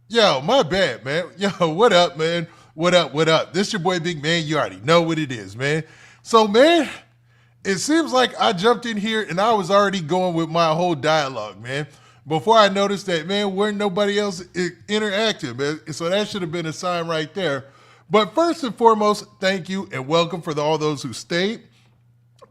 Yo, my bad, man. Yo, what up, man? What up? What up? This your boy Big Man. You already know what it is, man. So, man, it seems like I jumped in here and I was already going with my whole dialogue, man. Before I noticed that, man, weren't nobody else interactive, man. So that should have been a sign right there. But first and foremost, thank you and welcome for all those who stayed.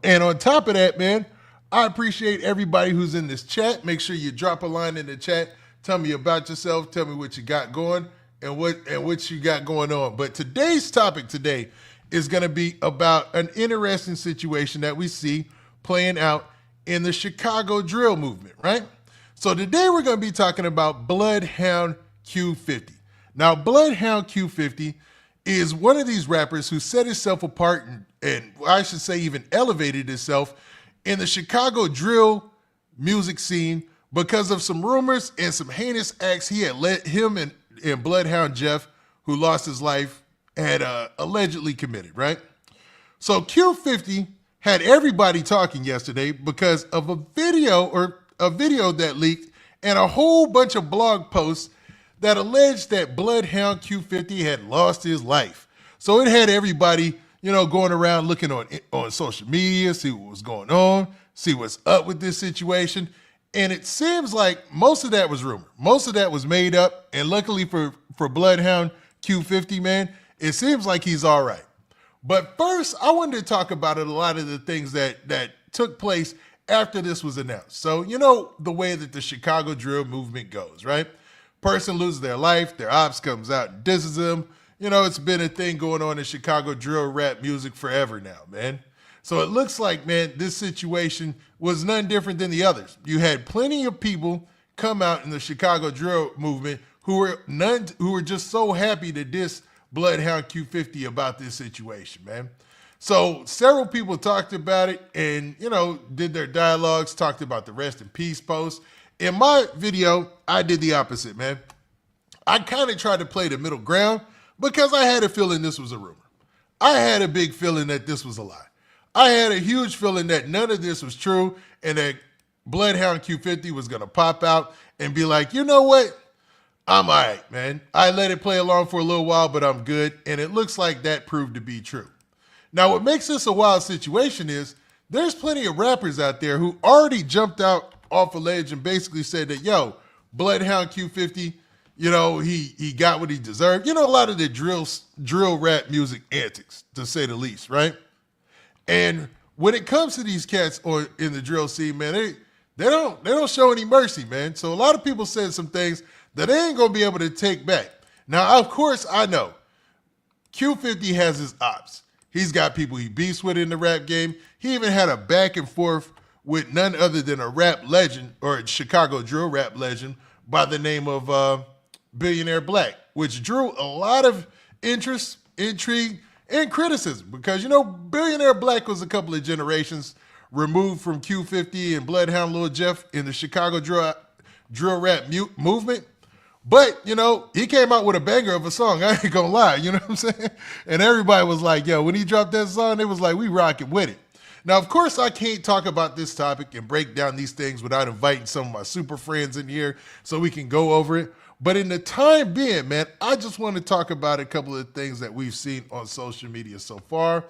And on top of that, man, I appreciate everybody who's in this chat. Make sure you drop a line in the chat. Tell me about yourself. Tell me what you got going and what you got going on. But today's topic today is going to be about an interesting situation that we see playing out in the Chicago drill movement, right? So today we're going to be talking about Bloodhound Q50. Now, Bloodhound Q50 is one of these rappers who set himself apart and I should say even elevated himself in the Chicago drill music scene because of some rumors and some heinous acts he had let him and Bloodhound Jeff, who lost his life, had allegedly committed, right? So Q50 had everybody talking yesterday because of a video that leaked and a whole bunch of blog posts that alleged that Bloodhound Q50 had lost his life. So it had everybody, going around looking on social media, see what was going on, see what's up with this situation. And it seems like most of that was rumor. Most of that was made up. And luckily for Bloodhound Q50, man, it seems like he's all right. But first, I wanted to talk about a lot of the things that took place after this was announced. So, the way that the Chicago drill movement goes, right? Person loses their life, their ops comes out and disses them. It's been a thing going on in Chicago drill rap music forever now, man. So it looks like, man, this situation was none different than the others. You had plenty of people come out in the Chicago drill movement who were just so happy to diss Bloodhound Q50 about this situation, man. So several people talked about it and, did their dialogues, talked about the rest in peace post. In my video, I did the opposite, man. I kind of tried to play the middle ground because I had a feeling this was a rumor. I had a big feeling that this was a lie. I had a huge feeling that none of this was true and that Bloodhound Q50 was going to pop out and be like, you know what? I'm all right, man. I let it play along for a little while, but I'm good. And it looks like that proved to be true. Now, what makes this a wild situation is there's plenty of rappers out there who already jumped out off a ledge and basically said that, yo, Bloodhound Q50, he got what he deserved. A lot of the drill rap music antics, to say the least, right? And when it comes to these cats or in the drill scene, man, they don't show any mercy, man. So a lot of people said some things that they ain't gonna be able to take back. Now, of course, I know Q50 has his ops. He's got people he beefs with in the rap game. He even had a back and forth with none other than a rap legend or a Chicago drill rap legend by the name of Billionaire Black, which drew a lot of interest, intrigue, and criticism because, Billionaire Black was a couple of generations removed from Q50 and Bloodhound Lil Jeff in the Chicago drill rap movement. But, he came out with a banger of a song. I ain't gonna lie, you know what I'm saying? And everybody was like, yo, when he dropped that song, it was like, we rocking with it. Now, of course, I can't talk about this topic and break down these things without inviting some of my super friends in here so we can go over it. But in the time being, man, I just want to talk about a couple of things that we've seen on social media so far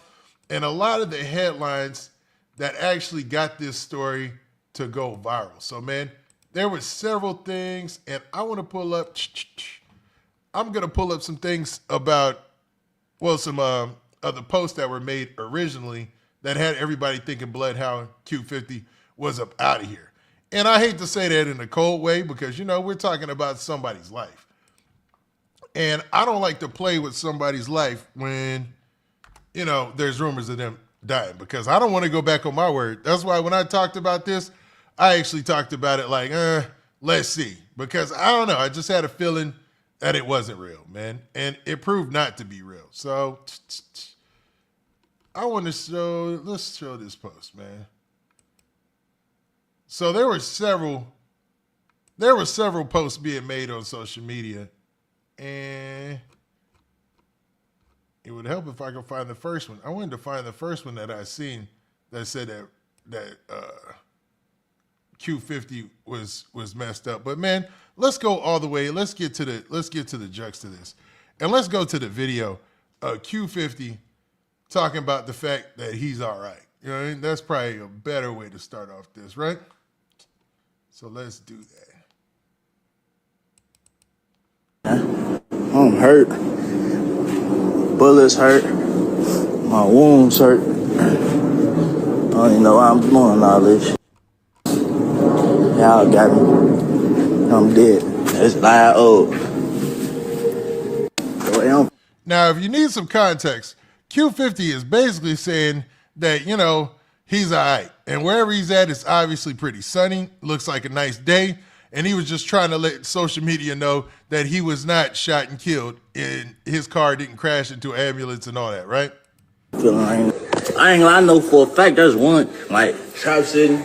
and a lot of the headlines that actually got this story to go viral. So, man, there were several things, and I'm going to pull up some things about, some other posts that were made originally that had everybody thinking Bloodhound Q50 was up out of here. And I hate to say that in a cold way because, we're talking about somebody's life. And I don't like to play with somebody's life when, there's rumors of them dying because I don't want to go back on my word. That's why when I talked about this, I actually talked about it like, let's see. Because I don't know. I just had a feeling that it wasn't real, man. And it proved not to be real. So I want to let's show this post, man. So there were several posts being made on social media, and it would help if I could find the first one. I wanted to find the first one that I seen that said that Q50 was messed up. But man, let's go all the way. Let's get to the jux to this. And let's go to the video of Q50 talking about the fact that he's all right. You know what I mean? That's probably a better way to start off this, right? So let's do that. I'm hurt. Bullets hurt. My wounds hurt. I don't even know why I'm doing all this shit. Y'all got me. I'm dead. It's live old. Now, if you need some context, Q50 is basically saying that, you know, he's all right. And wherever he's at, it's obviously pretty sunny. Looks like a nice day. And he was just trying to let social media know that he was not shot and killed and his car didn't crash into an ambulance and all that, right? I ain't gonna know for a fact there's one, like, Trap City,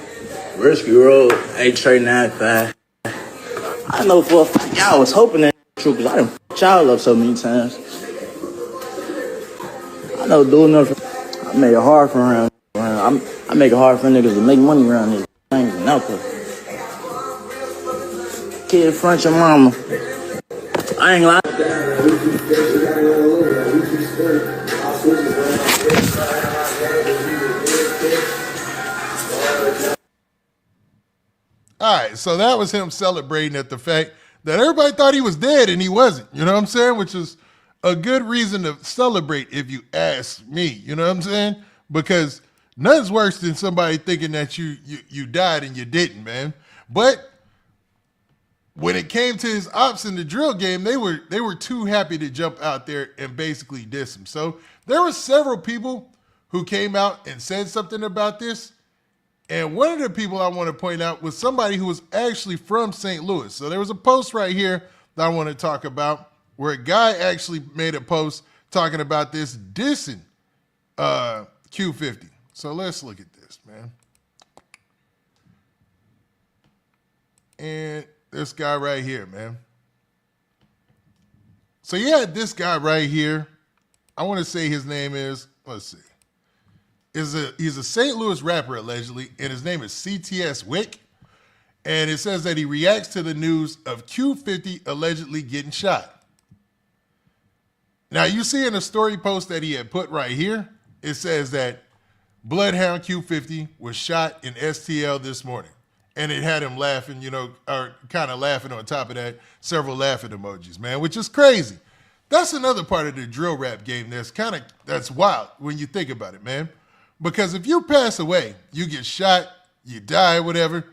Rescue Road, H395. I know for a fact y'all was hoping that true, because I done y'all up so many times. I know doing nothing. I make it hard for around. I make it hard for niggas to make money around this. I ain't even out there. Kid front your mama. I ain't lying. All right, so that was him celebrating at the fact that everybody thought he was dead and he wasn't. You know what I'm saying? Which is a good reason to celebrate if you ask me. You know what I'm saying? Because nothing's worse than somebody thinking that you died and you didn't, man. But when it came to his ops in the drill game, they were too happy to jump out there and basically diss him. So there were several people who came out and said something about this. And one of the people I want to point out was somebody who was actually from St. Louis. So there was a post right here that I want to talk about where a guy actually made a post talking about this dissing Q50. So let's look at this, man. And this guy right here, man. So you had this guy right here. I want to say his name is, let's see. He's a St. Louis rapper, allegedly, and his name is CTS Wick. And it says that he reacts to the news of Q50 allegedly getting shot. Now, you see in a story post that he had put right here, it says that Bloodhound Q50 was shot in STL this morning. And it had him laughing, you know, or kind of laughing on top of that, several laughing emojis, man, which is crazy. That's another part of the drill rap game that's wild when you think about it, man. Because if you pass away, you get shot, you die, whatever,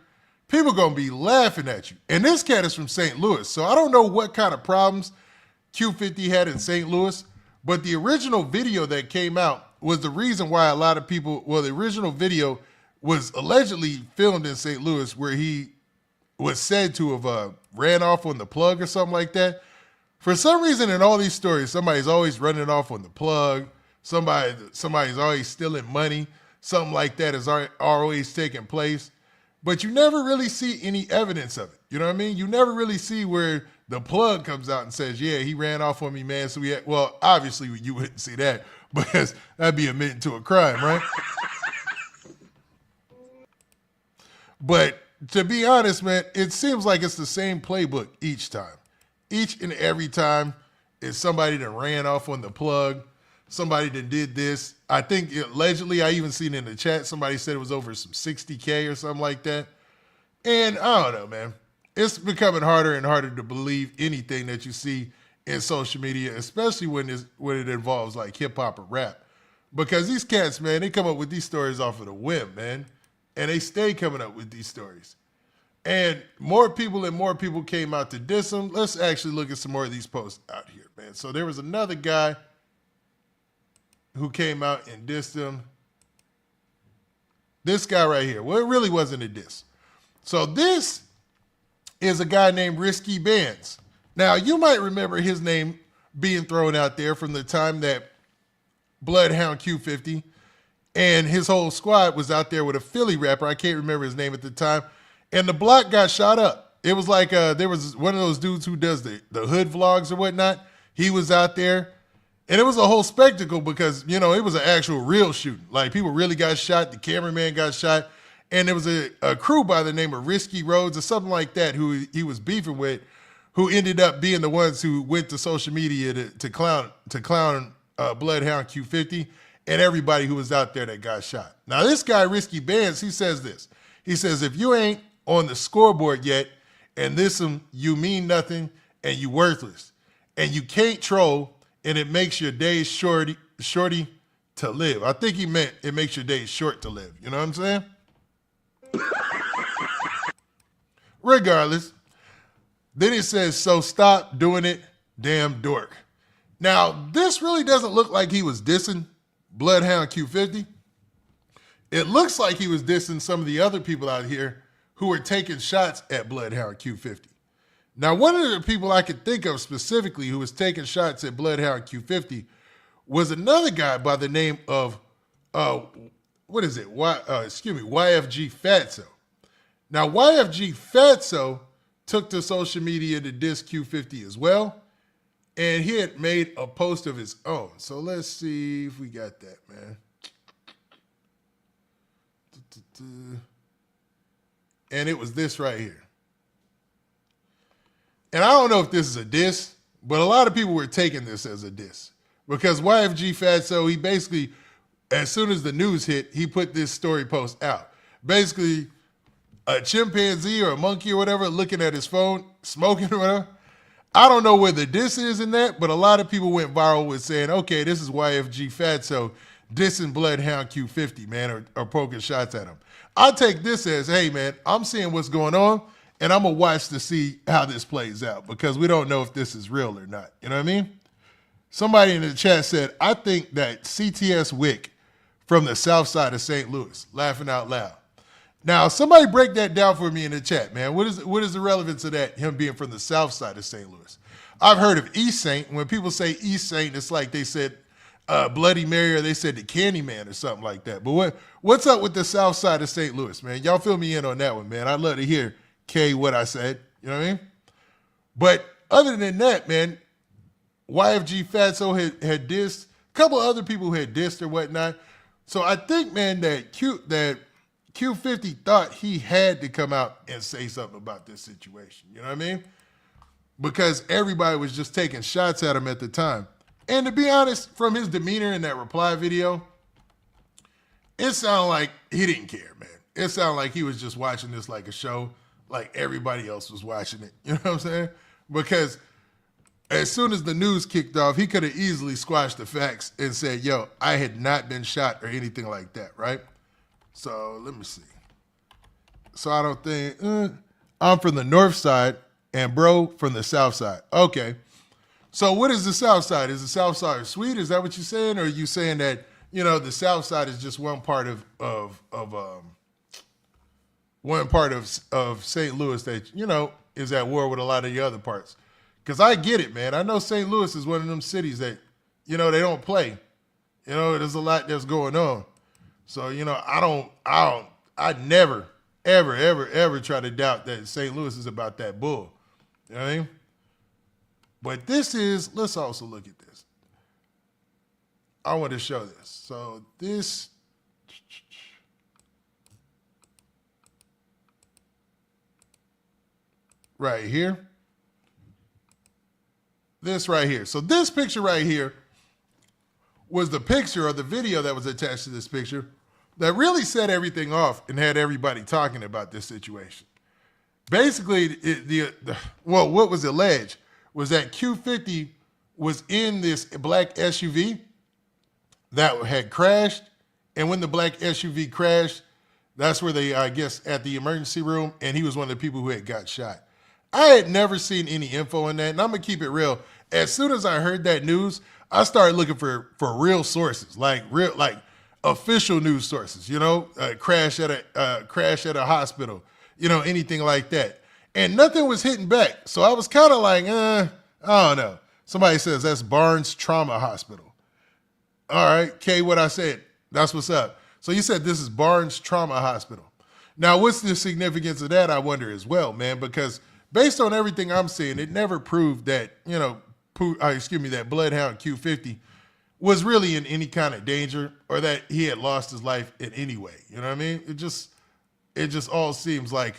people going to be laughing at you. And this cat is from St. Louis, so I don't know what kind of problems Q50 had in St. Louis, but the original video that came out was the reason why a lot of people, well, the original video was allegedly filmed in St. Louis where he was said to have ran off on the plug or something like that. For some reason in all these stories, somebody's always running off on the plug. Somebody's always stealing money. Something like that is always taking place. But you never really see any evidence of it. You know what I mean? You never really see where the plug comes out and says, yeah, he ran off on me, man. So well, obviously you wouldn't see that because that'd be admitting to a crime, right? But to be honest, man, it seems like it's the same playbook each time. Each and every time is somebody that ran off on the plug, somebody that did this. I think allegedly, I even seen in the chat, somebody said it was over some 60K or something like that. And I don't know, man. It's becoming harder and harder to believe anything that you see in social media, especially when it involves like hip hop or rap. Because these cats, man, they come up with these stories off of the whim, man. And they stay coming up with these stories. And more people came out to diss him. Let's actually look at some more of these posts out here, man. So there was another guy who came out and dissed him. This guy right here. Well, it really wasn't a diss. So this is a guy named Risky Bands. Now, you might remember his name being thrown out there from the time that Bloodhound Q50 and his whole squad was out there with a Philly rapper. I can't remember his name at the time. And the block got shot up. It was like there was one of those dudes who does the hood vlogs or whatnot. He was out there. And it was a whole spectacle because, you know, it was an actual real shooting. Like, people really got shot. The cameraman got shot. And there was a crew by the name of Risky Roads or something like that who he was beefing with, who ended up being the ones who went to social media to clown Bloodhound Q50 and everybody who was out there that got shot. Now, this guy, Risky Bands, he says this. He says, if you ain't on the scoreboard yet, and this you mean nothing, and you worthless, and you can't troll, and it makes your days shorty to live. I think he meant it makes your days short to live. You know what I'm saying? Regardless, then it says, so stop doing it, damn dork. Now, this really doesn't look like he was dissing Bloodhound Q50. It looks like he was dissing some of the other people out here who were taking shots at Bloodhound Q50. Now, one of the people I could think of specifically who was taking shots at Bloodhound Q50 was another guy by the name of, YFG Fatso. Now, YFG Fatso took to social media to diss Q50 as well, and he had made a post of his own. So let's see if we got that, man. And it was this right here. And I don't know if this is a diss, but a lot of people were taking this as a diss because YFG Fatso, he basically, as soon as the news hit, he put this story post out. Basically, a chimpanzee or a monkey or whatever looking at his phone, smoking or whatever. I don't know where the diss is in that, but a lot of people went viral with saying, okay, this is YFG Fatso dissing Bloodhound Q50, man, or poking shots at him. I take this as, hey, man, I'm seeing what's going on, and I'm going to watch to see how this plays out because we don't know if this is real or not. You know what I mean? Somebody in the chat said, I think that CTS Wick from the south side of St. Louis, laughing out loud. Now, somebody break that down for me in the chat, man. What is the relevance of that, him being from the south side of St. Louis? I've heard of East St. When people say East St., it's like they said Bloody Mary or they said the Candyman or something like that. But what's up with the south side of St. Louis, man? Y'all fill me in on that one, man. I'd love to hear, K, what I said. You know what I mean? But other than that, man, YFG Fatso had dissed, a couple other people who had dissed or whatnot. So I think, man, that Q50 thought he had to come out and say something about this situation. You know what I mean? Because everybody was just taking shots at him at the time. And to be honest, from his demeanor in that reply video, it sounded like he didn't care, man. It sounded like he was just watching this like a show, like everybody else was watching it. You know what I'm saying? Because as soon as the news kicked off, he could have easily squashed the facts and said, yo, I had not been shot or anything like that, right? So let me see. So I don't think, I'm from the north side and bro from the south side. Okay. So what is the south side? Is the south side sweet? Is that what you're saying? Or are you saying that, you know, the south side is just one part of St. Louis that, you know, is at war with a lot of the other parts? Because I get it, man. I know St. Louis is one of them cities that, you know, they don't play. You know, there's a lot that's going on. So, you know, I never, ever try to doubt that St. Louis is about that bull. You know what I mean? But this is, let's also look at this. I want to show this. So this, right here. This right here. So this picture right here was the picture or the video that was attached to this picture that really set everything off and had everybody talking about this situation. Basically, what was alleged was that Q50 was in this black SUV that had crashed, and when the black SUV crashed, that's where they, I guess, at the emergency room, and he was one of the people who had got shot. I had never seen any info on that, and I'm gonna keep it real. As soon as I heard that news, I started looking for real sources, like official news sources. You know, crash at a hospital, you know, anything like that, and nothing was hitting back. So I was kind of like, I don't know. Somebody says that's Barnes Trauma Hospital. All right, K, what I said, that's what's up. So you said this is Barnes Trauma Hospital. Now, what's the significance of that? I wonder as well, man, because based on everything I'm seeing, it never proved that, you know, that Bloodhound Q50 was really in any kind of danger or that he had lost his life in any way. You know what I mean? It just, it just all seems like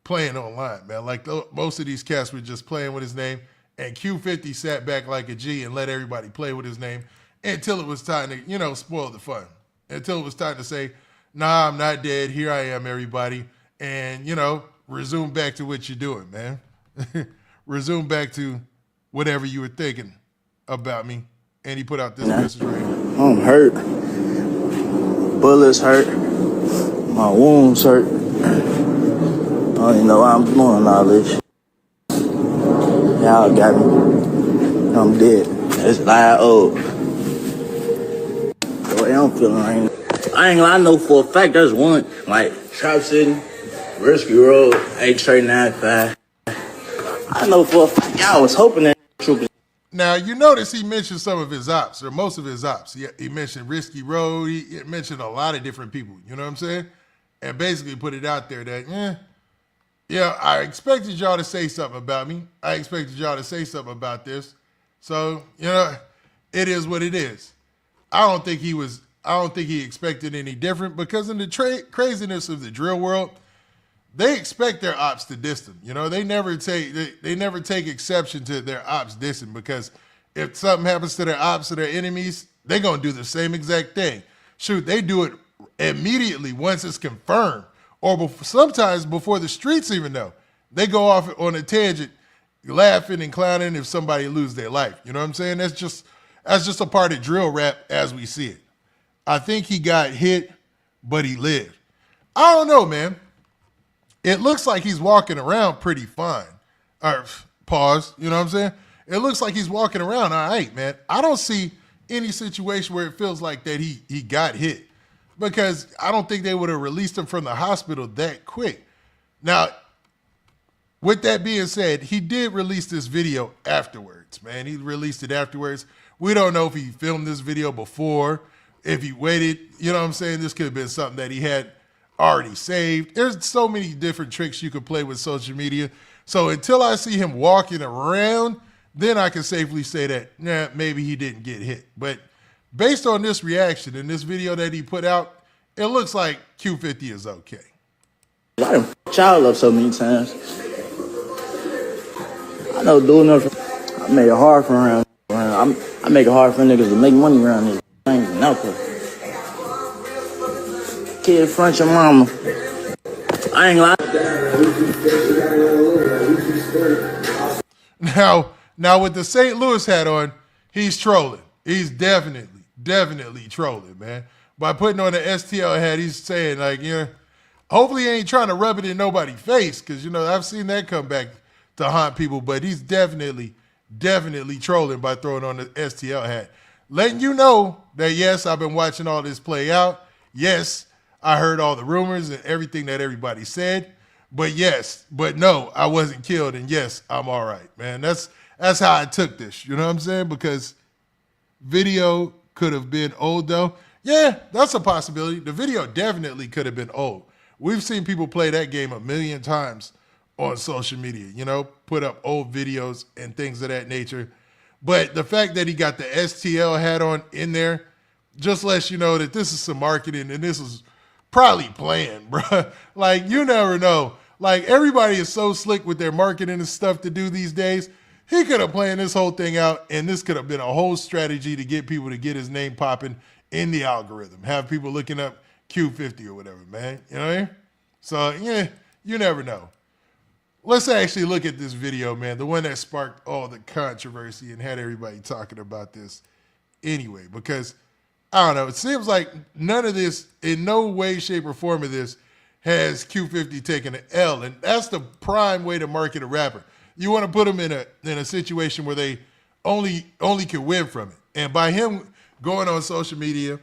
playing online, man. Like most of these cats were just playing with his name, and Q50 sat back like a G and let everybody play with his name until it was time to, you know, spoil the fun. Until it was time to say, nah, I'm not dead. Here I am, everybody. And, you know, resume back to what you're doing, man. Resume back to whatever you were thinking about me. And he put out this message right here. I'm hurt. Bullets hurt. My wounds hurt. I don't even know why I'm doing all this. Y'all got me. I'm dead. It's loud old. The way I'm feeling right now. I ain't gonna know for a fact there's one, like, Trap City, Risky Road, 8395. I know for a fact y'all was hoping that true. Now, you notice he mentioned some of his ops, or most of his ops. He mentioned Risky Road. He mentioned a lot of different people. You know what I'm saying? And basically put it out there that, yeah, I expected y'all to say something about me. I expected y'all to say something about this. So, you know, it is what it is. I don't think he expected any different, because in the craziness of the drill world, they expect their ops to diss them. You know, they never take exception to their ops dissing, because if something happens to their ops or their enemies, they're going to do the same exact thing. Shoot, they do it immediately once it's confirmed, or sometimes before the streets even know. They go off on a tangent, laughing and clowning if somebody loses their life. You know what I'm saying? That's just a part of drill rap as we see it. I think he got hit, but he lived. I don't know, man. It looks like he's walking around pretty fine. Pause, you know what I'm saying? It looks like he's walking around all right, man. I don't see any situation where it feels like that he got hit, because I don't think they would have released him from the hospital that quick. Now, with that being said, he did release this video afterwards, man. He released it afterwards. We don't know if he filmed this video before, if he waited. You know what I'm saying? This could have been something that he had already saved. There's so many different tricks you could play with social media. So until I see him walking around, then I can safely say that, maybe he didn't get hit. But based on this reaction and this video that he put out, it looks like Q50 is okay. I done child up so many times. I know doing nothing. I made it hard for around. I make it hard for niggas to make money around this thing. Nothing. Kid front your mama. I ain't lying. Now with the St. Louis hat on, he's trolling. He's definitely trolling, man. By putting on the STL hat, he's saying, like, hopefully he ain't trying to rub it in nobody's face, because, you know, I've seen that come back to haunt people, but he's definitely trolling by throwing on the STL hat. Letting you know that, yes, I've been watching all this play out. Yes, I heard all the rumors and everything that everybody said. But no, I wasn't killed, and yes, I'm all right, man. That's how I took this, you know what I'm saying? Because video could have been old, though. Yeah, that's a possibility. The video definitely could have been old. We've seen people play that game a million times on social media, you know, put up old videos and things of that nature. But the fact that he got the STL hat on in there just lets you know that this is some marketing, and this is probably planned, bro. Like, you never know. Like, everybody is so slick with their marketing and stuff to do these days. He could have planned this whole thing out, and this could have been a whole strategy to get people to get his name popping in the algorithm. Have people looking up Q50 or whatever, man. You know what I mean? So, yeah, you never know. Let's actually look at this video, man. The one that sparked all the controversy and had everybody talking about this anyway. Because, I don't know, it seems like none of this, in no way, shape, or form of this, has Q50 taken an L. And that's the prime way to market a rapper. You want to put them in a situation where they only can win from it. And by him going on social media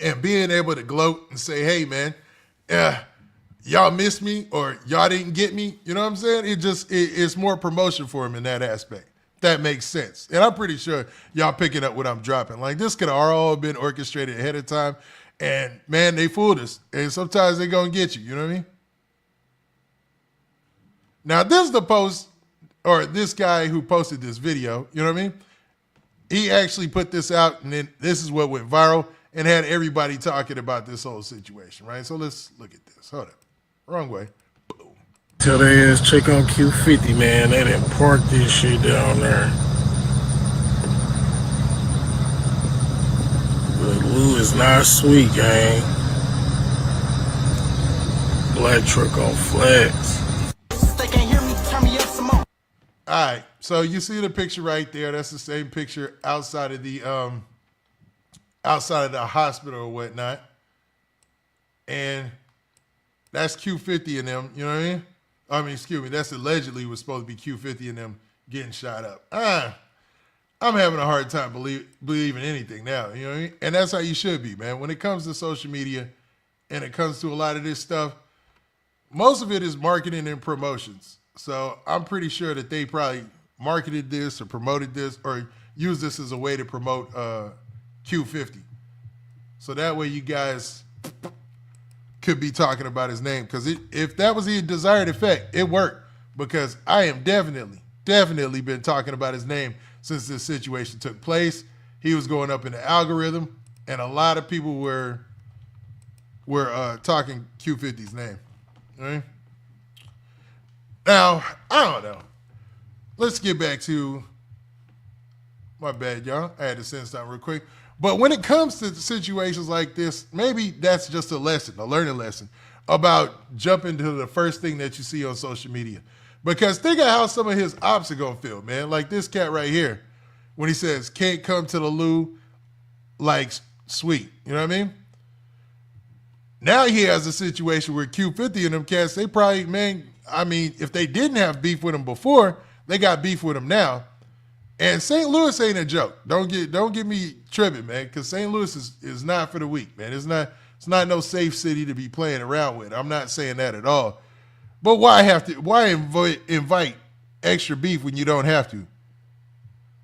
and being able to gloat and say, hey, man, y'all missed me, or y'all didn't get me, you know what I'm saying? It's more promotion for him in that aspect. That makes sense. And I'm pretty sure y'all picking up what I'm dropping. Like, this could have all been orchestrated ahead of time. And, man, they fooled us. And sometimes they're going to get you. You know what I mean? Now, this is the post, or this guy who posted this video. You know what I mean? He actually put this out, and then this is what went viral. and had everybody talking about this whole situation, right? So let's look at this. Hold up. Wrong way. Boom. Tell they ass check on Q50, man. They didn't park this shit down there. But Lou is not sweet, gang. Black truck on flex. They can't hear me, turn me up some more. All right, so you see the picture right there. That's the same picture outside of the hospital or whatnot, and that's Q50 in them. You know what I mean? Excuse me. That's allegedly was supposed to be Q50 in them getting shot up. I'm having a hard time believing anything now. You know what I mean? And that's how you should be, man. When it comes to social media, and it comes to a lot of this stuff, most of it is marketing and promotions. So I'm pretty sure that they probably marketed this or promoted this or used this as a way to promote Q50. So that way you guys could be talking about his name. Because if that was the desired effect, it worked. Because I am definitely been talking about his name since this situation took place. He was going up in the algorithm, and a lot of people were talking Q50's name. All right? Now, I don't know. Let's get back to, my bad, y'all. I had to send something real quick. But when it comes to situations like this, maybe that's just a lesson, a learning lesson about jumping to the first thing that you see on social media. Because think of how some of his ops are going to feel, man. Like this cat right here, when he says, can't come to the loo like sweet. You know what I mean? Now he has a situation where Q50 and them cats, they probably, man, I mean, if they didn't have beef with him before, they got beef with him now. And St. Louis ain't a joke. Don't get me tripping, man, because St. Louis is not for the weak, man. It's not no safe city to be playing around with. I'm not saying that at all. But why invite extra beef when you don't have to?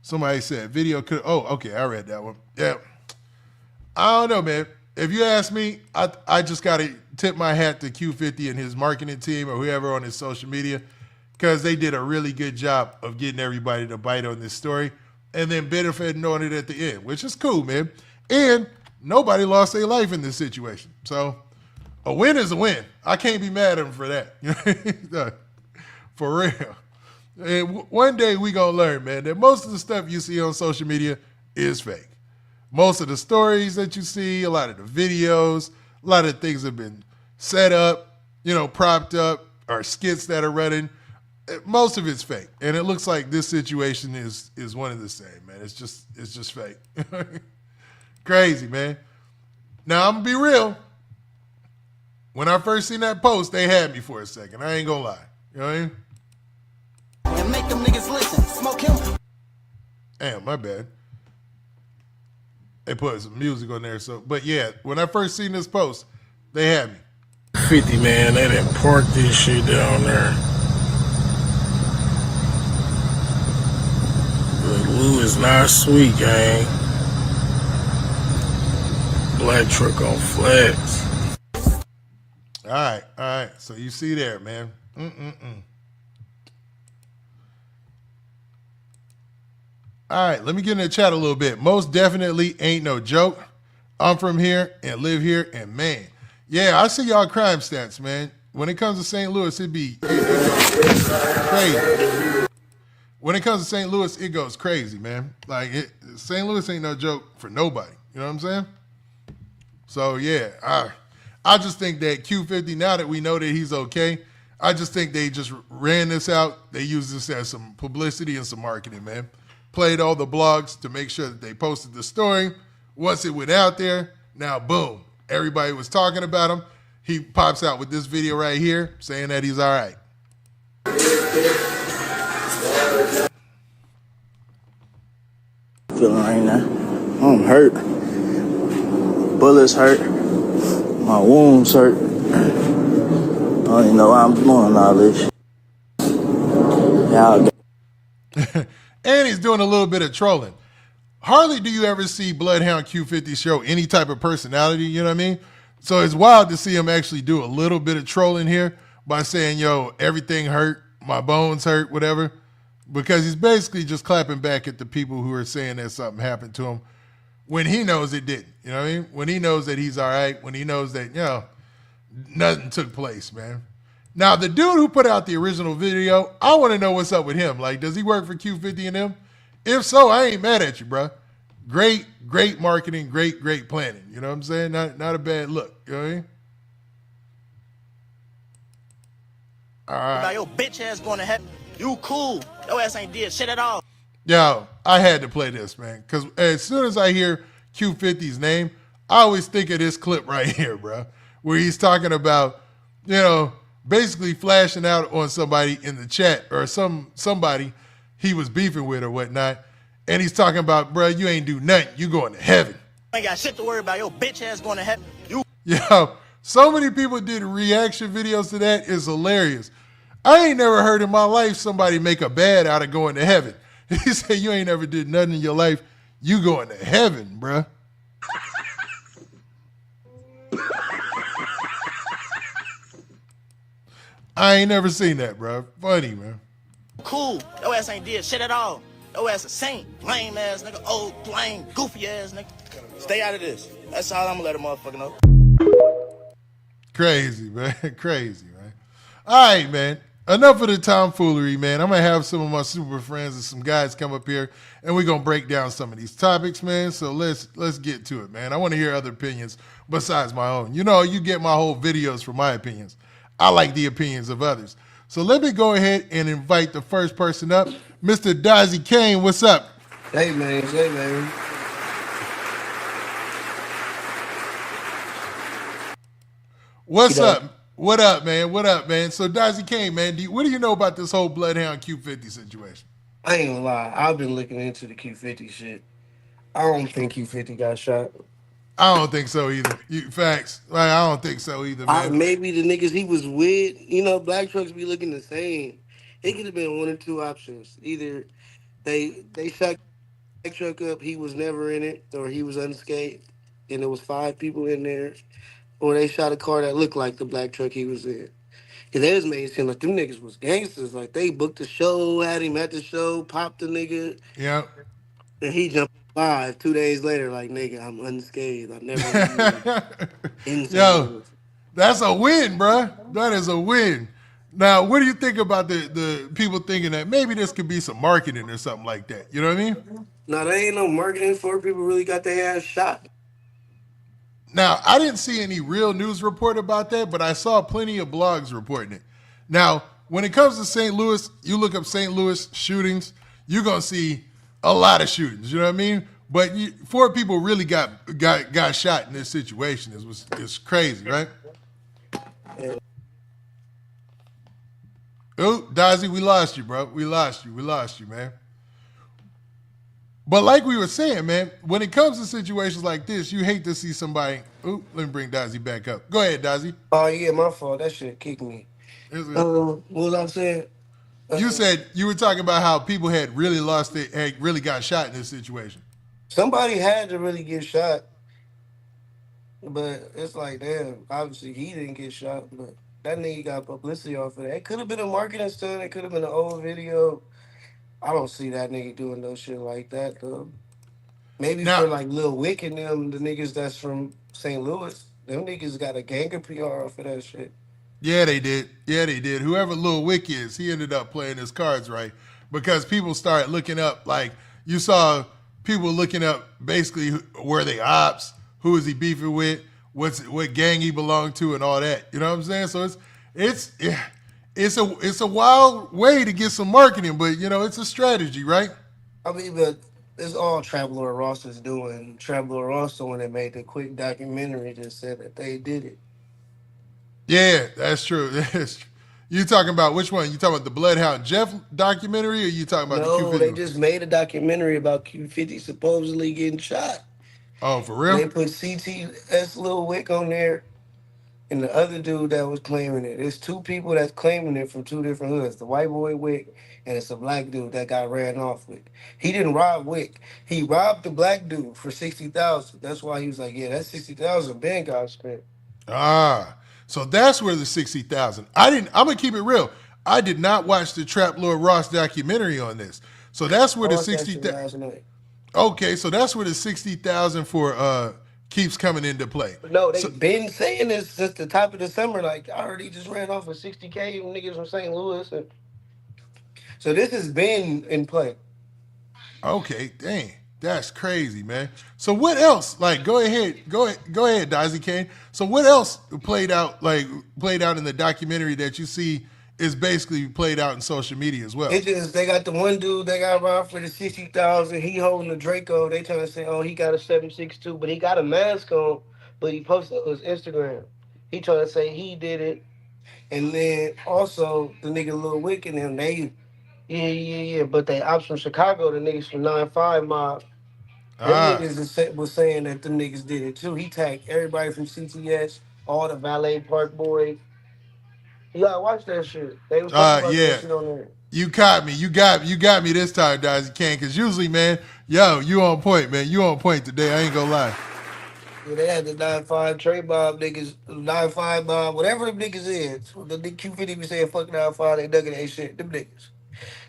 Somebody said video could, oh, okay, I read that one. Yeah. I don't know, man. If you ask me, I just got to tip my hat to Q50 and his marketing team or whoever on his social media, because they did a really good job of getting everybody to bite on this story and then benefiting on it at the end, which is cool, man. And nobody lost their life in this situation. So a win is a win. I can't be mad at them for that. For real. And one day we going to learn, man, that most of the stuff you see on social media is fake. Most of the stories that you see, a lot of the videos, a lot of things have been set up, propped up, or skits that are running. Most of it's fake. And it looks like this situation is one of the same, man. It's just fake. Crazy, man. Now, I'm going to be real. When I first seen that post, they had me for a second. I ain't going to lie. You know what I mean? And make them niggas listen. Smoke him. Damn, my bad. They put some music on there. But yeah, when I first seen this post, they had me. 50, man, they didn't park this shit down there. But Lou is not sweet, gang. Black truck on flex. All right. So you see there, man. All right, let me get in the chat a little bit. Most definitely ain't no joke. I'm from here and live here, and man, yeah, I see y'all crime stats, man. When it comes to St. Louis, it goes crazy. When it comes to St. Louis, it goes crazy, man. Like, St. Louis ain't no joke for nobody. You know what I'm saying? So, yeah, I just think that Q50, now that we know that he's okay, I just think they just ran this out. They used this as some publicity and some marketing, man. Played all the blogs to make sure that they posted the story. Once it went out there, now boom, everybody was talking about him. He pops out with this video right here saying that he's all right. Feeling right now. I'm hurt. Bullets hurt. My wounds hurt. I don't even know why I'm doing all this. Y'all. And he's doing a little bit of trolling. Hardly do you ever see Bloodhound Q50 show any type of personality, you know what I mean? So it's wild to see him actually do a little bit of trolling here by saying, yo, everything hurt, my bones hurt, whatever. Because he's basically just clapping back at the people who are saying that something happened to him when he knows it didn't. You know what I mean? When he knows that he's all right, when he knows that, nothing took place, man. Now, the dude who put out the original video, I want to know what's up with him. Like, does he work for Q50 and them? If so, I ain't mad at you, bro. Great marketing, great planning. You know what I'm saying? Not a bad look. You know what I mean? All right. About your bitch ass going to heaven. You cool. Your ass ain't did shit at all. Yo, I had to play this, man, because as soon as I hear Q50's name, I always think of this clip right here, bro, where he's talking about, basically flashing out on somebody in the chat or somebody he was beefing with or whatnot, and he's talking about, bro, you ain't do nothing. You going to heaven. Ain't got shit to worry about. Your bitch ass going to heaven. You. Yo, so many people did reaction videos to that. It's hilarious. I ain't never heard in my life somebody make a bad out of going to heaven. He said, you ain't never did nothing in your life. You going to heaven, bruh. I ain't never seen that, bruh. Funny, man. Cool. Your ass ain't did shit at all. Your ass a saint. Lame ass nigga. Old, lame, goofy ass nigga. Stay out of this. That's all I'm gonna let a motherfucker know. Crazy, man. Crazy, man. All right, man. Enough of the tomfoolery, man. I'm going to have some of my super friends and some guys come up here, and we're going to break down some of these topics, man. So let's get to it, man. I want to hear other opinions besides my own. You get my whole videos for my opinions. I like the opinions of others. So let me go ahead and invite the first person up. Mr. Dazzy Kane, what's up? Hey, man. Hey, man. What's up? What up, man? What up, man? So, Dazzy Kane, man, what do you know about this whole Bloodhound Q50 situation? I ain't gonna lie. I've been looking into the Q50 shit. I don't think Q50 got shot. I don't think so either. Facts. Like, I don't think so either, man. Maybe the niggas he was with, black trucks be looking the same. It could have been one or two options. Either they shot black truck up, he was never in it, or he was unscathed, and there was 5 people in there, or they shot a car that looked like the black truck he was in. Cause they was made it seem like them niggas was gangsters. Like they booked the show, had him at the show, popped the nigga. Yeah. And he jumped live 2 days later, like, nigga, I'm unscathed. I've never been Yo, that's a win, bro. That is a win. Now, what do you think about the people thinking that maybe this could be some marketing or something like that? You know what I mean? No, there ain't no marketing for people really got their ass shot. Now, I didn't see any real news report about that, but I saw plenty of blogs reporting it. Now, when it comes to St. Louis, you look up St. Louis shootings, you're going to see a lot of shootings, you know what I mean? But 4 people really got shot in this situation. It's crazy, right? Oh, Dazzy, we lost you, bro. We lost you, man. But like we were saying, man, when it comes to situations like this, you hate to see somebody. Ooh, let me bring Dazzy back up. Go ahead, Dazzy. Oh, yeah, my fault. That shit kicked me. What was I saying? You said you were talking about how people had really had really got shot in this situation. Somebody had to really get shot. But it's like, damn, obviously he didn't get shot, but that nigga got publicity off of that. It could have been a marketing stunt. It could have been an old video. I don't see that nigga doing no shit like that, though. Maybe Now, for like Lil Wick and them, the niggas that's from St. Louis, them niggas got a gang of PR off of that shit. Yeah, they did. Whoever Lil Wick is, he ended up playing his cards right because people started looking up, like you saw people looking up basically were they ops, who is he beefing with, what gang he belonged to, and all that. You know what I'm saying? So it's a wild way to get some marketing, but it's a strategy, right? I mean, but it's all Traveler Ross is doing. Traveler Ross, the one that made the quick documentary, just said that they did it. Yeah, that's true. You talking about which one? You talking about the Bloodhound Jeff documentary, or you talking about the Q50? No, they just made a documentary about Q50 supposedly getting shot. Oh, for real? They put CTS Lil Wick on there, and the other dude that was claiming it. It's 2 people that's claiming it from 2 different hoods. The white boy Wick, and it's a black dude that got ran off with. He didn't rob Wick. He robbed the black dude for $60,000. That's why he was like, yeah, that $60,000 Ben got spent. So that's where the 60,000. I'm gonna keep it real. I did not watch the Trap Lord Ross documentary on this. So that's where the 60,000. Okay, so that's where the 60,000 for keeps coming into play. But no, they So been saying this since the top of December. Like I already just ran off with 60K niggas from St. Louis, and so this has been in play. okay, dang, that's crazy, man. So what else? Like, go ahead, Dazzy Kane. So what else played out in the documentary that you see is basically played out in social media as well? It just they got the one dude they got around for the 60,000. He holding the Draco. They trying to say, oh, he got a 7.62, but he got a mask on. But he posted on his Instagram. He trying to say he did it, and then also the nigga Lil Wick and him. They yeah. But they ops from Chicago. The niggas from 9-5 mob. Them Ah, niggas was saying that them niggas did it too. He tagged everybody from CTS, all the valet park boys. You gotta watch that shit. They was talking about that yeah. shit on there. You caught me. You got me this time, Dazzy Kane. Because usually, man, yo, you on point, man. You on point today. I ain't gonna lie. Yeah, they had the 9-5 Trey Bob niggas, 9-5 Bob, whatever them niggas is. The Q50 be saying fuck 9-5, they ducking that shit. Them niggas.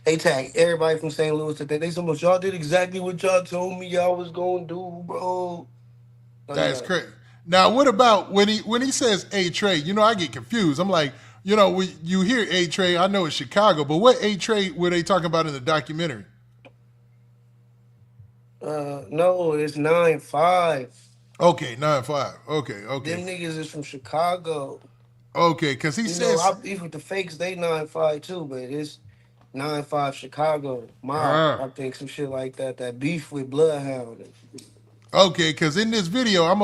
They tag everybody from St. Louis today. They so much y'all did exactly what y'all told me y'all was gonna do, bro. Oh, That's yeah. crazy. Now, what about when he says A Trey? You know, I get confused. I'm like, you hear A Trey, I know it's Chicago, but what A Trey were they talking about in the documentary? No, it's 9-5. Okay, 9-5. Them niggas is from Chicago. Okay, because he You know, says, I beef with the fakes, they 9-5 too, but it's 9-5 Chicago. Mob, ah, I think some shit like that. That beef with Bloodhound. okay, because in this video, I'm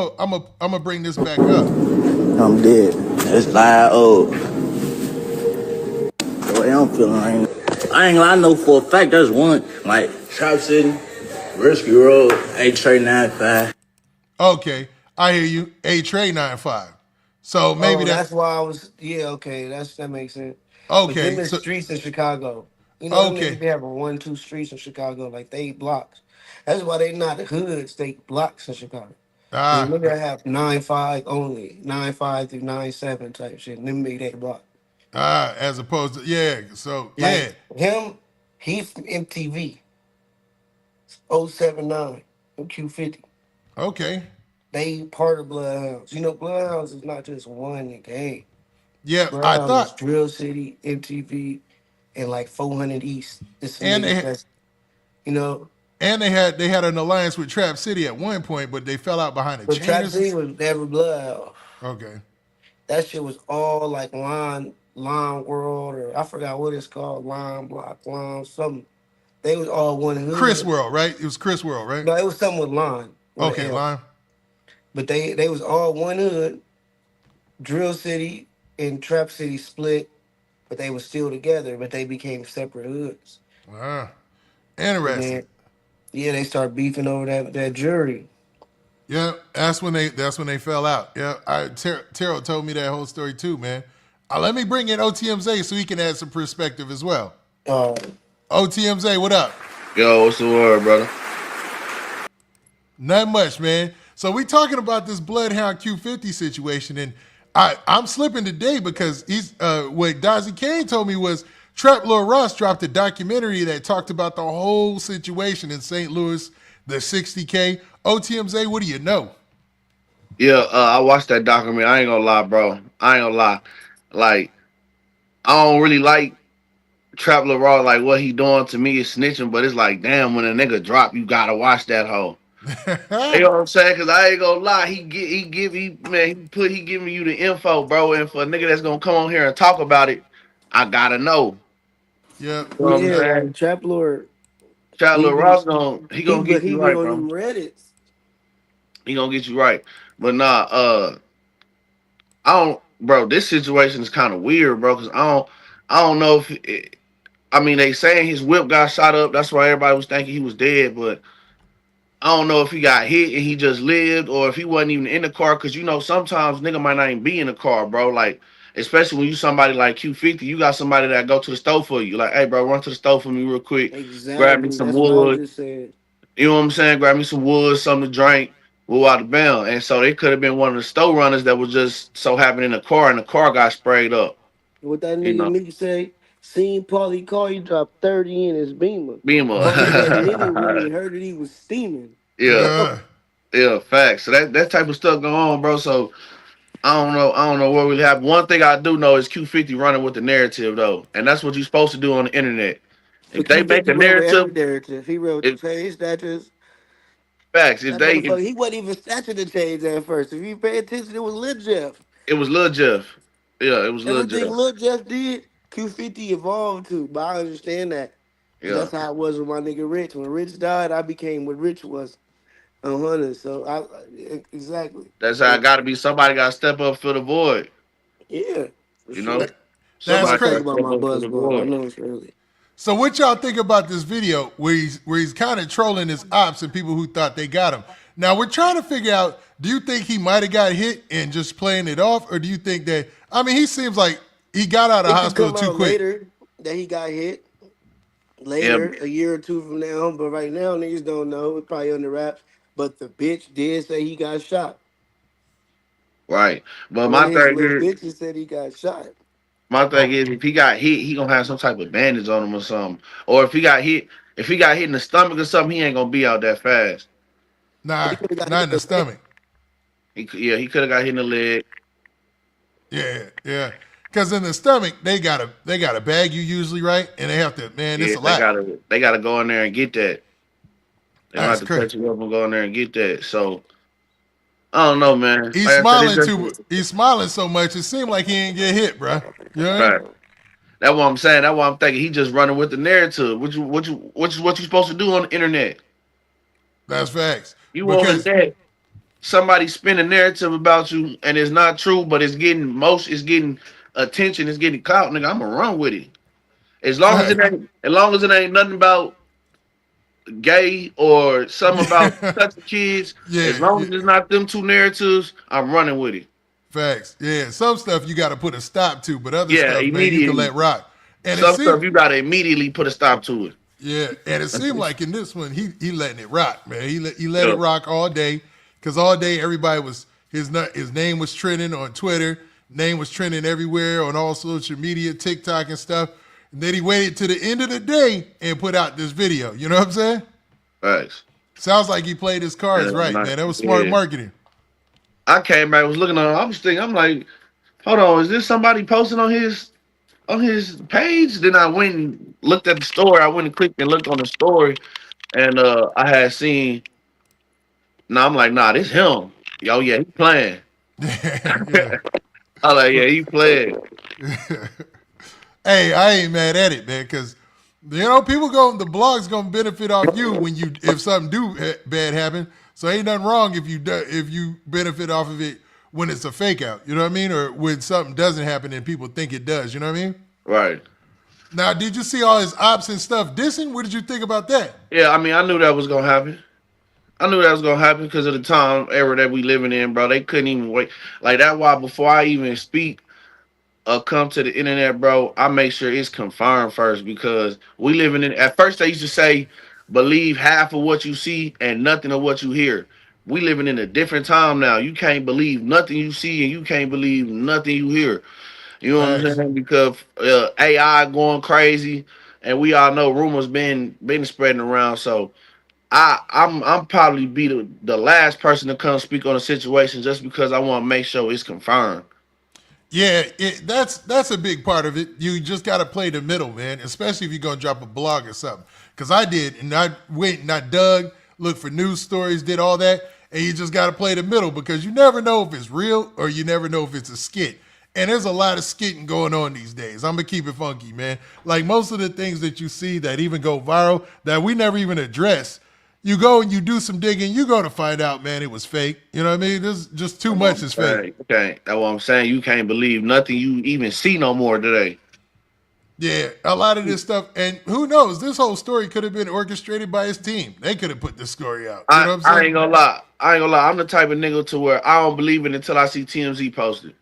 a bring this back up. I'm dead. It's live old. The way I'm feeling, I ain't gonna know for a fact there's one, like, Shop City, Rescue Road, A-Trey 95. Okay, I hear you. A Trey 9-5. So maybe Oh, that. that's why I was. Yeah, okay, that makes sense. But them Okay, is so streets in Chicago. You know, them niggas okay, be having 1, 2 streets in Chicago, like they blocks. That's why they not the hoods, they blocks in Chicago. Cause ah, nigga have 9-5 only, 9-5 through 9-7 type shit. And them make that block. as opposed to yeah. So yeah, Like him, he from MTV, 079, Q50. okay, They part of Bloodhounds. You know, Bloodhounds is not just one gang. yeah. I Bloodhounds is thought, Drill City, MTV, and like 400 East. There's some and niggas they that's, you know, they had an alliance with Trap City at one point, but they fell out behind a but chain Trap or something. City was never Bloodhound. Okay, That shit was all like Line World, or I forgot what it's called, Line Block, Line something. They was all one Chris hood. World, right? It was Chris World, right? No, it was something with Line, with an Okay, L. Lime. But they was all one hood. Drill City and Trap City split, but they was still together, but they became separate hoods. Ah, And interesting. then yeah, they start beefing over that jury. Yeah, that's when they fell out. Yeah, Terrell told me that whole story too, man. Let me bring in OTMZ so he can add some perspective as well. Uh, OTMZ, what up? Yo, what's the word, brother? Not much, man. So we talking about this Bloodhound Q50 situation, and I'm slipping today because what Dazzy Kane told me was Trap Lord Ross dropped a documentary that talked about the whole situation in St. Louis, the 60K. OTMZ, what do you know? Yeah, I watched that documentary. I ain't gonna lie, bro. I ain't gonna lie. Like, I don't really like Trap Raw. Like, what he doing to me is snitching. But it's like, damn, when a nigga drop, you gotta watch that hoe. You know what I'm saying? Cause I ain't gonna lie. He giving you the info, bro. And for a nigga that's gonna come on here and talk about it, I gotta know. Yeah. You know what I'm yeah, saying? like Trap Lord, Trap he be Ross gonna but get he you be right, on bro. them Reddits. He gonna get you right. But nah, I don't, bro. This situation is kind of weird, bro. Cause I don't know if. I mean, they saying his whip got shot up. That's why everybody was thinking he was dead. But I don't know if he got hit and he just lived, or if he wasn't even in the car. Cause you know sometimes nigga might not even be in the car, bro. Like especially when you somebody like Q50, you got somebody that go to the stove for you. Like, hey, bro, run to the stove for me real quick. Grab me Exactly. some That's what I was wood. just saying. You know what I'm saying? Grab me some wood, something to drink. We'll out the bound. And so they could have been one of the stove runners that was just so happened in the car, and the car got sprayed up. What that You nigga know. Meek say? Seen Paulie Call, he dropped 30 in his Beamer. Beamer. Paulie admitted when he heard it, he was steaming. Yeah, Yeah. yeah, facts. So that type of stuff going on, bro. So I don't know what really happened. One thing I do know is Q50 running with the narrative though, and that's what you're supposed to do on the internet. If But they make Q50 a run with every narrative, narrative. He rode the if chain snatchers. facts, if That they motherfucker, he wasn't even snatching the chains at first. If you pay attention, it was Lil Jeff. it was Lil Jeff. Yeah, it was Lil Everything Jeff. Lil Jeff did, Q50 evolved to. But I understand that. Because Yeah. that's how it was with my nigga Rich. When Rich died, I became what Rich was. 100. So, exactly. That's how it gotta be. Somebody gotta step up for the void. Yeah, for You know? sure. That's Somebody Somebody talk crazy. gotta about step my up for buzz the ball. I void. know it's early. So what y'all think about this video where he's kind of trolling his ops and people who thought they got him? Now we're trying to figure out, do you think he might have got hit and just playing it off, or do you think that, I mean, he seems like he got out of the It could hospital come too out quick. later that he got hit. Yeah, Later, a year or two from now. But right now, niggas don't know. It's probably under wraps. But the bitch did say he got shot. right. But One my of his thing little is bitches said he got shot. my Oh, thing is if he got hit, he gonna have some type of bandage on him or something. Or if he got hit in the stomach or something, he ain't gonna be out that fast. But nah, he could have got not hit in the in the leg. stomach. He could have got hit in the leg. Yeah. Because in the stomach, they gotta bag you usually, right? And they have to, man, it's Yeah, a lot. they gotta go in there and get that. They don't have That's to crazy. touch you up and go in there and get that. So I don't know, man. He's Like I said, smiling it's too. He's smiling so much, it seemed like he ain't get hit, bro. You know what I mean? right. That's what I'm saying. That's what I'm thinking. He just running with the narrative. What you supposed to do on the internet? That's facts. You on the Because net, somebody spin a narrative about you and it's not true, but it's getting attention, it's getting clout, nigga. I'ma run with it. As long as it ain't nothing about gay or something about yeah, touching kids, as yeah, long as it's not them two narratives, I'm running with it. facts. Yeah, some stuff you got to put a stop to, but other Yeah, stuff, man, you can immediately. let rock. And it Some seemed, stuff you gotta immediately put a stop to it. yeah, and it seemed like in this one, he letting it rock, man. He let Yeah. it rock all day, because all day everybody was his name was trending on Twitter, name was trending everywhere on all social media, TikTok and stuff. And then he waited to the end of the day and put out this video. You know what I'm saying? Thanks. Sounds like he played his cards Yeah, right, nice. man. That was smart Yeah. marketing. I came back, was looking on. I was thinking, I'm like, hold on, is this somebody posting on his page? Then I went and looked at the story. I went and clicked and looked on the story, and I had seen. Nah, I'm like, nah, this him. Yo, yeah, he playing. Yeah. I like, yeah, he playing. Hey, I ain't mad at it, man, because the blog's gonna benefit off you if something bad happen. So ain't nothing wrong if you benefit off of it when it's a fake out. You know what I mean? Or when something doesn't happen and people think it does. You know what I mean? Right. Now, did you see all his ops and stuff dissing? What did you think about that? Yeah, I mean, I knew that was gonna happen. I knew that was gonna happen because of the time era that we living in, bro. They couldn't even wait. Like that's why before I even speak come to the internet, bro, I make sure it's confirmed first because we living in. At first, they used to say believe half of what you see and nothing of what you hear. We living in a different time now. You can't believe nothing you see and you can't believe nothing you hear. You know what I'm Facts. saying? Because AI going crazy, and we all know rumors been spreading around. So I'm probably be the last person to come speak on a situation just because I want to make sure it's confirmed. Yeah, that's a big part of it. You just got to play the middle, man, especially if you're going to drop a blog or something. Because I did, and I went and I dug, looked for news stories, did all that, and you just got to play the middle because you never know if it's real or you never know if it's a skit. And there's a lot of skitting going on these days. I'm going to keep it funky, man. Like most of the things that you see that even go viral that we never even address, you go and you do some digging, you go to find out, man, it was fake. You know what I mean? There's just too much is fake. Okay, that's what I'm saying. You can't believe nothing you even see no more today. Yeah, a lot of this stuff, and who knows? This whole story could have been orchestrated by his team. They could have put this story out. You know what I'm I saying? ain't gonna lie. I'm the type of nigga to where I don't believe it until I see TMZ posted.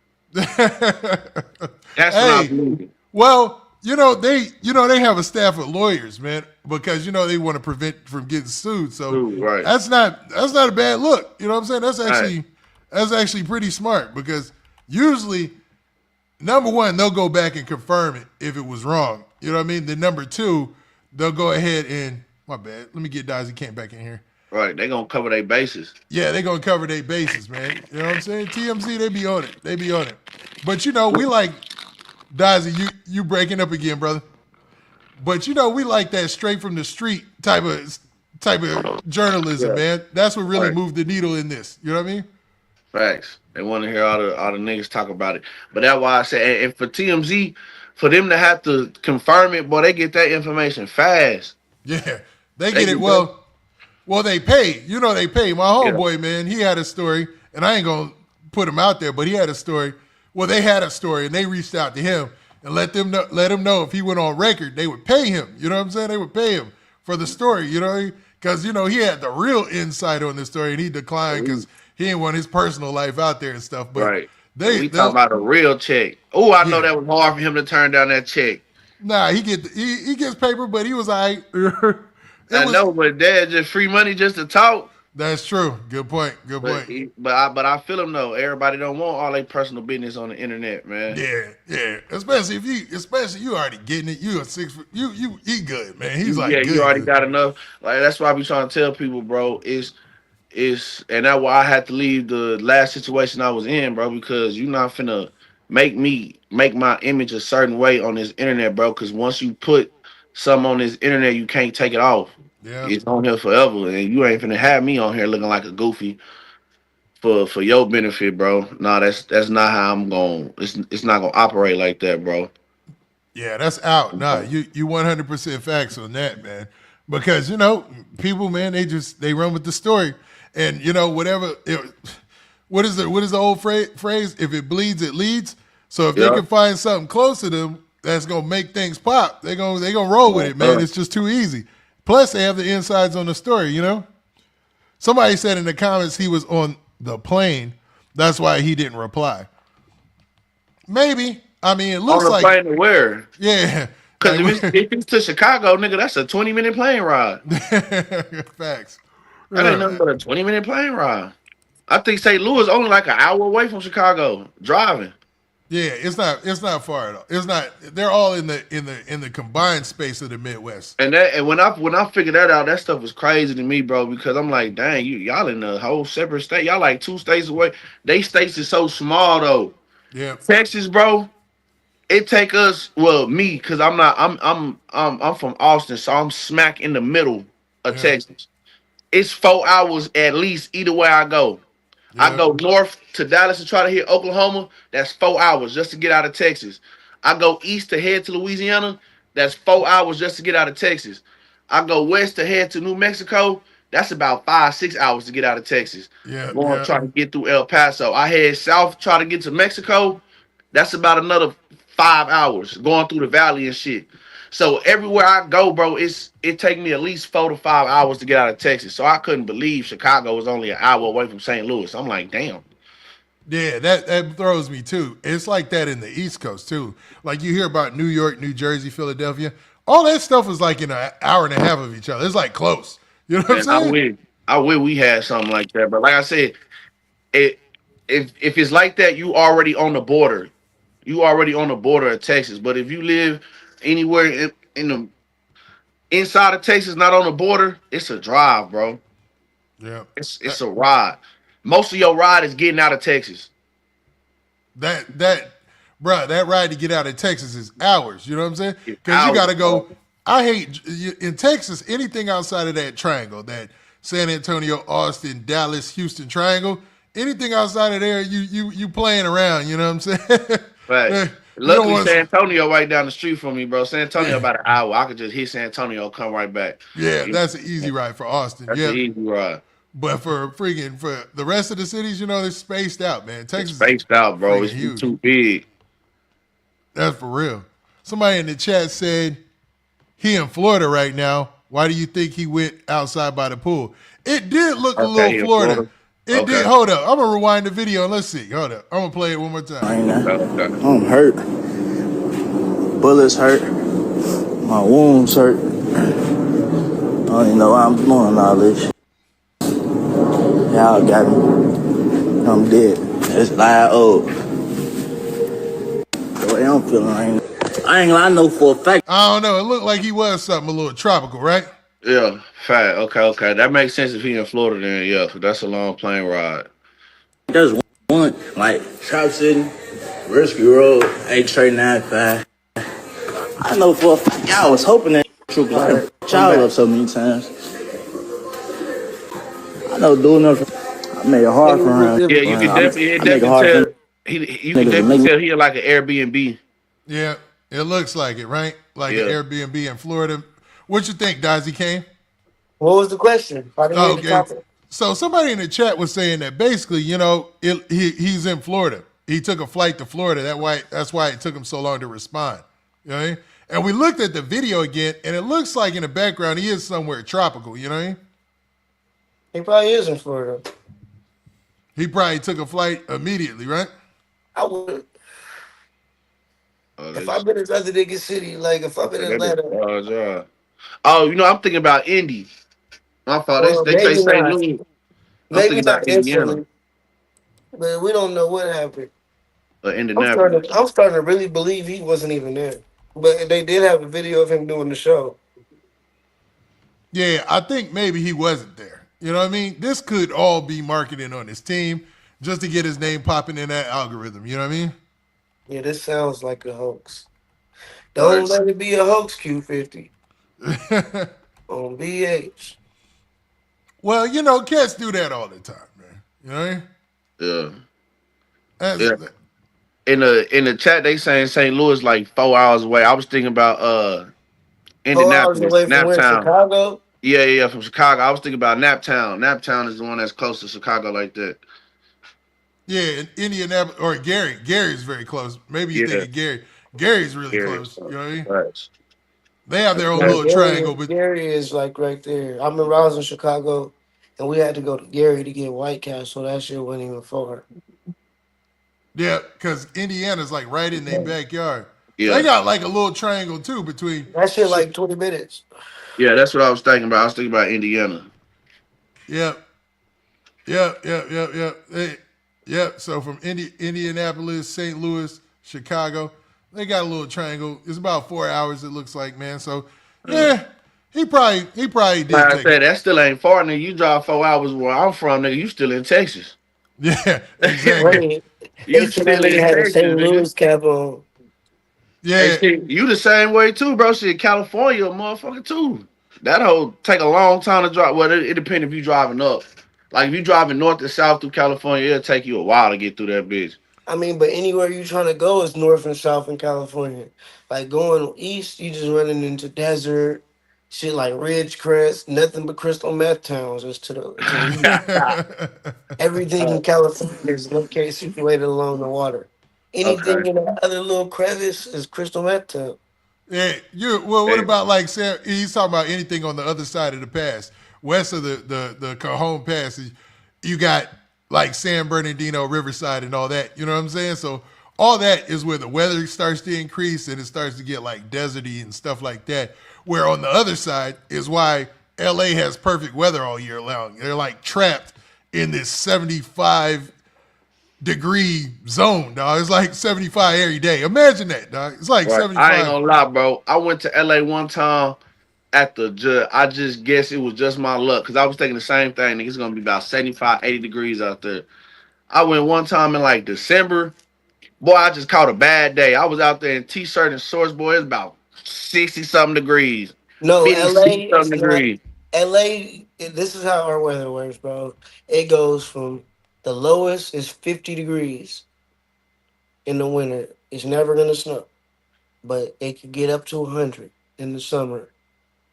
That's when I Hey, believe it. well, they have a staff of lawyers, man, because they want to prevent from getting sued. So Dude, right. that's not a bad look. You know what I'm saying? Right. That's actually pretty smart because usually, number one, they'll go back and confirm it if it was wrong. you know what I mean? Then number 2, they'll go ahead and, my bad, let me get Daisy Kent back in here. Right, they gonna cover their bases. Yeah, they gonna cover their bases, man. You know what I'm saying? TMZ, they be on it. They be on it. But we like, Daisy, you breaking up again, brother. But we like that straight from the street type of journalism, man. That's what really moved the needle in this. You know what I mean? Facts. They want to hear all the niggas talk about it. But that's why I say, and for TMZ, for them to have to confirm it, boy, they get that information fast. Yeah, they get it. Well, they pay. They pay. My homeboy, man, he had a story, and I ain't gonna put him out there, but he had a story. Well, they had a story, and they reached out to him and let him know if he went on record, they would pay him. You know what I'm saying? They would pay him for the story. Because he had the real insight on the story, and he declined because he didn't want his personal life out there and stuff. But we talking about a real check. Oh, I know that was hard for him to turn down that check. Nah, he gets paper, but he was all right. I know, but that's just free money just to talk. That's true. Good point. But I feel him though. Everybody don't want all their personal business on the internet, man. Yeah. Especially if you already getting it. You a 6 foot. He good, man. He's good. You already got enough. Like that's why I be trying to tell people, bro. And that's why I had to leave the last situation I was in, bro, because you're not finna make my image a certain way on this internet, bro. Because once you put something on this internet, you can't take it off. Yeah, it's on here forever, and you ain't finna have me on here looking like a goofy for your benefit, bro. Nah, that's not how I'm going. It's not gonna operate like that, bro. Yeah, that's out. Nah, you 100% facts on that, man. Because people, man, they run with the story, and whatever. What is the old phrase? If it bleeds, it leads. So if they can find something close to them that's gonna make things pop, they gonna roll with it, man. It's just too easy. Plus, they have the insides on the story. Somebody said in the comments he was on the plane. That's why he didn't reply. Maybe. I mean, it looks like on the plane to where? Yeah. Because if it's to Chicago, nigga, that's a 20-minute plane ride. Facts. That ain't nothing but a 20-minute plane ride. I think St. Louis is only like an hour away from Chicago driving. Yeah, it's not far at all. It's not. They're all in the combined space of the Midwest. And when I figured that out, that stuff was crazy to me, bro. Because I'm like, dang, y'all in a whole separate state. Y'all like 2 states away. They states is so small though. Yeah, Texas, bro. It take us, me, because I'm from Austin, so I'm smack in the middle of Texas. It's 4 hours at least either way I go. Yeah. I go north to Dallas to try to hit Oklahoma. That's 4 hours just to get out of Texas. I go east to head to Louisiana. That's 4 hours just to get out of Texas. I go west to head to New Mexico. That's about 5-6 hours to get out of Texas. Yeah, going try to get through El Paso. I head south, try to get to Mexico. That's about another 5 hours going through the valley and shit. So everywhere I go, bro, it take me at least 4 to 5 hours to get out of Texas. So I couldn't believe Chicago was only an hour away from St. Louis. I'm like, damn. Yeah, that throws me too. It's like that in the East Coast too. Like you hear about New York, New Jersey, Philadelphia. All that stuff is like in an hour and a half of each other. It's like close. You know what I'm saying? I wish we had something like that. But like I said, if it's like that, you already on the border. You already on the border of Texas. But if you live anywhere in the inside of Texas, not on the border, it's a drive, bro. Yeah. It's a ride. Most of your ride is getting out of Texas. That ride to get out of Texas is hours. You know what I'm saying? Because you got to go. I hate in Texas anything outside of that triangle, that San Antonio, Austin, Dallas, Houston triangle. Anything outside of there, you playing around. You know what I'm saying? Right. Luckily, San Antonio right down the street from me, bro. San Antonio about an hour. I could just hit San Antonio, come right back. Yeah, that's an easy ride for Austin. That's an easy ride. But for the rest of the cities, they're spaced out, man. Texas it's spaced out, bro. It's huge. Too big. That's for real. Somebody in the chat said he in Florida right now. Why do you think he went outside by the pool? It did look a little Florida. It did. Hold up. I'm going to rewind the video and let's see. Hold up. I'm going to play it one more time. I'm hurt. Bullets hurt. My wounds hurt. I don't even know why I'm doing all this. Y'all got me. I'm dead. It's loud old. The way I'm feeling right now. I ain't gonna know for a fact. I don't know. It looked like he was something a little tropical, right? Yeah, fact. Okay. That makes sense if he in Florida then, yeah, 'cause that's a long plane ride. There's one like Trap City, Risky Road, 839 I know for a fact. I was hoping that true because I done child up so many times. I know doing nothing. I made it hard for him. Yeah, you can definitely tell you can definitely tell he in like an Airbnb. Yeah, it looks like it, right? Like an Yeah. Airbnb in Florida. What you think, Dazzy Kane? What was the question? I didn't hear the Okay. topic. So somebody in the chat was saying that basically, he's in Florida. He took a flight to Florida. That's why it took him so long to respond. You know what I mean? And we looked at the video again, and it looks like in the background he is somewhere tropical. You know what I mean? He probably is in Florida. He probably took a flight immediately, right? I would. If I've been in other nigga city, like if I'm in Atlanta, Oh, I'm thinking about Indy. My fault. well, They say maybe St. not. Louis. I'm Maybe thinking not about Indiana instantly, but we don't know what happened. or Indianapolis. I'm starting to really believe he wasn't even there. But they did have a video of him doing the show. Yeah, I think maybe he wasn't there. You know what I mean? This could all be marketing on his team just to get his name popping in that algorithm. You know what I mean? Yeah, this sounds like a hoax. Don't let it be a hoax, Q50. On BH. Well, cats do that all the time, man. You know what I mean? Yeah. In the chat, they saying St. Louis like 4 hours away. I was thinking about 4 hours Indianapolis, away from where? Naptown. Chicago? Yeah, from Chicago. I was thinking about Naptown. Naptown is the one that's close to Chicago like that. Yeah, in Indianapolis or Gary. Gary's very close. Maybe you think of Gary. Gary's really close. You know what I mean? Right. They have their own little triangle. But Gary is like right there. I remember I was in Chicago and we had to go to Gary to get White Castle. That shit wasn't even far. yeah, because Indiana's like right in their backyard. Yeah. They got like a little triangle too between. That shit like 20 minutes. Yeah, that's what I was thinking about. I was thinking about Indiana. Yep. So from Indianapolis, St. Louis, Chicago, they got a little triangle. It's about 4 hours. It looks like, man. So yeah, he probably did. Like I said, that still ain't far, nigga. You drive 4 hours where I'm from, nigga. You still in Texas. Yeah, exactly. You still in had a Texas, St. nigga. Louis cap on. Yeah, Hey, shit, you the same way too, bro. Shit, California, a motherfucker too. That whole take a long time to drive. Well, it depends if you driving up. Like if you driving north and south through California, it'll take you a while to get through that bitch. I mean, but anywhere you trying to go is north and south in California. Like going east, you just running into desert, shit like Ridgecrest, nothing but crystal meth towns. Just to the everything in California is located situated along the water. Anything in the other little crevice is crystal meth town. Yeah, what about like Sam? He's talking about anything on the other side of the pass, west of the Cajon Pass. You got like San Bernardino, Riverside, and all that. You know what I'm saying? So all that is where the weather starts to increase and it starts to get like deserty and stuff like that. Where on the other side is why LA has perfect weather all year long. They're like trapped in this 75-degree zone, dog. It's like 75 every day. Imagine that, dog. It's like 75. I ain't gonna lie, bro. I went to LA one time at the judge. I just guess it was just my luck because I was thinking the same thing. Nigga, it's gonna be about 75, 80 degrees out there. I went one time in like December. Boy, I just caught a bad day. I was out there in t-shirt and shorts, boy. It's about 60-something degrees. No, 50, LA is 60-something not. degrees. LA, this is how our weather works, bro. It goes from the lowest is 50 degrees in the winter. It's never gonna snow, but it can get up to 100 in the summer.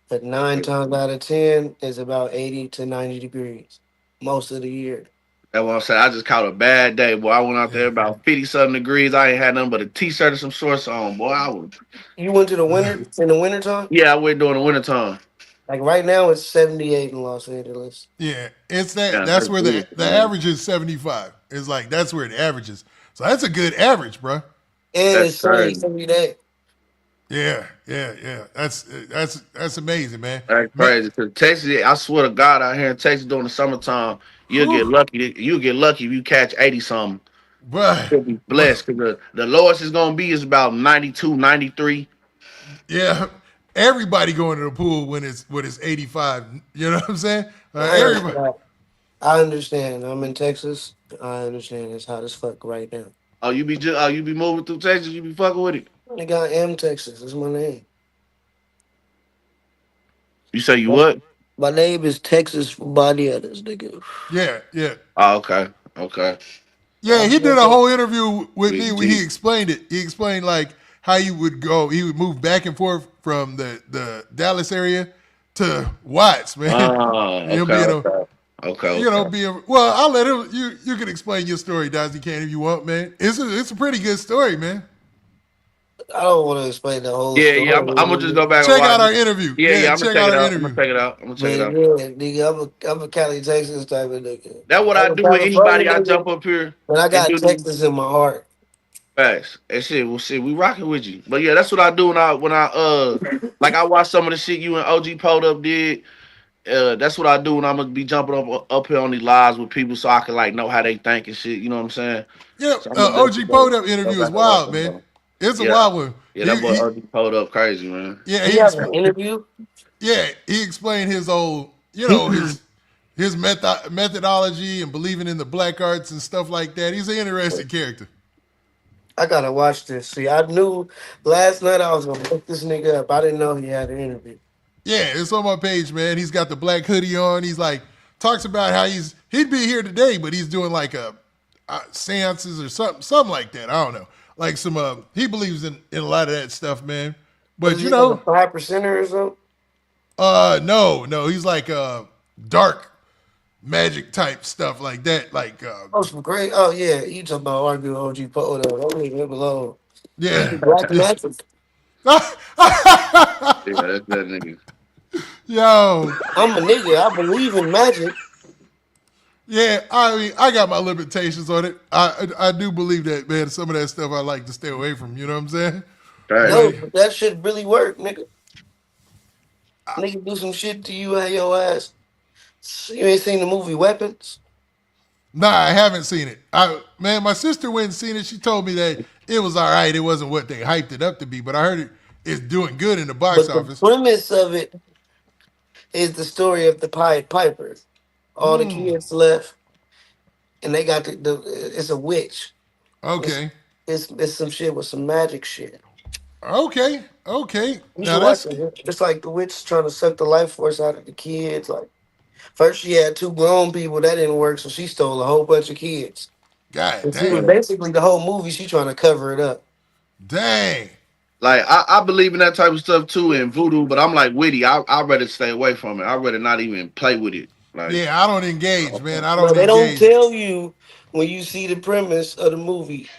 But 9 times out of 10 is about 80 to 90 degrees most of the year. That's what I'm saying. I just caught a bad day, boy. I went out there about 50-something degrees. I ain't had nothing but a t-shirt and some shorts on, boy. You went to the winter in the wintertime? Yeah, I went during the wintertime. Like right now it's 78 in Los Angeles. Yeah, it's that. Yeah, that's where the man. average is 75. It's like that's where it averages. So that's a good average, bro. And That's it's sunny crazy. every day. Yeah. That's amazing, man. That's crazy. Cause Texas, I swear to God, out here in Texas during the summertime, you'll get lucky. You'll get lucky if you catch 80 something. But He'll be blessed because the lowest it's gonna be is about 92, 93. yeah, everybody going to the pool when it's 85. You know what I'm saying? I Everybody. understand. I understand. I'm in Texas. I understand. It's hot as fuck right now. You be moving through Texas, you be fucking with it. Nigga, I am Texas. That's my name. You say you what? My name is Texas for body others, nigga. Yeah, yeah. Oh, okay. Okay. Yeah, he did a whole interview with me Big where he G. explained it. He explained like how he would go. He would move back and forth from the Dallas area to Watts, man. Oh, Him okay, being okay. Okay, okay. being well. I'll let him. You can explain your story, Dazzy Can, if you want, man. It's a pretty good story, man. I don't want to explain the whole Yeah, yeah. I'm gonna just story. go back and Check watch out our it. interview. Yeah, Yeah, yeah. I'm gonna check check out it our out. I'm gonna interview. check it out. I'm gonna check But it out. yeah, nigga, I'm a Cali, Texas type of nigga. That's what I I'm a do with California anybody. I nigga, jump up here but I and got do the Texas in my heart. facts and shit. Well, shit, we rocking with you. But yeah, that's what I do when I like I watch some of the shit you and OG Pulled Up did. That's what I do when I'm gonna be jumping up here on these lives with people so I can like know how they think and shit. You know what I'm saying? Yeah, So I'm gonna definitely OG Poed Up go interview is back and watch wild, them man. though. It's a Yeah, wild one. yeah. That boy OG Pulled Up crazy, man. Yeah, He has an interview. yeah, he explained his old, his methodology and believing in the black arts and stuff like that. He's an interesting character. I gotta watch this. See, I knew last night I was gonna look this nigga up. I didn't know he had an interview. Yeah, it's on my page, man. He's got the black hoodie on. He's like talks about how he'd be here today, but he's doing like seances or something like that. I don't know. Like some he believes in a lot of that stuff, man. What But is he like a 5% or something? no, he's like dark magic type stuff like that. Like Oh, some great. Oh yeah, you talking about arguing OG Poto? Don't leave him alone. yeah. Black magic. Yeah, that's that nigga. Yo, I'm a nigga. I believe in magic. yeah, I mean, I got my limitations on it. I do believe that, man. Some of that stuff I like to stay away from. You know what I'm saying? Right. No, But but that shit really work, nigga. Nigga do some shit to you and your ass. You ain't seen the movie Weapons? nah, I haven't seen it. Man, my sister went and seen it. She told me that it was all right. It wasn't what they hyped it up to be, but I heard it's doing good in the box But the office. premise of it is the story of the Pied Piper. All the kids left, and they got it's a witch. It's, Okay, it's some shit with some magic shit. okay. You Now should watch that's it. It's like the witch trying to suck the life force out of the kids. Like first she had two grown people that didn't work, so she stole a whole bunch of kids. God And she was dang, basically the whole movie. She trying to cover it up. dang. Like I believe in that type of stuff too in voodoo, but I'm like Witty. I'd rather stay away from it. I'd rather not even play with it. Like Yeah, I don't engage, man. I No, don't they don't engage. tell you when you see the premise of the movie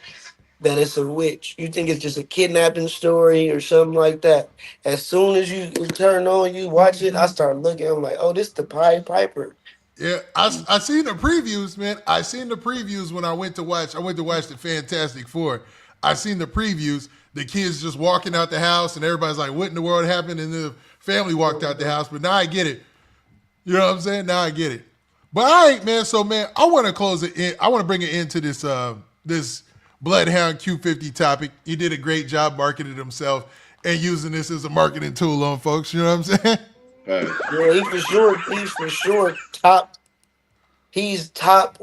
that it's a witch. You think it's just a kidnapping story or something like that. As soon as you turn on, you watch it. I start looking. I'm like, oh, this the Pied Piper. Yeah, I seen the previews, man. I seen the previews when I went to watch. I went to watch the Fantastic Four. I seen the previews. The kids just walking out the house, and everybody's like, "What in the world happened?" And the family walked out the house. But now I get it. You know what I'm saying? Now I get it. But all right, man. So man, I want to close it in. I want to bring it into this Bloodhound Q50 topic. He did a great job marketing himself and using this as a marketing tool on folks. You know what I'm saying? right. Yeah, he's for sure top. He's top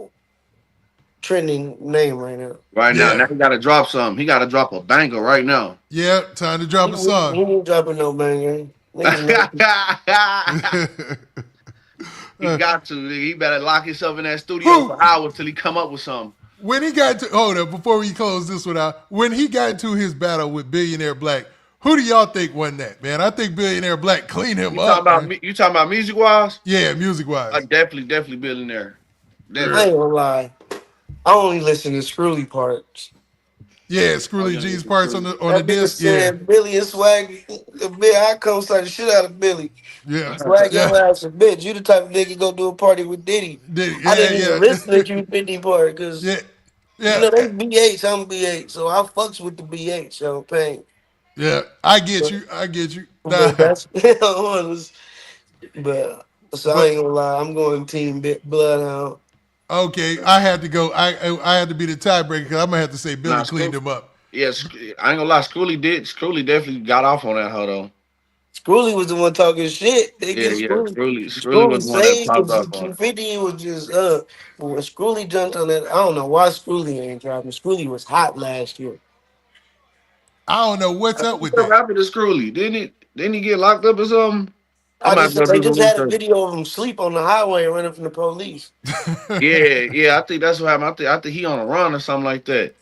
trending name right now. Right now, Yeah. now he gotta drop something. He gotta drop a banger right now. Yeah. Time to drop a He song. ain't dropping no banger. Niggas He got to. Nigga. He better lock himself in that studio for hours till he come up with something. When he got to hold up before we close this one out, when he got into his battle with Billionaire Black, who do y'all think won that, man? I think Billionaire Black cleaned him You up. talking about Man. you talking about music wise? Yeah, music wise. Definitely billionaire. I Definitely. ain't gonna lie. I only listen to Screwly parts. Yeah, Screwly yeah, G's yeah, parts on the That nigga disc. Yeah, said Billy and Swag. I come start the shit out of Billy. yeah, Swag your yeah. ass a bitch. You the type of nigga go do a party with Diddy. I didn't even listen to Q50 part because Yeah, you know yeah, they BH. I'm BH, so I fucks with the BH. I'm paying. yeah. I get you. Nah, But that's but so I but ain't gonna lie. I'm going Team Bloodhound. Okay, I had to go. I had to be the tiebreaker because I'm gonna have to say Billy Nah, cleaned him up. yeah, I ain't gonna lie. Scrooly definitely got off on that hoe though. Scrooly was the one talking shit. They Yeah, get yeah. Scrooly. Scrooly Scrooly was the one that saved popped the off on it. Q50 was just but when Scrooly jumped on that, I don't know why Scrooly ain't driving. Scrooly was hot last year. I don't know what's up with What that. happened to Scrooly? Didn't he get locked up or something? I'm I about to just go they do just some had a research. video of him sleep on the highway running from the police. Yeah, yeah. I think that's what happened. I think he on a run or something like that.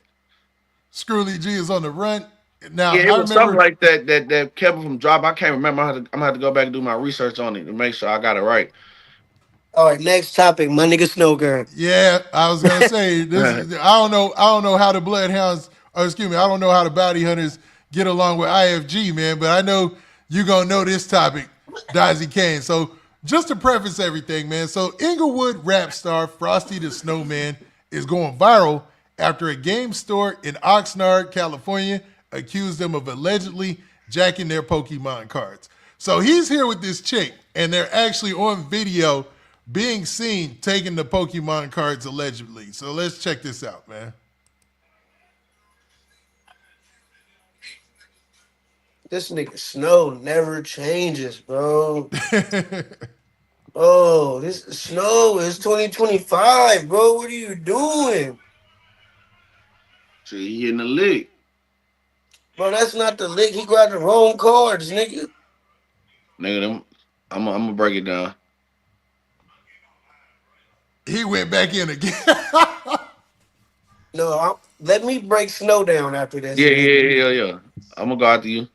Screwly G is on the run. Now Yeah, it I was something remember. like that that kept him from drop. I can't remember. I'm gonna have to go back and do my research on it to make sure I got it right. All right, next topic, my nigga Snow Gun. Yeah, I was gonna say this. I don't know. I don't know how the bloodhounds. Or excuse me. I don't know how the bounty hunters get along with IFG, man. But I know you gonna know this topic, Dazzy Kane. So just to preface everything, man. So Inglewood rap star Frosty the Snowman is going viral after a game store in Oxnard, California, accused them of allegedly jacking their Pokemon cards. So he's here with this chick, and they're actually on video being seen taking the Pokemon cards allegedly. So let's check this out, man. This nigga Snow never changes, bro. Oh, this Snow is 2025, bro. What are you doing? So he hitting the lick. Bro, that's not the lick. He grabbed the wrong cards, nigga. Nigga, I'm gonna break it down. He went back in again. No, let me break Snow down after this. Yeah. I'm gonna go after you.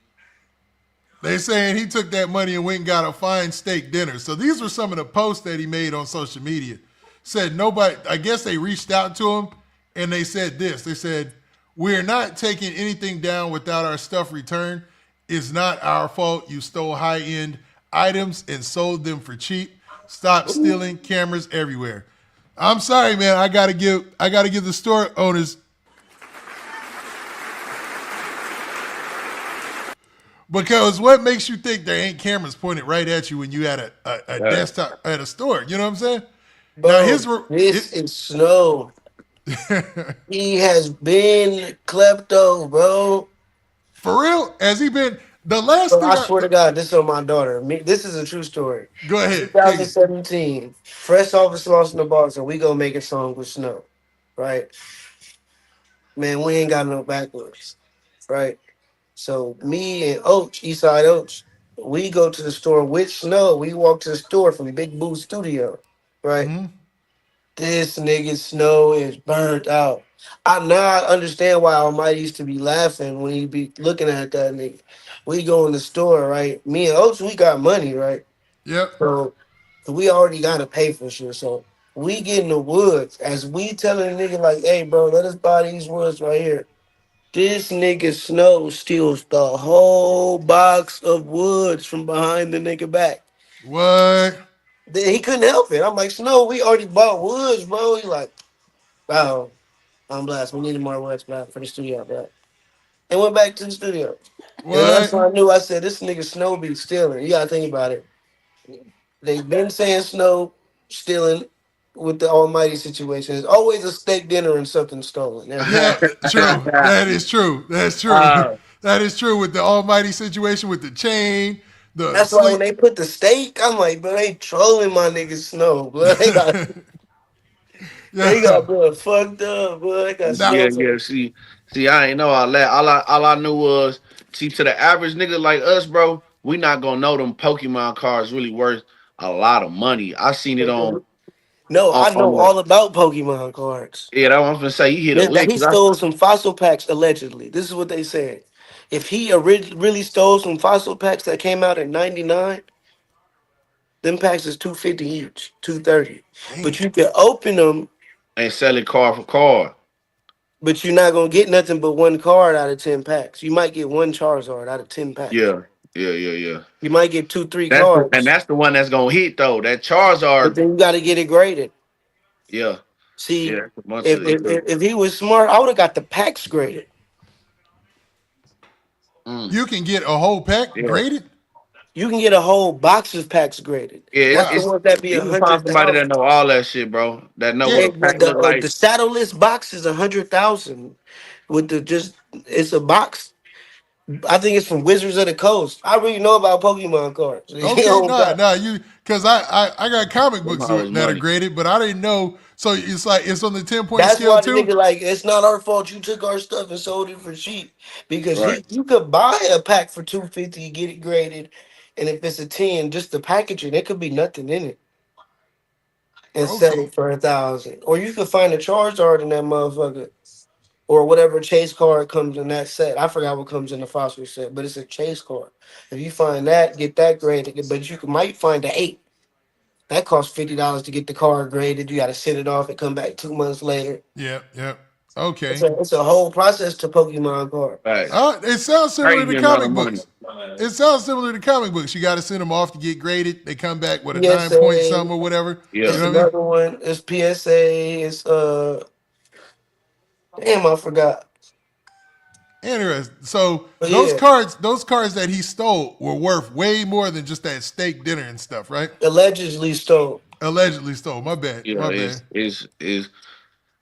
They saying he took that money and went and got a fine steak dinner. So these were some of the posts that he made on social media. Said nobody, I guess they reached out to him and they said this. They said, "We're not taking anything down without our stuff returned. It's not our fault you stole high-end items and sold them for cheap. Stop stealing cameras everywhere." I'm sorry, man. I gotta give the store owners. Because what makes you think there ain't cameras pointed right at you when you at a desktop at a store? You know what I'm saying? Now Bro, this is Snow. He has been klepto, bro. for real, has he been the last Bro, thing I swear to God, this is on my daughter. This is a true story. go ahead. Kick it. 2017, fresh off of Sloss in the Box, and we gonna make a song with Snow, right? Man, we ain't got no backwards, right? So me and Oach, Eastside Oach, we go to the store with Snow. We walk to the store from Big Boo Studio, right? This nigga Snow is burnt out. I now understand why Almighty used to be laughing when he be looking at that nigga. We go in the store, right? Me and Oach, we got money, right? Yep. So we already gotta pay for shit. So we get in the woods as we telling the nigga like, hey bro, let us buy these woods right here. This nigga Snow steals the whole box of woods from behind the nigga back. What? Then he couldn't help it. I'm like, Snow, we already bought woods, bro. He like, wow, I'm blessed. We needed more woods, bro, for the studio, bro. And went back to the studio. And that's What? when I knew. I said, this nigga Snow be stealing. You gotta think about it. They've been saying Snow stealing with the Almighty situation. There's always a steak dinner and something stolen. Yeah, true. That is true. That's true. Uh, That is true with the Almighty situation with the chain, the That's why when sleep. they put the steak, I'm like, bro, they trolling my nigga Snow, bro. They Yeah. got bro fucked up, bro. They got Now, Snow. yeah. See, I ain't know all that. All I knew was, see, to the average nigga like us, bro, we not gonna know them Pokemon cards really worth a lot of money. I seen it No, I know on all about Pokemon cards. yeah. That was gonna say he hit a That lick. he stole some fossil packs allegedly. This is what they said. If he really stole some fossil packs that came out in '99, them packs is 250 each, 230. But damn. you can open them, And sell it card for card. but you're not gonna get nothing but one card out of 10 packs. You might get one Charizard out of 10 packs. Yeah. You might get 2, 3 And cards, that's the one that's gonna hit though. That but Charizard, then you got to get it graded. yeah, See, that's a bunch if of if, if if he was smart, I would have got the packs graded. mm, You can get a whole pack yeah. graded? You can get a whole box of packs graded. Yeah, That's the Wow. ones that be you can find somebody 100,000. that know all that shit, bro. That know Yeah. what a They, pack look the like. saddleless box is 100,000 with the just it's a box. I think it's from Wizards of the Coast. I really know about Pokemon cards. You Okay, know, no, no, you because I got comic Them books hoes that are money. graded, but I didn't know. So it's like it's on the 10-point that's scale why the too. nigga like it's not our fault you took our stuff and sold it for cheap because Right. you could buy a pack for 250, get it graded, and if it's a 10, just the packaging, it could be nothing in it and sell Okay, it for 1,000. Or you could find a Charizard in that motherfucker. Or whatever chase card comes in that set. I forgot what comes in the Foster set, but it's a chase card. If you find that, get that graded. But might find the 8. That costs $50 to get the card graded. You got to send it off and come back 2 months later. yeah, yeah, It's okay. a whole process to Pokemon card. Right. It sounds similar to Crazy amount of comic money. books. It sounds similar to comic books. You got to send them off to get graded. They come back with a PSA. 9 point something or whatever. You It's Yeah. know what I mean? another one. It's PSA. It's damn, I forgot. Interesting. So But yeah, those cards that he stole were worth way more than just that steak dinner and stuff, right? allegedly stole. Allegedly stole. My bad. Yeah. My Is bad. is.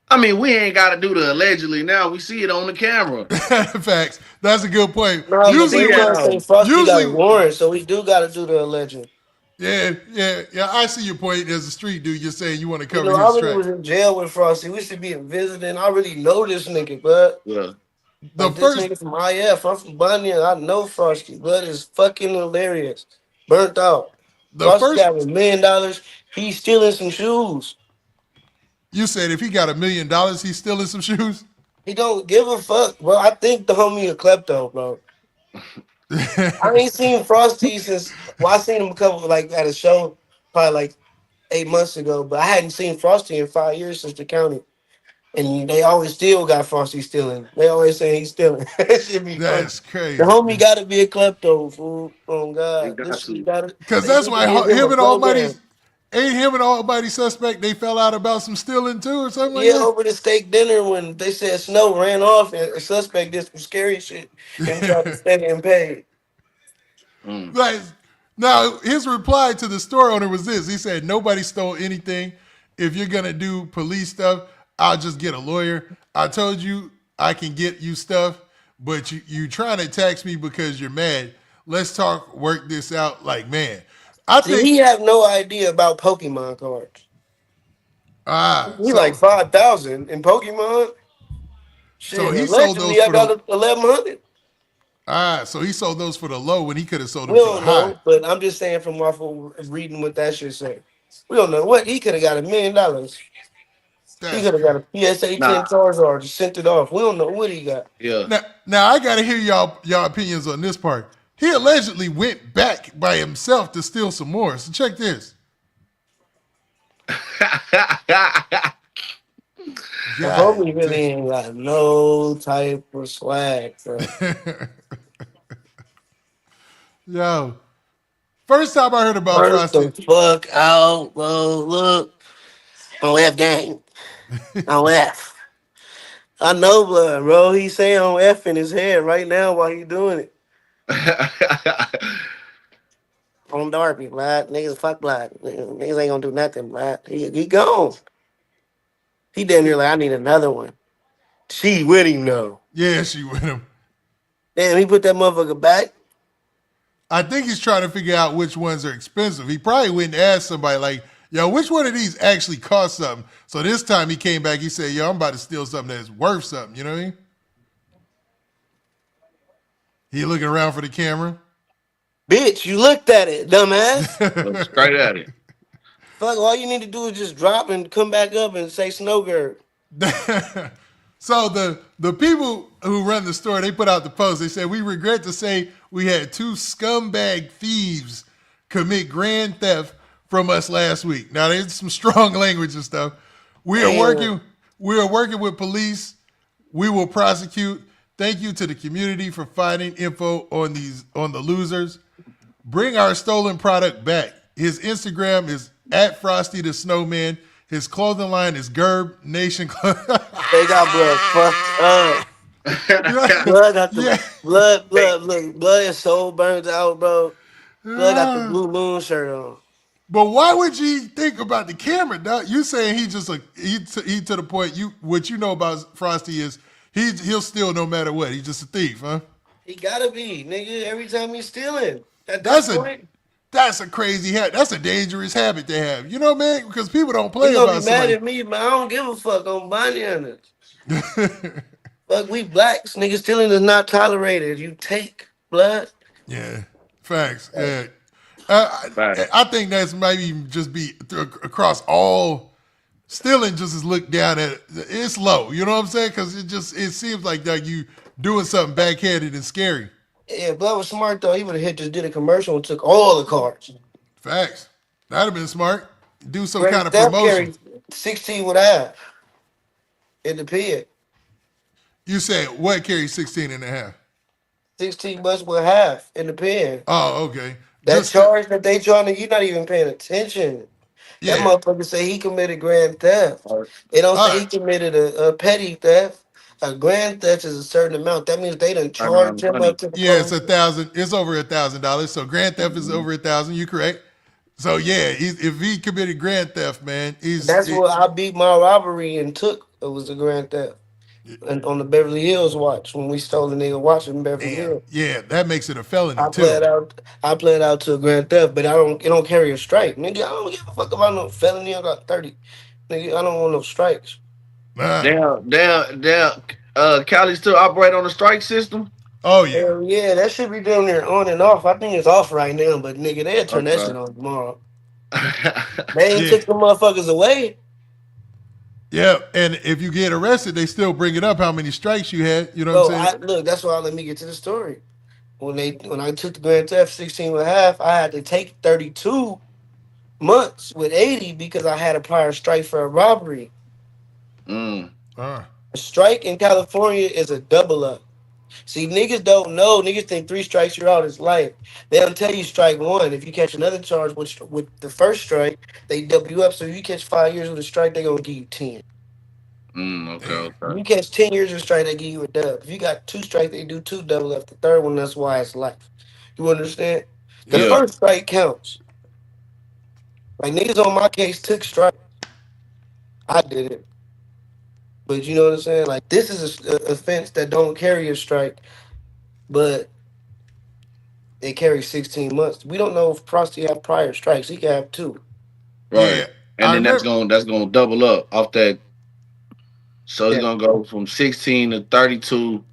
I mean, we ain't got to do the allegedly now. We see it on the camera. Facts. That's a good point. No, but See they Usually, that trying to say on. Frosty got a usually, warrant, so we do got to do the alleged. yeah. I see your point. As a street dude, you're saying you want to You cover know, I his really was tracks. in jail with Frosty. We used to be visiting. I really know this nigga, but Yeah. The like this first, nigga from IF. I'm from Bunny, and I know Frosty. Blood is fucking hilarious. Burnt out. the Frosty first, got $1 million. He's stealing some shoes. you said if he got $1 million, he's stealing some shoes. He don't give a fuck, bro. I think the homie a klepto, bro. I ain't seen Frosty since. Well, I seen him a couple like at a show, probably like 8 months ago. But I hadn't seen Frosty in 5 years since the county. And they always still got Frosty stealing. They always say he's stealing. That should be funny. That's The crazy. homie got to be a klepto, fool. Oh You God, got this he to. got it. Because They that's need to why give him him a and program. Almighty's ain't him and Almighty suspect. They fell out about some stealing too, or something Yeah, like over the steak dinner when they said Snow ran off and a suspect did some scary shit and tried to that. stay and pay. Mm. Like, now, his reply to the store owner was this. He said, nobody stole anything. If you're going to do police stuff, I'll just get a lawyer. I told you I can get you stuff, but you trying to tax me because you're mad. Let's talk, work this out. Like, man, I See, think, he have no idea about Pokemon cards. He like so 5,000 in Pokemon. so Shit, he sold those allegedly I for the, got 1,100. so he sold those for the low when he could have sold We them for the don't high. know, but I'm just saying from off of reading what that shit say. We don't know what he could have got $1 million. He That's could have got crazy. a PSA 10 Nah. Charizard, just sent it off. We don't know what he got. Yeah. Now I gotta hear y'all opinions on this part. He allegedly went back by himself to steal some more. So check this. The God. homie really ain't got no type of swag, bro. Yo, first time I heard about Burnt the Frosty. fuck out, bro. Look. On F gang. On F. I know blood, bro. He's saying on F in his head right now while he doing it. On Darby, blood. Niggas fuck blood. Niggas ain't gonna do nothing, blood. He gone. He down here like I need another one. She with him though. Yeah, she with him. Damn, he put that motherfucker back. I think he's trying to figure out which ones are expensive. He probably went and asked somebody like, yo, which one of these actually cost something? So this time he came back, he said, yo, I'm about to steal something that's worth something. You know what I mean? He looking around for the camera. Bitch, you looked at it, dumbass. Look straight at it. Fuck, all you need to do is just drop and come back up and say Snowgird. So the people who run the store, they put out the post. They said, we regret to say we had 2 scumbag thieves commit grand theft from us last week. Now there's some strong language and stuff. We are working with police. We will prosecute. Thank you to the community for finding info on the losers. Bring our stolen product back. His Instagram is at FrostyDaSnowmann. His clothing line is Gerb Nation. They got blood fucked up. Blood got the Yeah. blood. Look, blood is so burnt out, bro. Blood got the blue moon shirt on. But why would you think about the camera, dog? You saying he just he to the point what you know about Frosty is he'll steal no matter what. He's just a thief, huh? He gotta be, nigga. Every time he's stealing. At this That's point, a crazy habit. That's a dangerous habit to have. You know, man, because people don't he play gonna be about mad somebody. at me, man. I don't give a fuck on bananas. Fuck, we blacks, nigga. Stealing is not tolerated. You take blood. Yeah, facts. Yeah, Facts. I think that's maybe just be across all stealing. Just is looked down at. It's low. You know what I'm saying? Because it seems like that you doing something backhanded and scary. Yeah, blood was smart though. He would have just did a commercial and took all the cars. Facts. That'd have been smart. Do some Grand kind of Theft promotion. carried 16 with half in the pit. You said what carries 16 and a half? 16 bucks with half in the pen. Oh, okay. That charge that they trying to, you're not even paying attention. Yeah. That motherfucker say he committed grand theft. They don't say he committed a petty theft. A grand theft is a certain amount. That means they done charged him up to the Yeah, it's phone. $1,000. It's over $1,000. So grand theft is over 1,000. You correct? So yeah, if he committed grand theft, man, That's what I beat my robbery and took. It was a grand theft. And on the Beverly Hills watch when we stole the nigga watch in Beverly Hills. Yeah, that makes it a felony I too. play it out to a grand theft, but it don't carry a strike. Nigga, I don't give a fuck about no felony. I got 30. Nigga, I don't want no strikes. Damn. Cali still operate on the strike system? Oh yeah. Hell yeah, that should be down there on and off. I think it's off right now, but nigga, they'll turn that shit on tomorrow. They ain't took the motherfuckers away. Yeah, and if you get arrested, they still bring it up how many strikes you had. You know what I'm saying? Look, that's why let me get to the story. When I took the grand theft 16 and a half, I had to take 32 months with 80 because I had a prior strike for a robbery. A strike in California is a double up. See, niggas don't know. Niggas think 3 strikes, you're out. It's life. They don't tell you strike 1. If you catch another charge with the first strike, they double you up. So if you catch 5 years with a strike, they're going to give you 10. Okay. If you catch 10 years with a strike, they give you a dub. If you got 2 strikes, they do 2 double up. The third one, that's why it's life. You understand? The first strike counts. Like, niggas on my case took strikes. I did it. But you know what I'm saying? Like, this is an offense that don't carry a strike, but they carry 16 months. We don't know if Frosty have prior strikes. He can have 2. Right. Yeah, And then that's gonna double up off that. So it's gonna go from 16 to 32.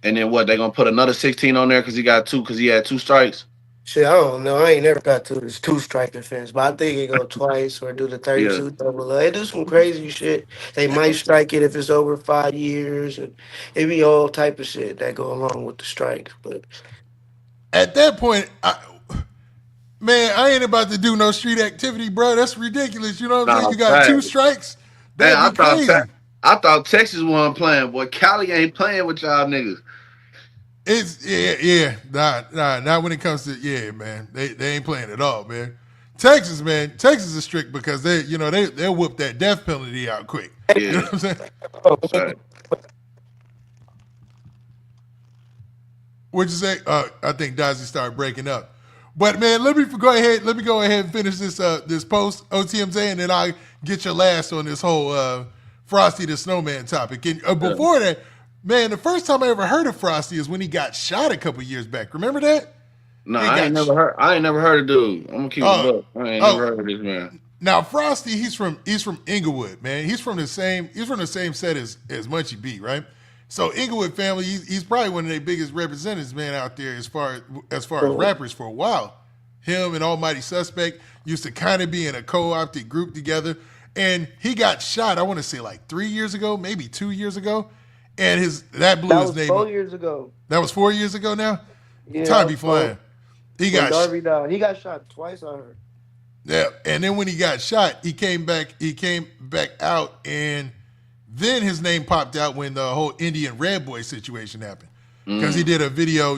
And then what? They gonna put another 16 on there because he had 2 strikes. Shit, I don't know. I ain't never got to this 2 strike offense, but I think it go twice or do the 32 double up. They do some crazy shit. They might strike it if it's over 5 years, and it be all type of shit that go along with the strikes. But at that point, I ain't about to do no street activity, bro. That's ridiculous. You know what I'm saying? You got 2 strikes. That'd be crazy. I thought Texas wasn't playing. Boy, Cali ain't playing with y'all niggas. It's nah. Not when it comes to man. They ain't playing at all, man. Texas is strict because they'll whoop that death penalty out quick. Yeah. You know what I'm saying? Right. What'd you say? I think Dazzy started breaking up. But man, let me go ahead and finish this post OTMZ, and then I get your last on this whole Frosty the Snowman topic. And before that. Man, the first time I ever heard of Frosty is when he got shot a couple years back. Remember that? No, I ain't never heard of dude. I'm gonna keep it up. I ain't never heard of this man. Now Frosty, he's from Inglewood, man. He's from the same set as Munchie B, right? So Inglewood family, he's probably one of their biggest representatives, man, out there as far as rappers for a while. Him and Almighty Suspect used to kind of be in a co-opted group together, and he got shot. I want to say like 3 years ago, maybe 2 years ago. And that blew his name. 4 years ago. That was 4 years ago now? Yeah, Time be flying. He got Darby died. He got shot twice, I heard. Yeah. And then when he got shot, he came back out, and then his name popped out when the whole Indian Red Boy situation happened. Because he did a video,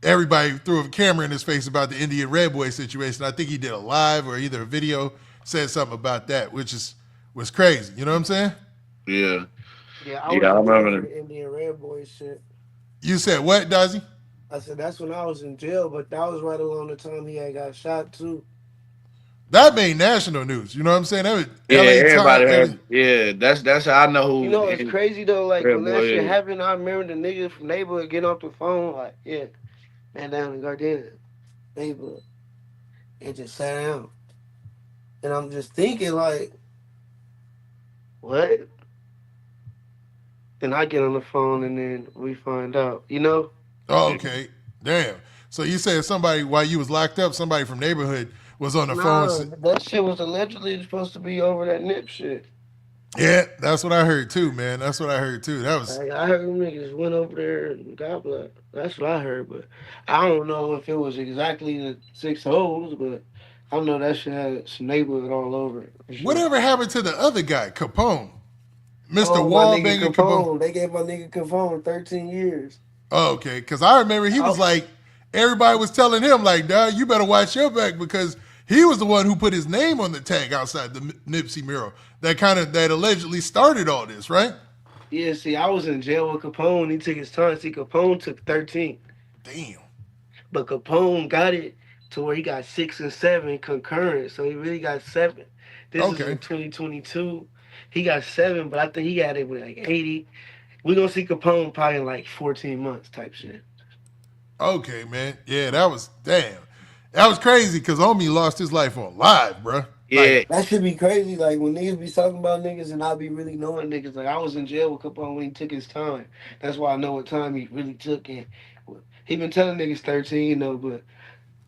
everybody threw a camera in his face about the Indian Red Boy situation. I think he did a live or either a video, said something about that, which was crazy. You know what I'm saying? Yeah, I remember the Indian Red Boy shit. You said what, Dazzy? I said that's when I was in jail, but that was right along the time he had got shot too. That made national news. You know what I'm saying? That was Yeah, L.A. everybody Time. heard. Yeah, that's how I know You who know, it's crazy though. Like Red when that Boy shit is. happened, I remember the niggas from neighborhood getting off the phone, like, yeah, man, down in Gardena neighborhood, and just sat down. And I'm just thinking, like, what? And I get on the phone, and then we find out. You know? Oh, okay. Damn. So you said somebody while you was locked up, somebody from neighborhood was on the phone. Nah, that shit was allegedly supposed to be over that nip shit. Yeah, that's what I heard too, man. That's what I heard too. That was Like, I heard them niggas went over there and got blood. That's what I heard, but I don't know if it was exactly the six holes, but I know that shit had some neighborhood all over it for sure. whatever happened to the other guy, Capone, Mister Oh, my nigga Wallbanger Capone. Capone. They gave my nigga Capone 13 years. Oh, okay, because I remember he was Oh, like, everybody was telling him like, "Dog, you better watch your back," because he was the one who put his name on the tag outside the Nipsey mural. That allegedly started all this, right? yeah, see, I was in jail with Capone. He took his time. See, Capone took 13. Damn. But Capone got it to where he got 6 and 7 concurrent. So he really got 7. This is in Okay. 2022. He got 7, but I think he got it with like 80. We're going to see Capone probably in like 14 months type shit. Okay, man. Yeah, that was damn. That was crazy because homie lost his life on live, bruh. Like, Yeah, That should be crazy. Like when niggas be talking about niggas and I be really knowing niggas. Like I was in jail with Capone when he took his time. That's why I know what time he really took. And he been telling niggas 13, you know, but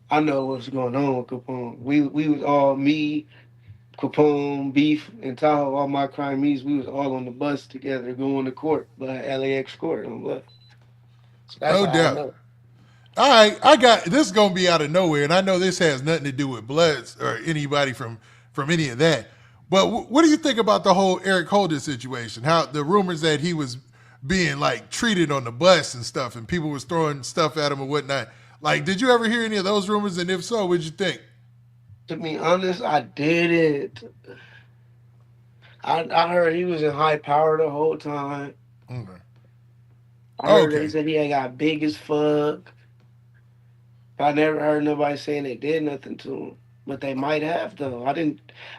I know what's going on with Capone. We was all me, Capone, Beef, and Tahoe, all my crimees. We was all on the bus together going to court, by LAX court on left. So that's no how I doubt. know. All right, I got this is gonna be out of nowhere, and I know this has nothing to do with Bloods or anybody from any of that. But what do you think about the whole Eric Holder situation? How the rumors that he was being like treated on the bus and stuff, and people was throwing stuff at him and whatnot. Like, did you ever hear any of those rumors? And if so, what'd you think? To be honest, I did it. I heard he was in high power the whole time. Okay. I heard they Okay. said he had got big as fuck. I never heard nobody saying they did nothing to him. But they might have though.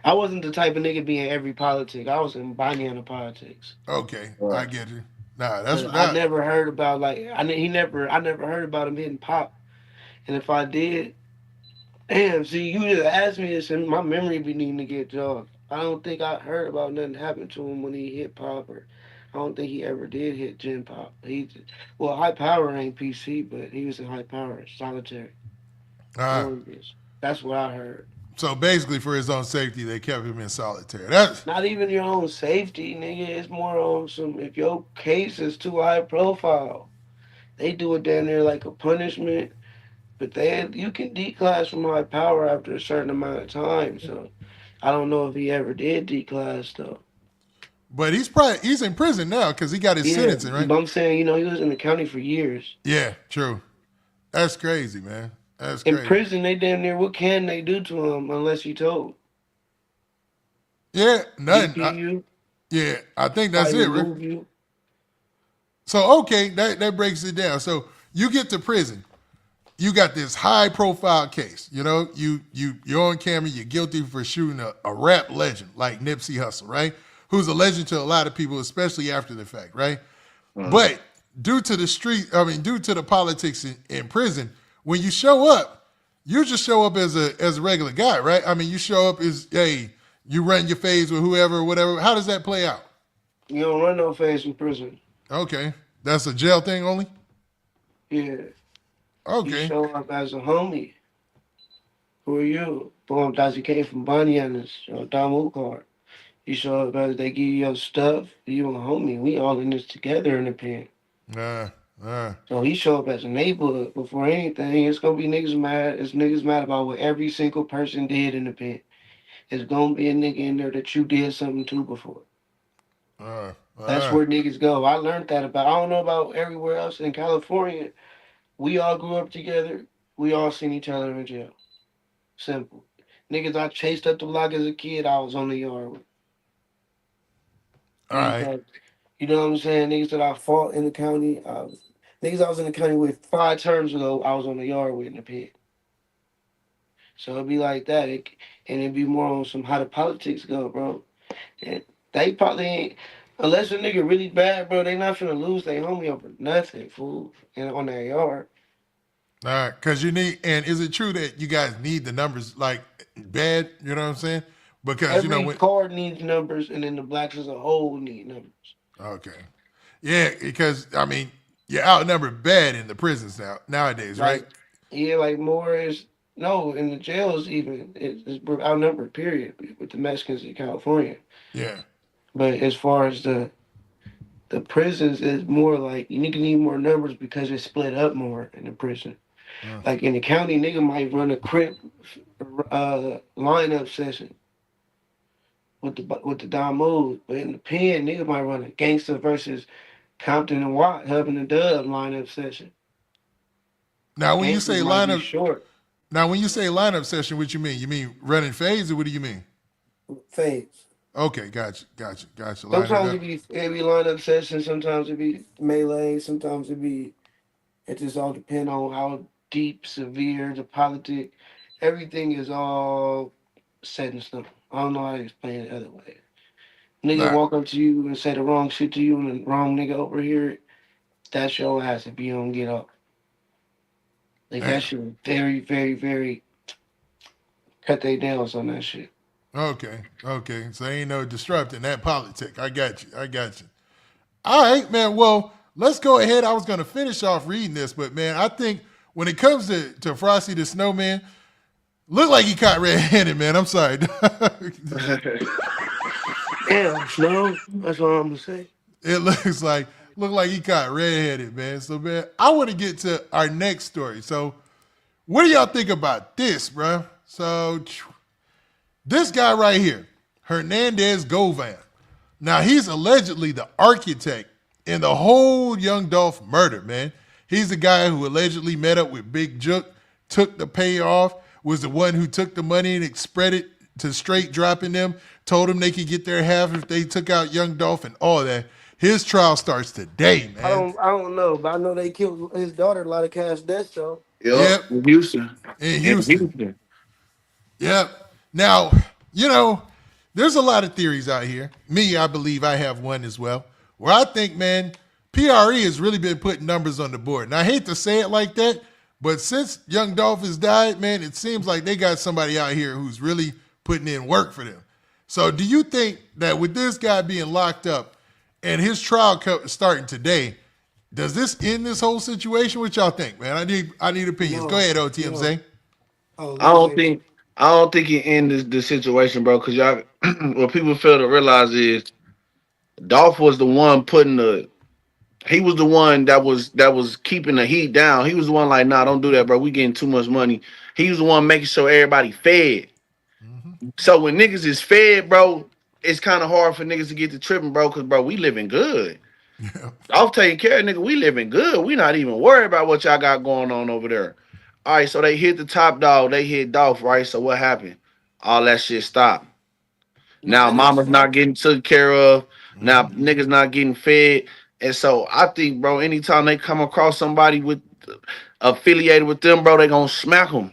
I wasn't the type of nigga being every politic. I was in Banyana politics. Okay. I right. get you. Nah, that's But what I I. never heard about like I never heard about him hitting pop. And if I did, damn, see you just asked me this and my memory be needing to get jogged. I don't think I heard about nothing happen to him when he hit pop or I don't think he ever did hit Gen Pop. Well, high power ain't PC, but he was in high power, solitary. Uh, That's what I heard. so basically, for his own safety, they kept him in solitary. That's Not even your own safety, nigga. It's more on some. If your case is too high profile, they do it down there like a punishment. But you can declass from high power after a certain amount of time. So I don't know if he ever did declass though. but he's in prison now because he got his Yeah, sentencing, right? but I'm saying he was in the county for years. Yeah, true. That's crazy, man. That's In crazy. prison, they damn near what can they do to him unless you told? Yeah, nothing. DP you, Yeah, I think that's probably it, Rick. remove you. So okay, that breaks it down. So you get to prison. You got this high profile case. You know, you're on camera. You're guilty for shooting a rap legend like Nipsey Hussle, right? Who's a legend to a lot of people, especially after the fact, right? But due to the politics in prison, when you show up, you just show up as a regular guy, right? I mean, you show up as hey, you run your phase with whoever, or whatever. How does that play out? You don't run no face in prison. Okay, that's a jail thing only. Yeah. You Okay, show up as a homie. Who are you? Boom, Dazzy came from Banyana's, Damu card. You show up as they give you your stuff, you a homie. We all in this together in the pen. nah, nah. So he show up as a neighborhood. Before anything, it's gonna be niggas mad. It's niggas mad about what every single person did in the pen. It's gonna be a nigga in there that you did something to before. That's Uh, where niggas go. I learned that about. I don't know about everywhere else in California. We all grew up together. We all seen each other in jail. Simple. Niggas I chased up the block as a kid, I was on the yard with. all Niggas right. that, you know what I'm saying? Niggas that I fought in the county, Niggas I was in the county with 5 terms ago, I was on the yard with in the pit. So it'd be like that. And it'd be more on some how the politics go, bro. And they probably ain't, unless a nigga really bad, bro, they not finna lose their homie over nothing, fool, and on their yard. All right, because you need, and is it true that you guys need the numbers like bad? You know what I'm saying? Because Every when card needs numbers, and then the blacks as a whole need numbers. okay, yeah, because I mean you're outnumbered bad in the prisons nowadays, right? Like, yeah, like more is no in the jails even it's outnumbered. Period with the Mexicans in California. Yeah, But as far as the prisons, it's more like you need more numbers because it's split up more in the prison. Like in the county, nigga might run a crip lineup session with the Don Moves, but in the pen, nigga might run a gangster versus Compton and Watt, Hub and the Dub lineup session. Now when you Gangsters say might be lineup, short now when you say lineup session, what you mean? You mean running phase, or what do you mean? fades. Okay, gotcha. Sometimes it be lineup sessions, sometimes it be melee, sometimes it just all depend on how deep, severe the politic. Everything is all set in stone. I don't know how to explain it other way. Nigga Nah, walk up to you and say the wrong shit to you and the wrong nigga over here, that's your ass if you don't get up. Like damn. that shit was very, very, very cut they nails on that shit. Okay. So ain't no disrupting that politic. I got you. All right, man. Well, let's go ahead. I was gonna finish off reading this, but man, I think when it comes to Frosty the Snowman, look like he caught red-handed, man. I'm sorry. Damn, Snow. That's all I'm gonna say. It look like he caught red-handed, man. So man, I want to get to our next story. So what do y'all think about this, bro? So this guy right here, Hernandez Govan. Now he's allegedly the architect in the whole Young Dolph murder, man. He's the guy who allegedly met up with Big Jook, took the payoff, was the one who took the money and spread it to straight dropping them, told them they could get their half if they took out Young Dolph and all that. His trial starts today, man. I don't know, but I know they killed his daughter a lot of cash deaths though. Yep, Yep, in Houston. in In Houston. Houston. Yep. Now, there's a lot of theories out here. Me, I believe I have one as well, where I think, man, PRE has really been putting numbers on the board. And I hate to say it like that, but since Young Dolph has died, man, it seems like they got somebody out here who's really putting in work for them. So do you think that with this guy being locked up and his trial starting today, does this end this whole situation? What y'all think, man? I need opinions. Go No, ahead, OTMZ. Oh, I go don't ahead. think I don't think it ends the situation, bro. Because y'all, what people fail to realize is Dolph was the one putting the. He was the one that was keeping the heat down. He was the one like, nah, don't do that, bro. We getting too much money. He was the one making sure everybody fed. So when niggas is fed, bro, it's kind of hard for niggas to get to tripping, bro. Because bro, we living good. Dolph taking care of nigga. We living good. We not even worried about what y'all got going on over there. All right, so they hit the top dog. They hit Dolph, right? So what happened? All that shit stopped. No, Now that is mama's not fact. getting taken care of. Now niggas not getting fed. And so I think, bro, anytime they come across somebody with affiliated with them, bro, they gonna smack them.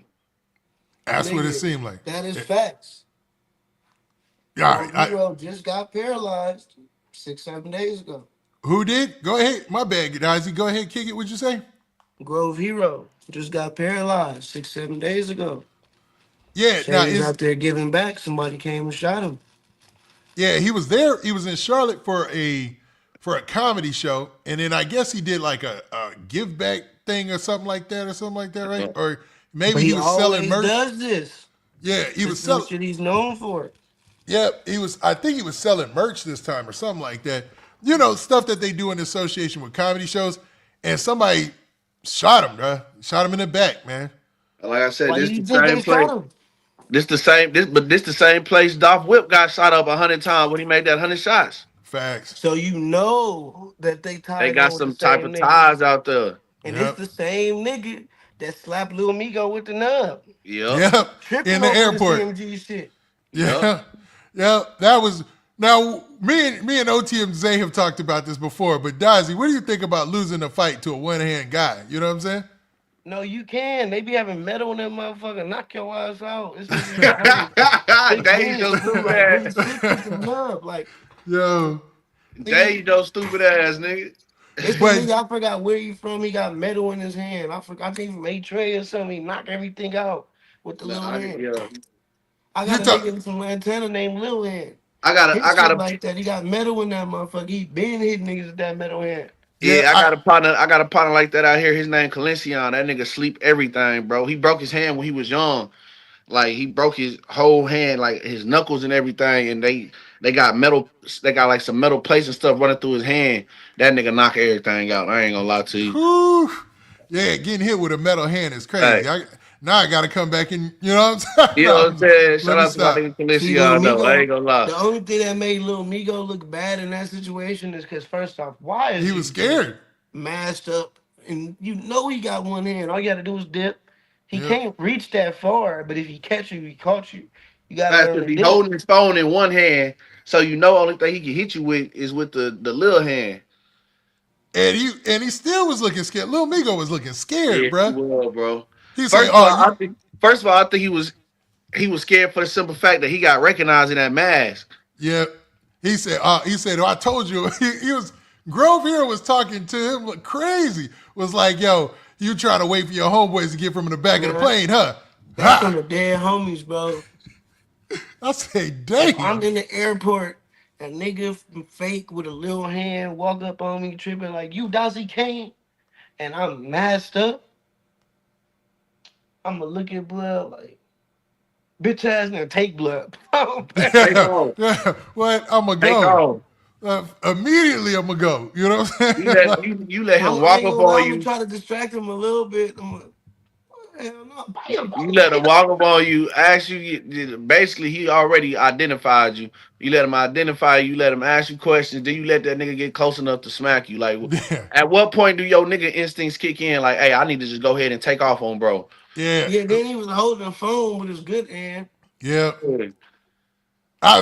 That's what it Nigga, seemed like. that is facts. Yeah, all Grove right. Hero just got paralyzed 6, 7 days ago. Who did? Go ahead. My bad, Daisy. Go ahead, kick it. What'd you say? Grove Hero just got paralyzed 6, 7 days ago. Yeah. Say Now he's is out there giving back. Somebody came and shot him. yeah. He was there. He was in Charlotte for a comedy show, and then I guess he did like a give back thing or something like that, right? Or maybe But he he was selling always merch. does this. Yeah, he was This is the selling. shit he's known for. Yeah, he was. I think he was selling merch this time or something like that. Stuff that they do in association with comedy shows. And somebody shot him, bruh. Shot him in the back, man. Like I said, Why this do you the think same they shot place. him? This the same place Dolph Whip got shot up 100 times when he made that 100 shots. Facts. So you know that they They tied in got with the some type same of nigga. ties out there. And it's Yep. the same nigga that slapped Lil Migo with the nub. Yep. Yep. In Tripping the over the airport. CMG shit. Yep. Yeah. Yeah. That was Now, me and OTMZ have talked about this before, but Dazzy, what do you think about losing a fight to a one-hand guy? You know what I'm saying? No, you can. They be having metal in that motherfucker. Knock your ass out. It's niggas be having 6 Dave, your minutes. Them stupid like really ass. sick with the nub. Like Yo, Dave, your stupid ass, nigga. it's a but nigga. I forgot where he from. He got metal in his hand. I forgot. I think from A-Tray or something. He knocked everything out with the little Nah, hand. yeah. I you got a talk. nigga from Montana named Lil Hand. I got His a shit like that. He got metal in that motherfucker. He been hitting niggas with that metal hand. Yeah, Yeah, I got a partner like that out here. His name Calencion. That nigga sleep everything, bro. He broke his hand when he was young. Like he broke his whole hand, like his knuckles and everything. And they got metal. They got like some metal plates and stuff running through his hand. That nigga knock everything out. I ain't gonna lie to you. whew, yeah, getting hit with a metal hand is crazy. Hey, Now I got to come back and you know what I'm saying? you know what I'm saying? Let Shout me out to my stop. nigga See, Lil Calencion though. I Migo, ain't gonna lie. the only thing that made Lil Migo look bad in that situation is because first off, why is He he was just scared. masked up? And you know he got one hand. All you gotta do is dip. He Yep. can't reach that far, but if he catch you, he caught you. You gotta That's learn because to he dip. holding his phone in one hand, so you know only thing he can hit you with is with the little hand. And he still was looking scared. Lil Migo was looking scared, Yeah, he bruh. was, bro. He say, First of "Oh, all, you." I think he was scared for the simple fact that he got recognized in that mask. Yeah. He said, "Oh, I told you." He was Grove here was talking to him like crazy. Was like, "Yo, you trying to wait for your homeboys to get from the back of the Man, plane, huh?" that's on Ha! the dead homies, bro. I say, If I'm "Damn." in the airport, a nigga fake with a little hand walk up on me tripping like you Dazzy Kane, and I'm masked up, I'ma look at blood like bitch ass nigga take blood. Take Yeah, off. yeah. What? I'ma Take go. off. Immediately, I'ma go. You know what I'm You saying? let Like, you let him I walk ain't up gonna lie, on I'm gonna you. try to distract him a little bit. I'm like, hell no, bam, You bam, let him bam. walk up on you. Ask you. Basically, he already identified you. You let him identify you. You let him ask you questions. Then you let that nigga get close enough to smack you. Like, yeah, at what point do your nigga instincts kick in? Like, hey, I need to just go ahead and take off on bro. yeah, Yeah, then he was holding the phone with his good hand. yeah. Yeah,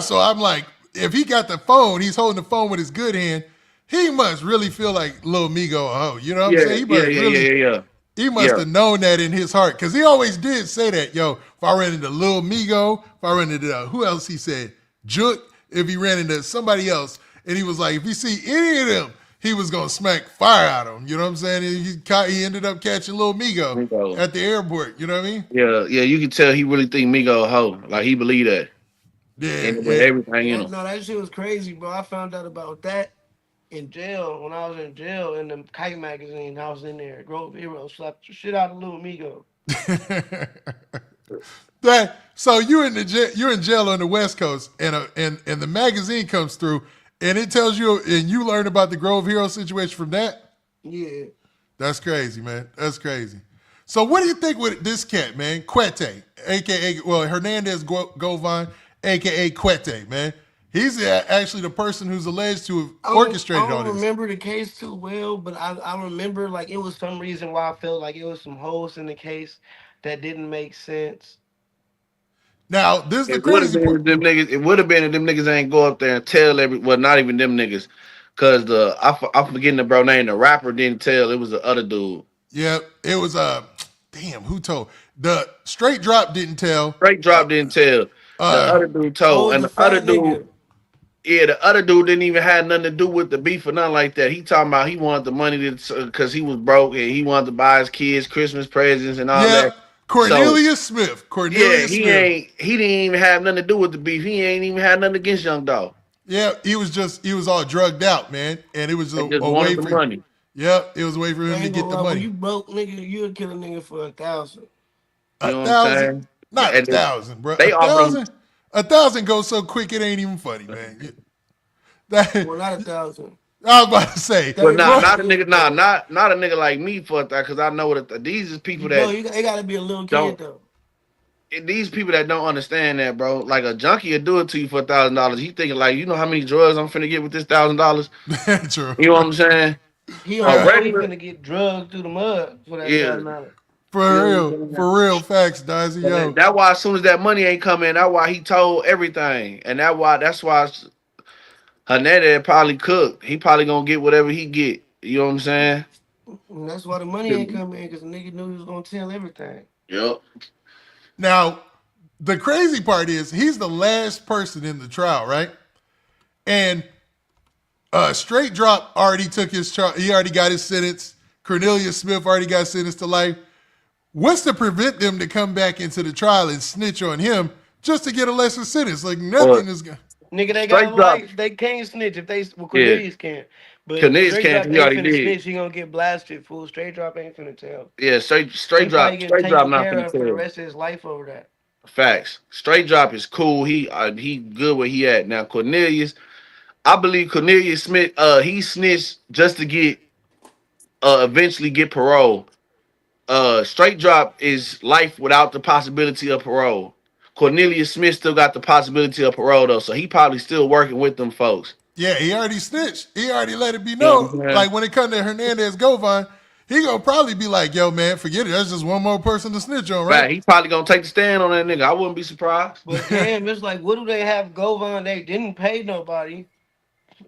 So I'm like, if he got the phone, he's holding the phone with his good hand. He must really feel like Lil Migo a hoe. You know what I'm saying? yeah, He yeah, must yeah, really, yeah, yeah. he must Yeah. have known that in his heart because he always did say that. Yo, if I ran into Lil Migo, if I ran into who else he said, Juke, if he ran into somebody else, and he was like, if he see any of them, he was gonna smack fire out of him. You know what I'm saying? And he ended up catching Lil Migo Migo. at the airport. You know what I mean? Yeah, yeah. You can tell he really think Migo a hoe. Like he believe that, Yeah, and with yeah. everything in Yeah, him. no, that shit was crazy, bro. I found out about that in jail when I was in jail in the Kite magazine. I was in there. Grove Hero slapped the shit out of Lil Migo. That so you're in jail on the West Coast, and the magazine comes through, and it tells you, and you learn about the Grove Hero situation from that. Yeah. That's crazy, man. That's crazy. So what do you think with this cat, man? Quete, aka Hernandez Govan, aka Quete, man. He's actually the person who's alleged to have orchestrated I all don't this. remember the case too well, but I remember like it was some reason why I felt like it was some holes in the case that didn't make sense. Now, this is the It would have crazy been part. if them niggas. It would have been if them niggas ain't go up there and tell well, not even them niggas, cause I'm forgetting the bro name. The rapper didn't tell. It was the other dude. Yeah, it was damn, who told? The straight drop didn't tell. Straight drop didn't tell. The Uh, other dude told, Oh, and the the other fat dude, nigga. yeah, the other dude didn't even have nothing to do with the beef or nothing like that. He talking about he wanted the money because he was broke and he wanted to buy his kids Christmas presents and all yep, that. So Cornelius Smith. yeah, Cornelius Smith. he didn't even have nothing to do with the beef. He ain't even had nothing against Young Dolph. Yeah, he was all drugged out, man, and it was They just a wanted way the for. money. Yep, it was a way for I him to ain't get gonna the lie, when money. you broke nigga, you'll kill a nigga for 1,000. A You know what I'm thousand, saying? not a And thousand, bro. they offered him. A thousand goes so quick it ain't even funny, man. That Well, not 1,000. I was about to say, Well, bro. not a 30 nigga, bro. not a nigga like me for that, because I know that these is people Bro, that it gotta be a little kid don't. though. These people that don't understand that, bro. Like a junkie will do it to you for $1,000. He thinking like, you know how many drugs I'm finna get with this $1,000. True. You know what I'm saying? He A don't know he regular, finna get drugged through the mud for that yeah. $1,000. You know what I'm saying? For real facts, Dizzy, yo. That's why as soon as that money ain't coming, that's why he told everything, and that's why Hernandez probably cooked. He probably gonna get whatever he get. You know what I'm saying? And that's why the money ain't coming in because the nigga knew he was gonna tell everything. Yep. Now, the crazy part is he's the last person in the trial, right? And Straight Drop already took his trial. He already got his sentence. Cornelius Smith already got sentenced to life. What's to prevent them to come back into the trial and snitch on him just to get a lesser sentence? Like Well, nothing is going. Nigga, they got straight drop. life. They can't snitch if they. Well, Yeah. Cornelius can, but Cornelius straight can't. drop He ain't already finna did. snitch. He gonna get blasted. Fool. Straight drop ain't finna tell. Yeah. He Straight probably drop. getting Straight drop. taken Not care finna of for the tell. rest of his life over that. Facts. Straight drop is cool. He good where he at now. Cornelius. I believe Cornelius Smith. He snitched just to get eventually get parole. Straight drop is life without the possibility of parole. Cornelius Smith still got the possibility of parole though, so he probably still working with them folks. Yeah, he already snitched. He already let it be You know what I'm known. saying? Like when it comes to Hernandez Govan, he gonna probably be like, "Yo, man, forget it. That's just one more person to snitch on, right?" Right, he probably gonna take the stand on that nigga. I wouldn't be surprised. But damn, it's like, what do they have Govan? They didn't pay nobody.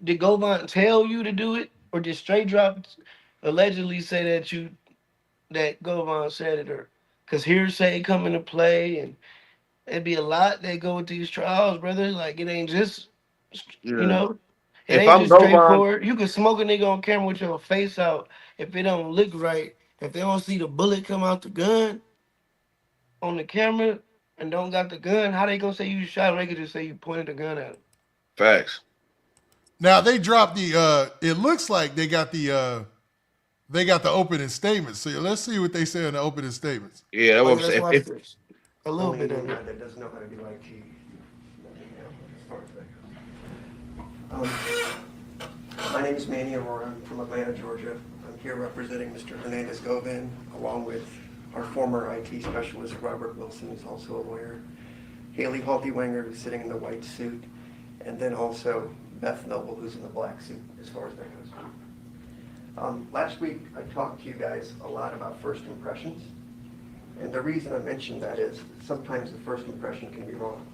Did Govan tell you to do it, or did straight drop allegedly say that Govan said it, or because hearsay come into play, and it'd be a lot that go with these trials, brother. Like it ain't just, you Yeah. know, it If ain't I'm just Govan, straightforward. You can smoke a nigga on camera with your face out if it don't look right. If they don't see the bullet come out the gun on the camera and don't got the gun, how they gonna say you shot? They could just say you pointed the gun at him. facts. Now they dropped the. It looks like they got the. They got the opening statements. So let's see what they say in the opening statements. Yeah, that's Oh what yeah, I'm let's saying. watch this. A little bit of it. That doesn't know how to do IT. As far as that goes. My name is Manny Aurora. I'm from Atlanta, Georgia. I'm here representing Mr. Hernandez Govan, along with our former IT specialist, Robert Wilson, who's also a lawyer, Haley Halty-Wenger, who's sitting in the white suit, and then also Beth Noble, who's in the black suit, as far as that goes. Last week, I talked to you guys a lot about first impressions. And the reason I mentioned that is sometimes the first impression can be wrong.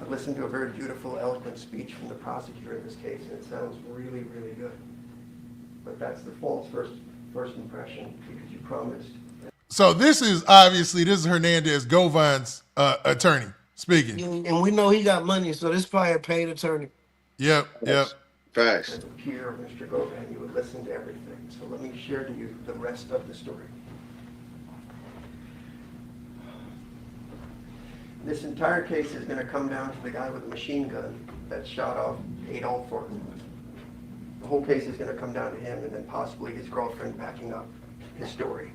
I listened to a very beautiful, eloquent speech from the prosecutor in this case, and it sounds really, really good. But that's the false first impression because you promised. So this is Hernandez Govan's attorney speaking. And we know he got money, so this probably a paid attorney. Yep. Facts. As a peer of Mr. Govan, you would listen to everything. So let me share to you the rest of the story. This entire case is going to come down to the guy with the machine gun that shot off Adolf Fortman. The whole case is going to come down to him and then possibly his girlfriend backing up his story.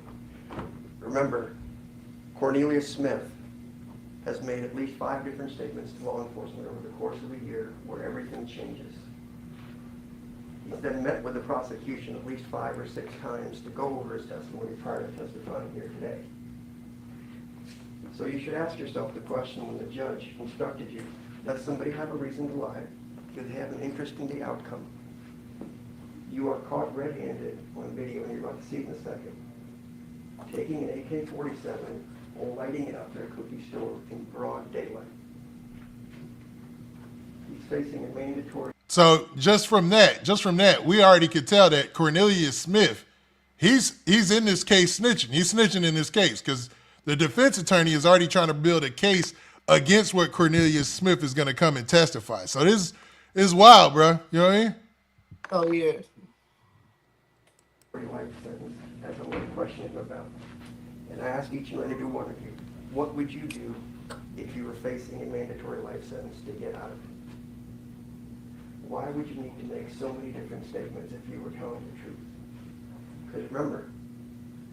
Remember, Cornelius Smith has made at least 5 different statements to law enforcement over the course of a year where everything changes. He's then met with the prosecution at least 5 or 6 times to go over his testimony prior to testifying here today. So you should ask yourself the question when the judge instructed you, does somebody have a reason to lie? Do they have an interest in the outcome? You are caught red-handed on video, and you're about to see it in a second, taking an AK-47 or lighting it up at a cookie store in broad daylight. He's facing a mandatory... So just from that, we already could tell that Cornelius Smith, he's in this case snitching. He's snitching in this case because the defense attorney is already trying to build a case against what Cornelius Smith is going to come and testify. So this is wild, bro. You know what I mean? Oh yeah. life sentence. That's what we're questioning about. And I ask each and every one of you, what would you do if you were facing a mandatory life sentence to get out of it? Why would you need to make so many different statements if you were telling the truth? Because remember,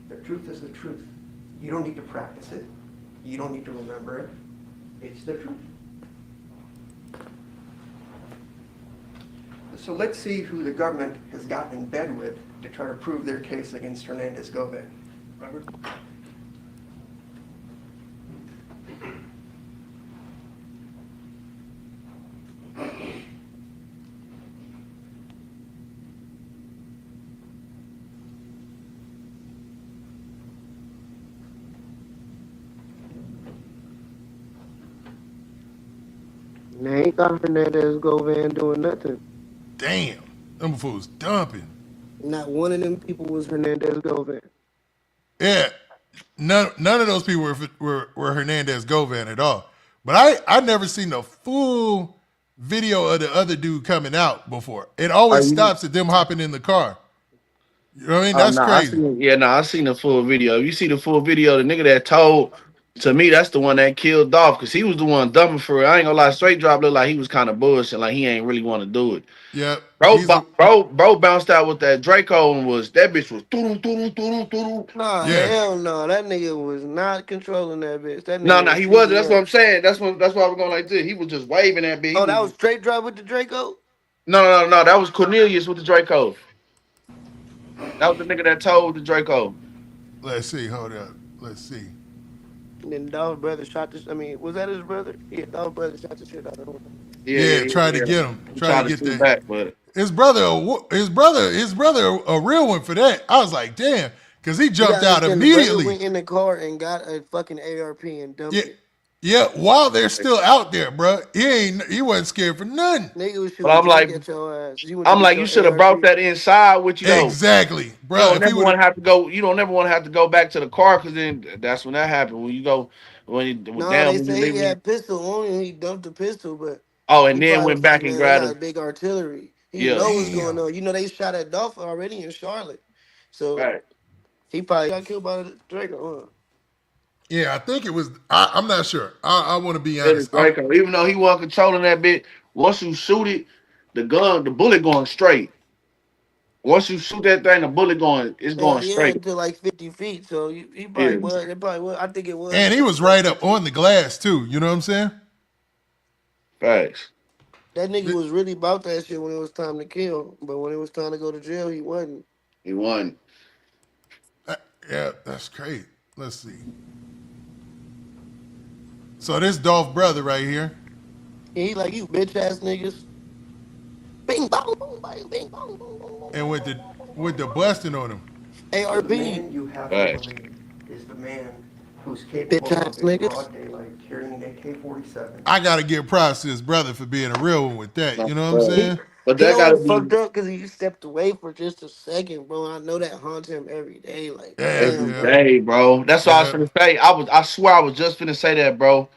the truth is the truth. You don't need to practice it. You don't need to remember it. It's the truth. So let's see who the government has gotten in bed with to try to prove their case against Hernandez Govan. Robert? They ain't got Hernandez Govan doing nothing. Damn, them fools dumping. Not one of them people was Hernandez Govan. Yeah, none of those people were Hernandez Govan at all. But I never seen a full video of the other dude coming out before. It Are always you? stops at them hopping in the car. You know what I mean? Oh That's no, I crazy. seen. Yeah, no, I seen the full video. If you see the full video, the nigga that told, to me, that's the one that killed Dolph because he was the one dumbing for it. I ain't gonna lie, straight drop looked like he was kind of bullshit, like he ain't really want to do it. Yep. Bro, bro bounced out with that Draco and was that bitch was doo doo doo doo. Nah, Yeah. hell no. That nigga was not controlling that bitch. That No, nigga no, was he wasn't. shooting That's what up. I'm saying. That's why we're going like this. He was just waving that bitch. He Oh, was that was straight drop with the Draco? no. That was Cornelius with the Draco. That was the nigga that told the Draco. Let's see. Hold up. Let's see. And then Dolph's brother shot this. I mean, was that his brother? Yeah, Dolph's brother shot the shit out of him. Yeah, try to get him. He Try to tried to get shoot that. back, but His brother, a real one for that. I was like, damn, because he You jumped gotta out understand, the brother immediately. went in the car and got a fucking ARP and Yeah, dumped it. yeah. While they're still out there, bro, he wasn't scared for nothing. Nigga was but shooting Drake at your ass. You went to I'm get like, you your should have brought ARP. that inside with you though. Exactly, You bro. don't If he never would want have, to have to go. You don't never want to have to go back to the car because then that's when that happened. When you go, No, down they when you say he leave. had pistol on him. He dumped the pistol, but Oh, and he then probably went was like, back and man, they grabbed got him. big artillery. He Yeah, know what's going damn. on. You know, they shot at Dolph already in Charlotte. So right. he probably got killed by the Draco, huh? Yeah, I think it was. I'm not sure. I want to be It is honest. Draco. Even though he wasn't controlling that bit, once you shoot it, the bullet going straight. Once you shoot that thing, the bullet it's Hell going yeah, straight. to like 50 feet. So he probably Yeah, was. It probably was. I think it was And he was like right up 50. on the glass too. You know what I'm saying? facts. That nigga was really about that shit when it was time to kill. But when it was time to go to jail, he wasn't. He won. Yeah, that's crazy. Let's see. So this Dolph brother right here, And he like, you bitch ass niggas. Bing bong boom bang bing bong boom boom boom and boom with boom the boom boom with the boom. busting on him. So the ARP, man you have to Facts. believe is the man who's bitch capable ass of, in niggas. broad daylight, carrying an AK-47. I gotta give props to his brother for being a real one with that. No, You know what I'm bro. saying? But He that gotta only be fucked up because he stepped away for just a second, bro. I know that haunts him every day. Like, Yeah, damn, every yeah, bro. day, bro. That's what I was yeah. gonna say. I swear I was just finna say that, bro.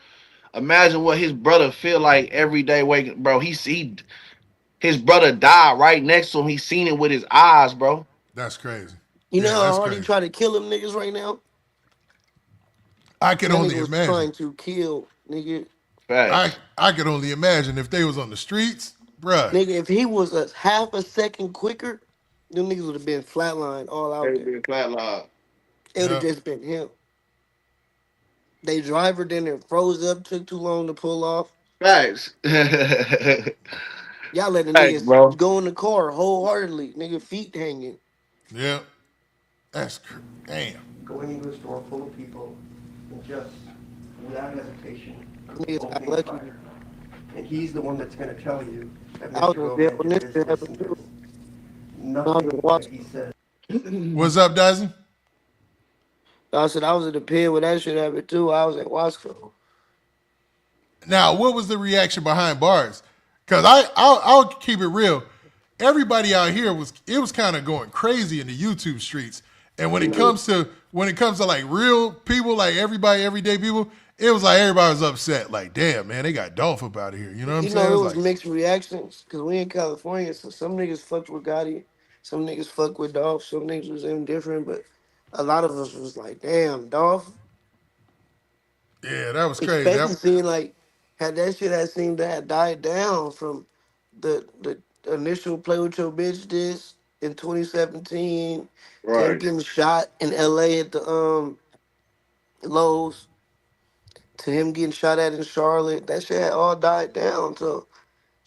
Imagine what his brother feel like every day waking, bro. His brother died right next to him. He seen it with his eyes, bro. That's crazy. You know Yeah, how that's hard he crazy. try to kill them niggas right now? I could That nigga only was imagine. trying to kill, nigga. Facts. I could only imagine if they was on the streets, bruh. Nigga, if he was a half a second quicker, them niggas would have been flatlined all out there. Every flatline. It would have Yeah, just been him. They driver then it froze up, took too long to pull off. Facts. Facts, Y'all let the niggas bro. go in the car wholeheartedly, nigga, feet hanging. yeah. Damn. Going into a store full of people and just, without hesitation, Niggas got opening lucky. fire. And he's the one that's going to tell you that I was Mr. in jail Govan when did this this, shit this, happened and too. this. I was Nothing in that he Washington. said. What's up, Dyson? I said I was in the pen when that shit happened too. I was at Wasco. Now, what was the reaction behind bars? Because I'll keep it real. Everybody out here was kind of going crazy in the YouTube streets. And when it comes to like real people, like everybody, everyday people, it was like everybody was upset. Like, damn, man, they got Dolph up out of here. You know what I'm You saying? know, It it was was like, mixed reactions because we in California, so some niggas fucked with Gotti, some niggas fucked with Dolph, some niggas was indifferent, but a lot of us was like, damn, Dolph, yeah, that was crazy. especially seeing like had that shit had seemed to have died down from the initial play with your bitch this in 2017 to him Right. getting shot in LA at the Lowe's to him getting shot at in Charlotte. That shit had all died down. So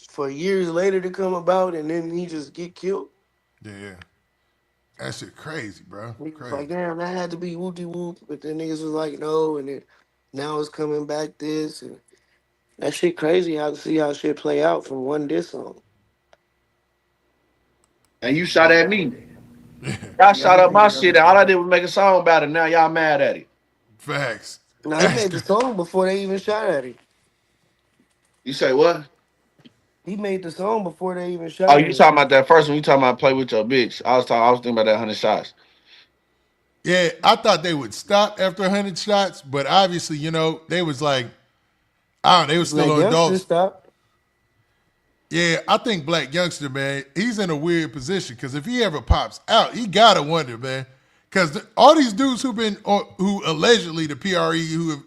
for years later to come about and then he just get killed. Yeah, that shit crazy, bro. Niggas was Crazy. like, damn, that had to be whoopty whoop. But then niggas was like, no, and then now it's coming back this and that shit crazy how to see how shit play out from one diss song. And you shot at me. Validated. Y'all The shot other up thing my you shit. gotta And all I do, did was make a song about it. Now y'all mad at it. Facts. Now he That's made the crazy. song before they even shot at him. You say what? He made the song before they even Oh, shot you him. talking about that first one? You talking about play with your bitch? I was thinking about that 100 shots. Yeah, I thought they would stop after 100 shots, but obviously, they was like, I don't know, they was still Black on Youngster Dolph's. stopped. Yeah, I think Black Youngster, man, he's in a weird position because if he ever pops out, he gotta wonder, man, because all these dudes who allegedly the PRE,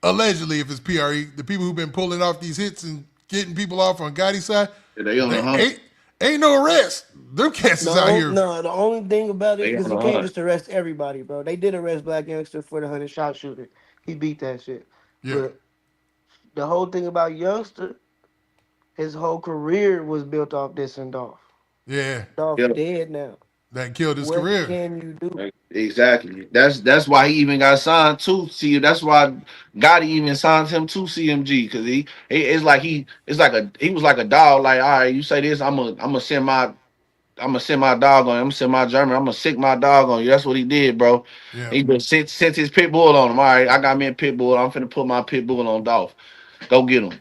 allegedly if it's PRE, the people who've been pulling off these hits and getting people off on Gotti's side, Yeah, they on they the hunt. ain't no arrest. Them cats is out here. No, the only thing about it, They because on you the can't hunt. just arrest everybody, bro. They did arrest Black Youngster for the 100 shot shooting. He beat that shit. Yeah, But the whole thing about Youngster, his whole career was built off this and Dolph. yeah, Dolph Yeah. dead now. that killed his What career. can you do? Exactly. That's why he even got signed to see. That's why Gotti even signed him to CMG because he was like a dog. Like, all right, you say this, I'm gonna send my dog on you. I'm gonna send my German. I'm gonna sick my dog on you. That's what he did, bro. Yeah, He just sent his pit bull on him. All right, I got me a pit bull. I'm finna put my pit bull on Dolph. Go get him.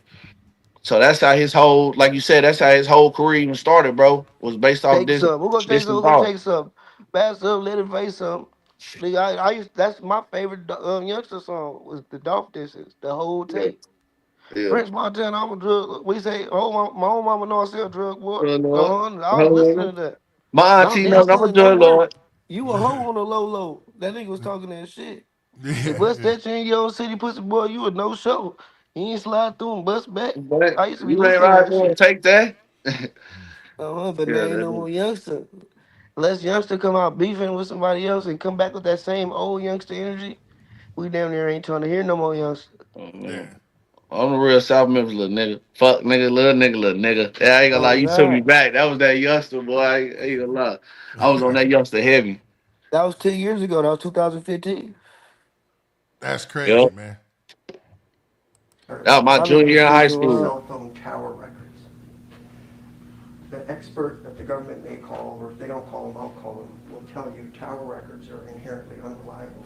So that's how his whole, like you said, that's how his whole career even started, bro. Was based off Take some. We're gonna take this some. and We're gonna Dolph. take some. Pass up, let him face some. Nigga, that's my favorite Youngster song was the Dolph disses, the whole Yeah, tape. yeah. Prince Montana, I'm a drug. We say, oh, my own mama know I sell drug, boy. Good Lord. I was listening to that. My But I'm auntie knows never I'm a selling no drug more. lord. You a hoe on the low low. That nigga was talking that shit. They yeah, bust yeah. that you in your own city, pussy boy. You a no show. You ain't slide through and bust back. But I used to be you ain't listening to right that there. shit. Take that. But Yeah, there ain't no that more youngster. Unless youngster come out beefing with somebody else and come back with that same old youngster energy, we damn near ain't trying to hear no more youngster. oh, Yeah. man. I'm a real South Memphis little nigga. Fuck nigga, little nigga. Yeah, I ain't gonna lie. Oh You took me God, back. That was that youngster boy. I ain't gonna lie. I was on that youngster heavy. that was 2 years ago. That was 2015. That's crazy, Yep. man. That was my My nigga junior was year in high speaking school. wild. Cell phone tower records. The expert that the government may call, or if they don't call them, I'll call them, will tell you tower records are inherently unreliable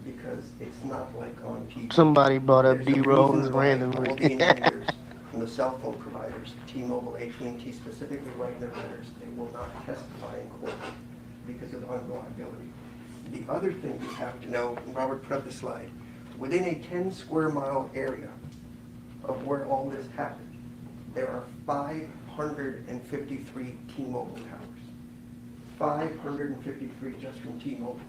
because it's not like on TV. Somebody brought up There's a D reason Rose why randomly. all the engineers from the cell phone providers, T-Mobile, AT&T specifically write in their letters, they will not testify in court because of unreliability. The other thing you have to know, and Robert put up the slide, within a 10 square mile area of where all this happened, there are 553 T-Mobile towers. 553 just from T-Mobile.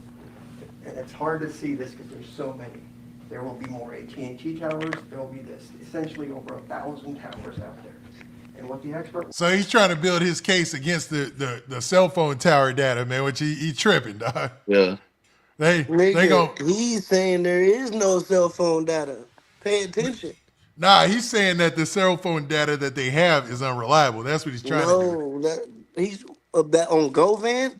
And it's hard to see this because there's so many. There will be more AT&T towers, there will be this, essentially over 1,000 towers out there. And what the expert So he's trying to build his case against the cell phone tower data, man, which he tripping, dog. Yeah. They gon' Nigga, he's saying there is no cell phone data. Pay attention. nah, he's saying that the cell phone data that they have is unreliable. That's what he's trying to do. No, that he's that on Govan.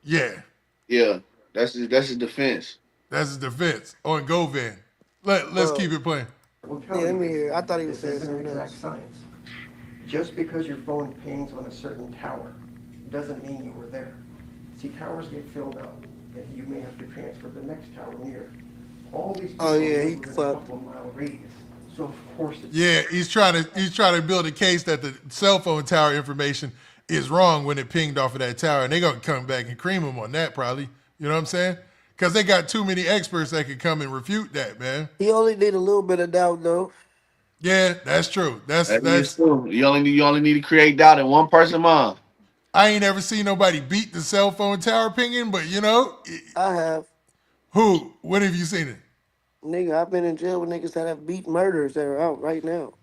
Yeah, Yeah. That's his defense. that's his defense on Govan. Let's keep it playing. will tell Yeah, let you me hear. I thought he was this saying isn't something exact else. science. Just because your phone pings on a certain tower doesn't mean you were there. See, towers get filled up, and you may have to transfer the next tower near. All these people Oh yeah, live he within a fucked. couple of mile radius, so of course it's Yeah, he's trying to build a case that the cell phone tower information is wrong when it pinged off of that tower, and they're gonna come back and cream him on that probably. You know what I'm saying? Because they got too many experts that could come and refute that, man. He only did a little bit of doubt though. Yeah, that's true. That's That is that's. true. You only need to create doubt in one person's mind. I ain't ever seen nobody beat the cell phone tower pinging, but I have. who? When have you seen it? Nigga, I've been in jail with niggas that have beat murders that are out right now.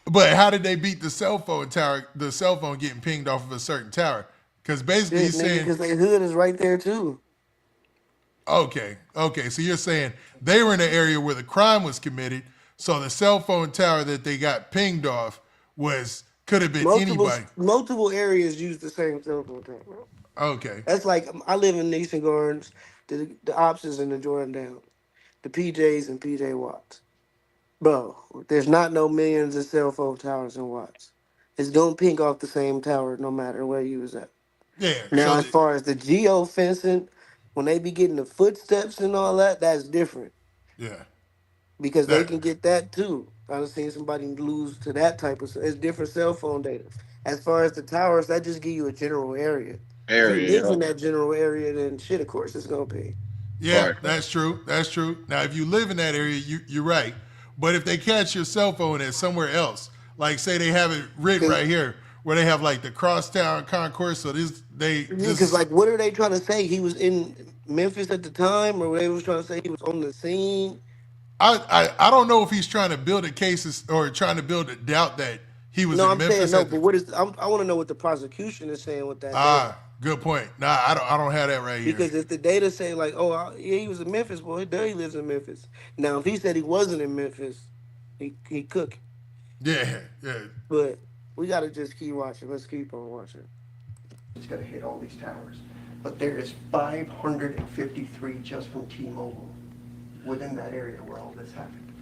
But how did they beat the cell phone tower? The cell phone getting pinged off of a certain tower? Because basically Shit, he's nigga, saying, because their hood is right there too. okay. So you're saying they were in an area where the crime was committed, so the cell phone tower that they got pinged off could have been Multiple anybody. multiple areas use the same cell phone tower. Okay. That's like I live in Eastern Gardens. The ops is in the Jordan Down. The PJs and PJ Watts. Bro, there's not no millions of cell phone towers in Watts. It's gonna ping off the same tower no matter where you was at. Yeah. Now, as far as the geo fencing, when they be getting the footsteps and all that, that's different Yeah. because they That can get that too. I've seen somebody lose to that type of. It's different cell phone data. As far as the towers, that just give you a general area. If you area, live yeah. in that general area, then shit, of course, it's gonna pay. Yeah, Right. that's true. That's true. Now, if you live in that area, you're right. But if they catch your cell phone at somewhere else, like say they have it written right here, where they have like the crosstown concourse, so Because like, what are they trying to say? He was in Memphis at the time, or they was trying to say he was on the scene. I don't know if he's trying to build a case or trying to build a doubt that he was No, in I'm saying Memphis no. at But the. what is? I want to know what the prosecution is saying with that data. Good point. Nah, I don't have that right here. Because if the data say like, oh, yeah, he was in Memphis, well, he lives in Memphis. Now, if he said he wasn't in Memphis, he cooked. Yeah, yeah. But we got to just keep watching. Let's keep on watching. It's gonna hit all these towers. But there is 553 just from T-Mobile within that area where all this happened.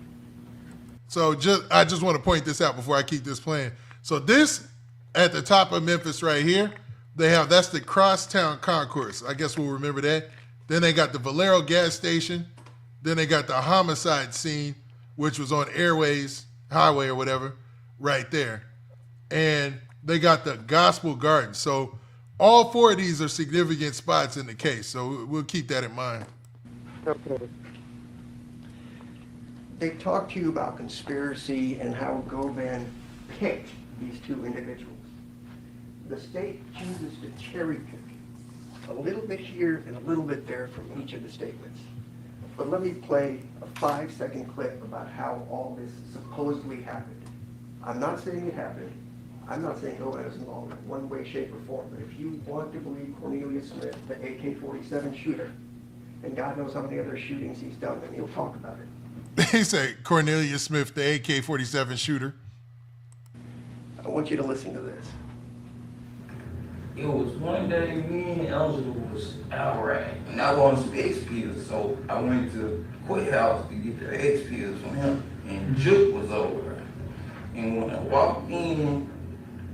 So I just want to point this out before I keep this playing. So this at the top of Memphis right here, that's the crosstown concourse. I guess we'll remember that. Then they got the Valero gas station. Then they got the homicide scene, which was on Airways Highway or whatever, right there. And they got the Gospel Garden. So all four of these are significant spots in the case. So we'll keep that in mind. Okay. They talked to you about conspiracy and how Govan picked these two individuals. The state chooses to cherry pick a little bit here and a little bit there from each of the statements. But let me play a 5-second clip about how all this supposedly happened. I'm not saying it happened. I'm not saying Govan is involved in one way, shape, or form, but if you want to believe Cornelius Smith, the AK-47 shooter, and God knows how many other shootings he's done, then he'll talk about it. He said Cornelius Smith, the AK-47 shooter. I want you to listen to this. It was one day me and Angela was out riding, and I wanted some X pills, so I went to Quit House to get the X pills from him, and Juke was over there. And when I walked in,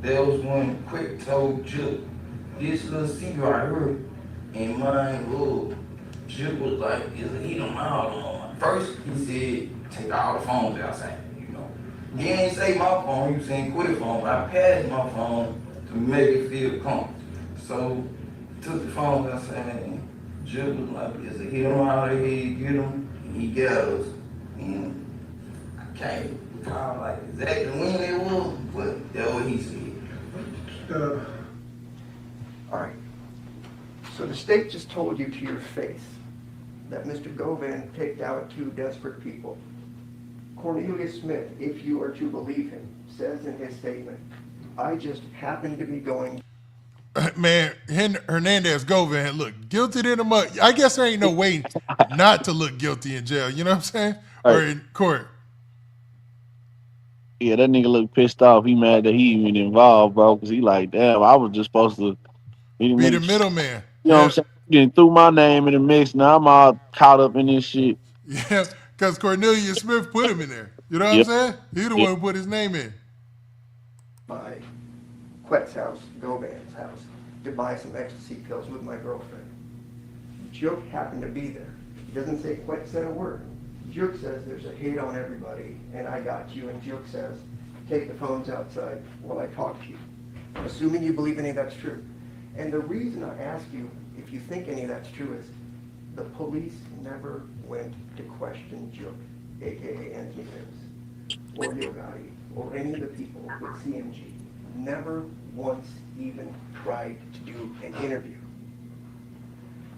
there was one quick told Juke, this little seat right here, and mine little Juke was like, is a hit on my auto. First, he said, take all the phones outside, you know. He ain't say my phone, he was saying quit phone, but I passed my phone to make it feel comfortable. So, took the phone outside, and Juke was like, is a hit on my head, get him, and he got us. And I can't recall like exactly when it was, but that's what he said. All right. So the state just told you to your face that Mr. Govan picked out two desperate people. Cornelius Smith, if you are to believe him, says in his statement, I just happened to be going. Man, Hernandez Govan looked guilty in the mud. I guess there ain't no way not to look guilty in jail. You know what I'm saying? Or in court. Yeah, that nigga look pissed off. He mad that he even involved, bro. Because he like, damn, I was just supposed to Be the middleman. You know what I'm saying? You done threw my name in the mix. Now I'm all caught up in this shit. Yeah, because Cornelius Smith put him in there. You know what I'm saying? He the one who put his name in. My Quet's house, Govan's house, to buy some ecstasy pills with my girlfriend. Juke happened to be there. He doesn't say Quet said a word. Juke says there's a hit on everybody, and I got you. And Juke says, take the phones outside while I talk to you. I'm assuming you believe any of that's true. And the reason I ask you if you think any of that's true is the police never went to question Juke, aka Anthony Davis, or Yogotti, or any of the people with CMG. Never once even tried to do an interview.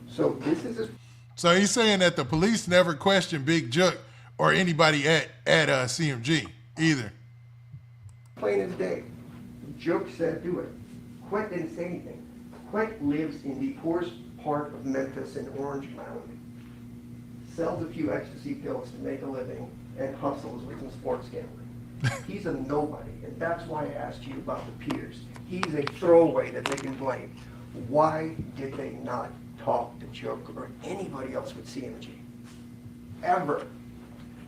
So this is a... So he's saying that the police never questioned Big Juke or anybody at CMG either. Plain as day. Juke said do it. Quet didn't say anything. Quet lives in the poorest part of Memphis in Orange Mound, sells a few ecstasy pills to make a living, and hustles with some sports gambling. He's a nobody, and that's why I asked you about the peers. He's a throwaway that they can blame. Why did they not talk to Juke or anybody else with CMG? Ever.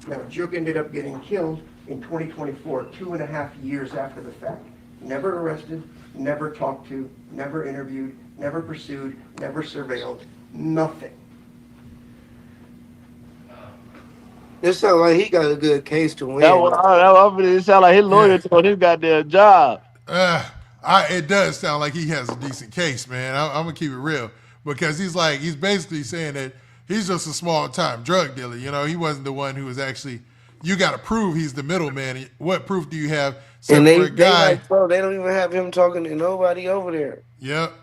Now, Juke ended up getting killed in 2024, 2.5 years after the fact. Never arrested, never talked to, never interviewed, never pursued, never surveilled, nothing. It sounds like he got a good case to That win. was, Though. it sound like his Yeah. lawyer told his goddamn job. It does sound like he has a decent case, man. I'm gonna keep it real because he's basically saying that he's just a small time drug dealer. You know, he wasn't the one who was actually. You got to prove he's the middleman. What proof do you have And except for a they guy? like, bro, they don't even have him talking to nobody over there. Yep.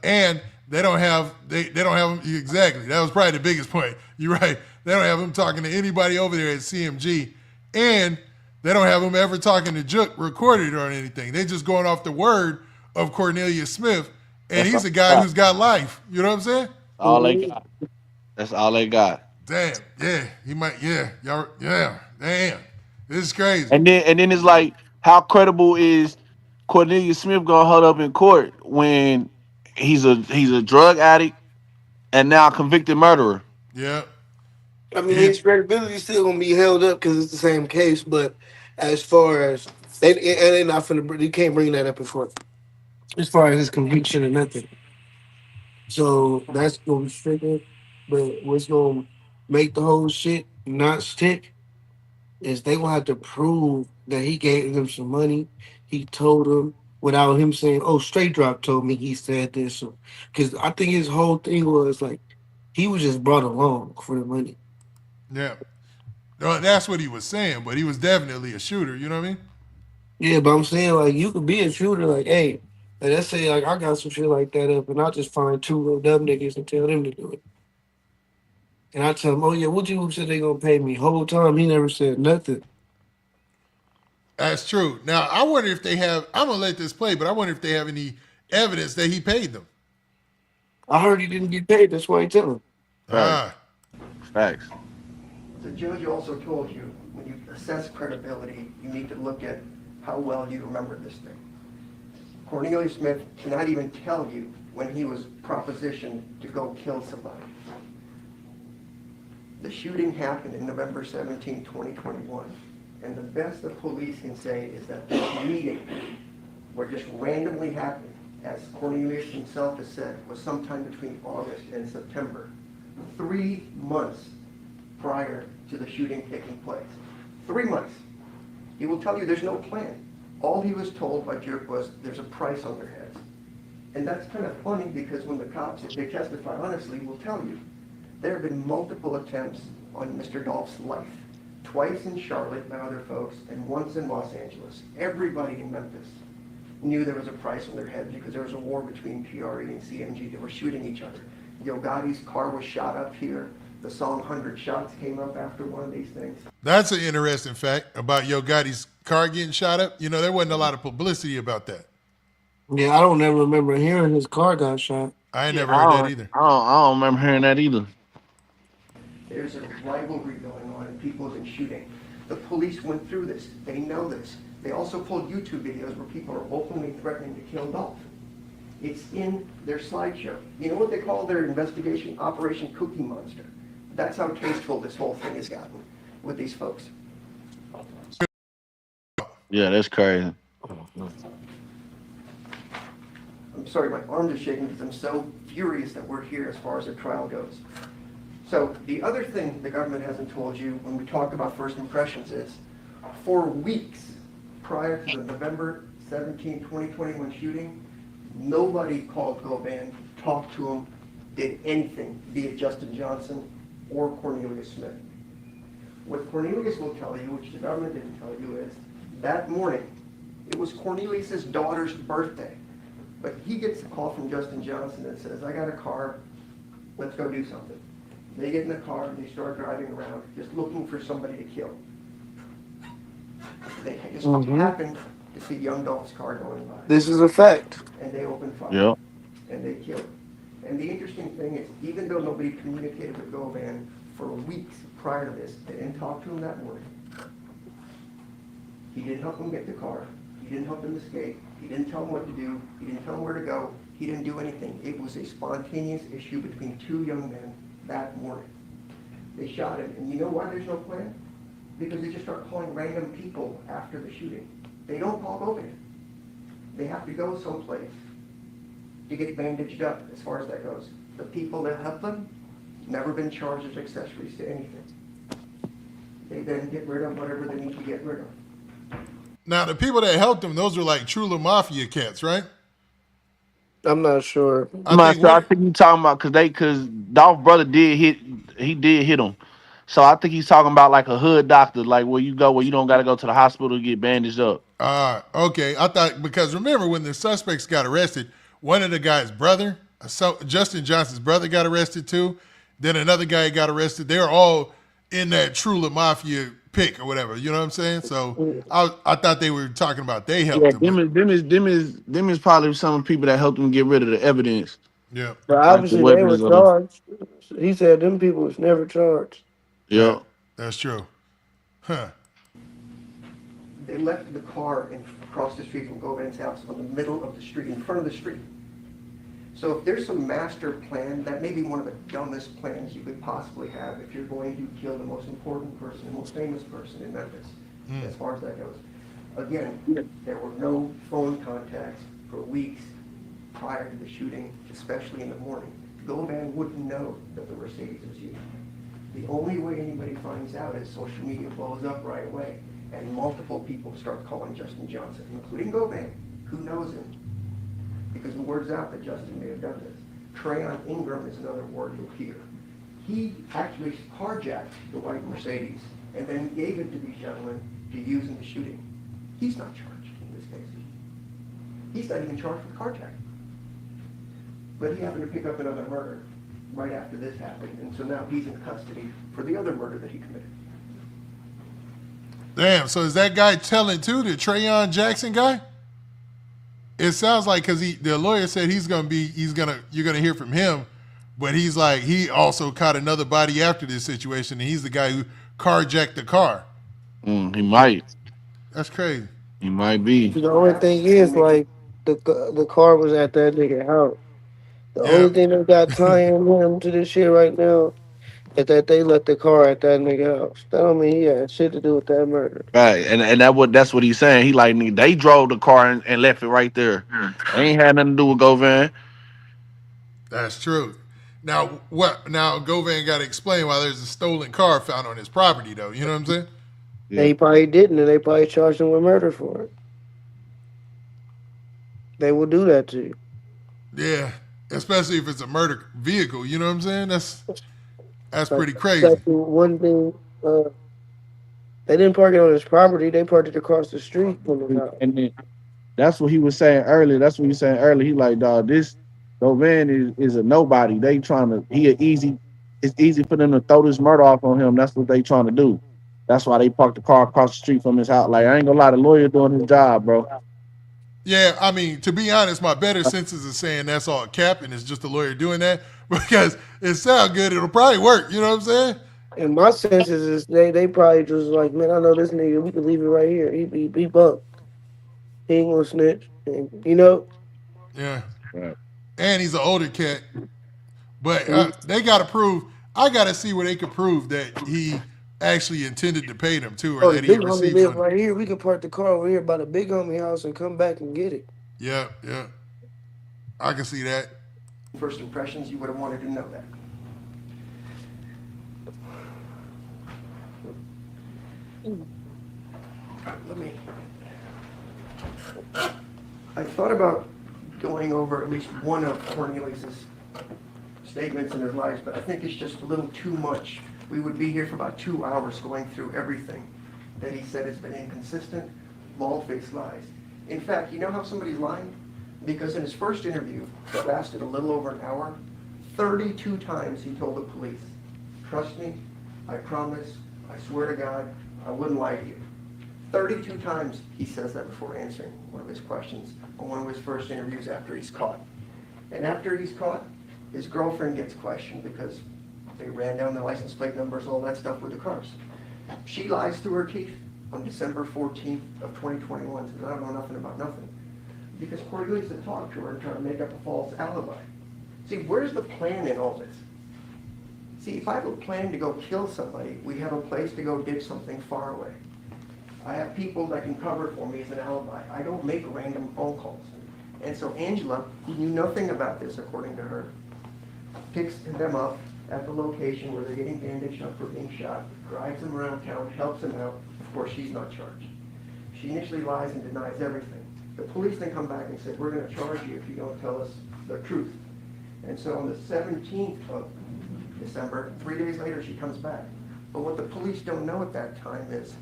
And they don't have him exactly. That was probably the biggest point. You're right. They don't have him talking to anybody over there at CMG, and they don't have him ever talking to Jook recorded or anything. They just going off the word of Cornelius Smith, and That's he's all a they guy got. who's got life. You know what I'm saying? All they got. That's all they got. Damn. Yeah. He might. Yeah. Y'all. Yeah. Damn. This is crazy. And then it's like, how credible is Cornelius Smith gonna hold up in court when he's a drug addict and now convicted murderer? Yeah. I mean, And his credibility still gonna be held up because it's the same case. But as far as they're not finna, you can't bring that up in court. As far as his conviction or nothing, so that's gonna be stricken. But what's gonna make the whole shit not stick is they gonna have to prove that he gave them some money. He told them without him saying, "Oh, Straight Drop told me he said this." Because I think his whole thing was like he was just brought along for the money. yeah. No, that's what he was saying, but he was definitely a shooter. You know what I mean? Yeah, but I'm saying like you could be a shooter, like, hey, like, let's say like I got some shit like that up, and I just find two little dumb niggas and tell them to do it, and I tell them, oh yeah, what you said they gonna pay me? Whole time he never said nothing. That's true. Now I wonder if they have. I'm gonna let this play, but I wonder if they have any evidence that he paid them. I heard he didn't get paid. That's why he tell him. Facts. Ah. Facts. The judge also told you when you assess credibility, you need to look at how well you remember this thing. Cornelius Smith cannot even tell you when he was propositioned to go kill somebody. The shooting happened in November 17, 2021. And the best the police can say is that this meeting, where just randomly happened, as Cornelius himself has said, was sometime between August and September, 3 months prior to the shooting taking place. 3 months. He will tell you there's no plan. All he was told by Jerk was there's a price on their heads. And that's kind of funny because when the cops, if they testify honestly, will tell you there have been multiple attempts on Mr. Dolph's life. Twice in Charlotte by other folks and once in Los Angeles. Everybody in Memphis knew there was a price on their head because there was a war between PRE and CMG. They were shooting each other. Yo Gotti's car was shot up here. The song 100 Shots came up after one of these things. That's an interesting fact about Yo Gotti's car getting shot up. You know, there wasn't a lot of publicity about that. Yeah, I don't ever remember hearing his car got shot. I ain't Yeah, never heard that either. I don't remember hearing that either. There's a rivalry going on and people have been shooting. The police went through this. They know this. They also pulled YouTube videos where people are openly threatening to kill Dolph. It's in their slideshow. You know what they call their investigation? Operation Cookie Monster. That's how tasteful this whole thing has gotten with these folks. Yeah, that's crazy. I'm sorry, my arms are shaking because I'm so furious that we're here as far as the trial goes. So the other thing the government hasn't told you when we talk about first impressions is, for weeks prior to the November 17, 2021 shooting, nobody called Govan, talked to him, did anything, be it Justin Johnson or Cornelius Smith. What Cornelius will tell you, which the government didn't tell you, is that morning, it was Cornelius's daughter's birthday. But he gets a call from Justin Johnson that says, I got a car, let's go do something. They get in the car and they start driving around just looking for somebody to kill. They just happened to see Young Dolph's car going by. This is a fact. And they opened fire. Yep. And they killed him. And the interesting thing is, even though nobody communicated with Govan for weeks prior to this, they didn't talk to him that morning. He didn't help him get the car. He didn't help him escape. He didn't tell him what to do. He didn't tell him where to go. He didn't do anything. It was a spontaneous issue between two young men that morning. They shot him. And you know why there's no plan? Because they just start calling random people after the shooting. They don't call Govan. They have to go someplace to get bandaged up as far as that goes. The people that help them never been charged as accessories to anything. They then get rid of whatever they need to get rid of. Now, the people that helped him, those are like Trula Mafia cats, right? I'm not sure. I I'm not think sure. I what. think you talking about because Dolph brother did hit. He did hit him. So I think he's talking about like a hood doctor, like where you go where you don't got to go to the hospital to get bandaged up. Okay. I thought because remember when the suspects got arrested, one of the guy's brother, so Justin Johnson's brother, got arrested too. Then another guy got arrested. They were all in that Trula Mafia pick or whatever. You know what I'm saying? So I thought they were talking about they helped Yeah, him, but them is probably some of the people that helped him get rid of the evidence, yeah, But like the obviously they weapons were and stuff. charged. He said them people was never charged. Yeah. that's true. Huh. They left the car across the street from Govan's house on the middle of the street, in front of the street. So if there's some master plan, that may be one of the dumbest plans you could possibly have if you're going to kill the most important person, the most famous person in Memphis, as far as that goes. Again, there were no phone contacts for weeks prior to the shooting, especially in the morning. Govan wouldn't know that the Mercedes was used. The only way anybody finds out is social media blows up right away, and multiple people start calling Justin Johnson, including Govan, who knows him, because the word's out that Justin may have done this. Trayon Ingram is another word you'll hear. He actually carjacked the white Mercedes and then gave it to these gentlemen to use in the shooting. He's not charged in this case. He's not even charged with carjacking. But he happened to pick up another murder right after this happened, and so now he's in custody for the other murder that he committed. Damn. So is that guy telling too, the Trayon Jackson guy? It sounds like because the lawyer said you're gonna hear from him, but he's like he also caught another body after this situation, and he's the guy who carjacked the car. He might. That's crazy. He might be. The only thing is, like, the car was at that nigga house. The only thing that got tying him to this shit right now is that they left the car at that nigga house. That don't mean he had shit to do with that murder. Right, and that's what he's saying. He like they drove the car and left it right there. They ain't had nothing to do with Govan. That's true. Now what? Now Govan got to explain why there's a stolen car found on his property, though. You know what I'm saying? Yeah. They probably didn't, and they probably charged him with murder for it. They will do that to you. Yeah, especially if it's a murder vehicle. You know what I'm saying? That's pretty crazy. That's the one thing. They didn't park it on his property. They parked it across the street from the house. And then that's what he was saying earlier. He like, dog, this Govan is a nobody. It's easy for them to throw this murder off on him. That's what they trying to do. That's why they parked the car across the street from his house. Like, I ain't gonna lie, the lawyer doing his job, bro. Yeah, I mean, to be honest, my better senses is saying that's all cap and it's just a lawyer doing that because it sounds good. It'll probably work. You know what I'm saying? And my senses is they probably just like, man, I know this nigga. We can leave it right here. He buck. He ain't gonna snitch. And, you know? Yeah. Right. And he's an older cat. But they got to prove. I got to see where they could prove that he actually intended to pay them too, or that the he big homie received live money. right here. We can park the car over here by the big homie house and come back and get it. Yeah. I can see that. First impressions, you would have wanted to know that. I thought about going over at least one of Cornelius's statements in his life, but I think it's just a little too much. We would be here for about 2 hours going through everything that he said has been inconsistent, bald-faced lies. In fact, you know how somebody's lying? Because in his first interview, that lasted a little over an hour, 32 times he told the police, trust me, I promise, I swear to God, I wouldn't lie to you. 32 times he says that before answering one of his questions on one of his first interviews after he's caught. And after he's caught, his girlfriend gets questioned because they ran down the license plate numbers, all that stuff with the cars. She lies through her teeth on December 14th of 2021, says, I don't know nothing about nothing. Because Cornelius had talked to her and tried to make up a false alibi. See, where's the plan in all this? See, if I have a plan to go kill somebody, we have a place to go dig something far away. I have people that can cover for me as an alibi. I don't make random phone calls. And so Angela, who knew nothing about this, according to her, picks them up at the location where they're getting bandaged up for being shot, drives them around town, helps them out. Of course, she's not charged. She initially lies and denies everything. The police then come back and said, we're going to charge you if you don't tell us the truth. And so on the 17th of December, 3 days later, she comes back. But what the police don't know at that time is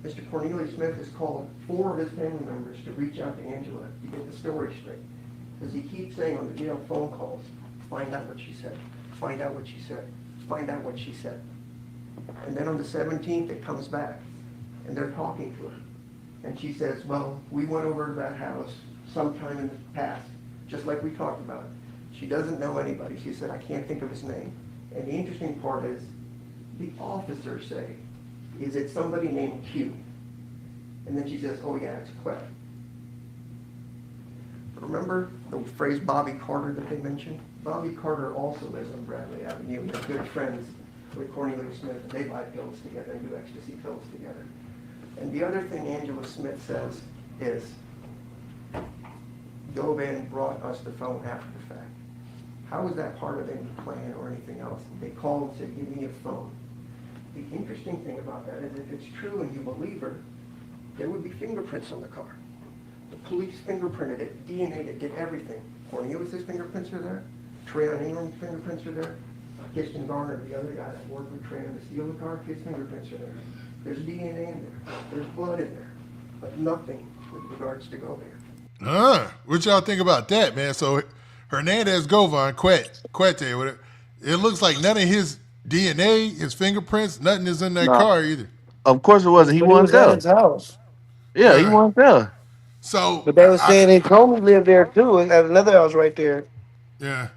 Mr. Cornelius Smith has called 4 of his family members to reach out to Angela to get the story straight. Because he keeps saying on the jail phone calls, find out what she said, find out what she said, find out what she said. And then on the 17th, it comes back, and they're talking to her. And she says, well, we went over to that house sometime in the past, just like we talked about. She doesn't know anybody. She said, I can't think of his name. And the interesting part is, the officers say, is it somebody named Q? And then she says, oh yeah, it's Quet. Remember the phrase Bobby Carter that they mentioned? Bobby Carter also lives on Bradley Avenue. They're good friends with Cornelius Smith, and they buy pills together and do ecstasy pills together. And the other thing Angela Smith says is, Govan brought us the phone after the fact. How was that part of any plan or anything else? They called and said, give me a phone. The interesting thing about that is if it's true and you believe her, there would be fingerprints on the car. The police fingerprinted it, DNA'd it, did everything. Cornelius' fingerprints are there. Treon Ingram's fingerprints are there. Kirsten Garner, the other guy that worked with Treon to steal the car, his fingerprints are there. There's DNA in there. There's blood in there. But nothing with regards to Govan. What y'all think about that, man? So Hernandez Govan, Quete, it looks like none of his DNA, his fingerprints, nothing is in that car either. Of course it wasn't. He But he wasn't was at there. his house. Yeah, he wasn't there. So, But they were saying his homie lived there too, at another house right there. yeah.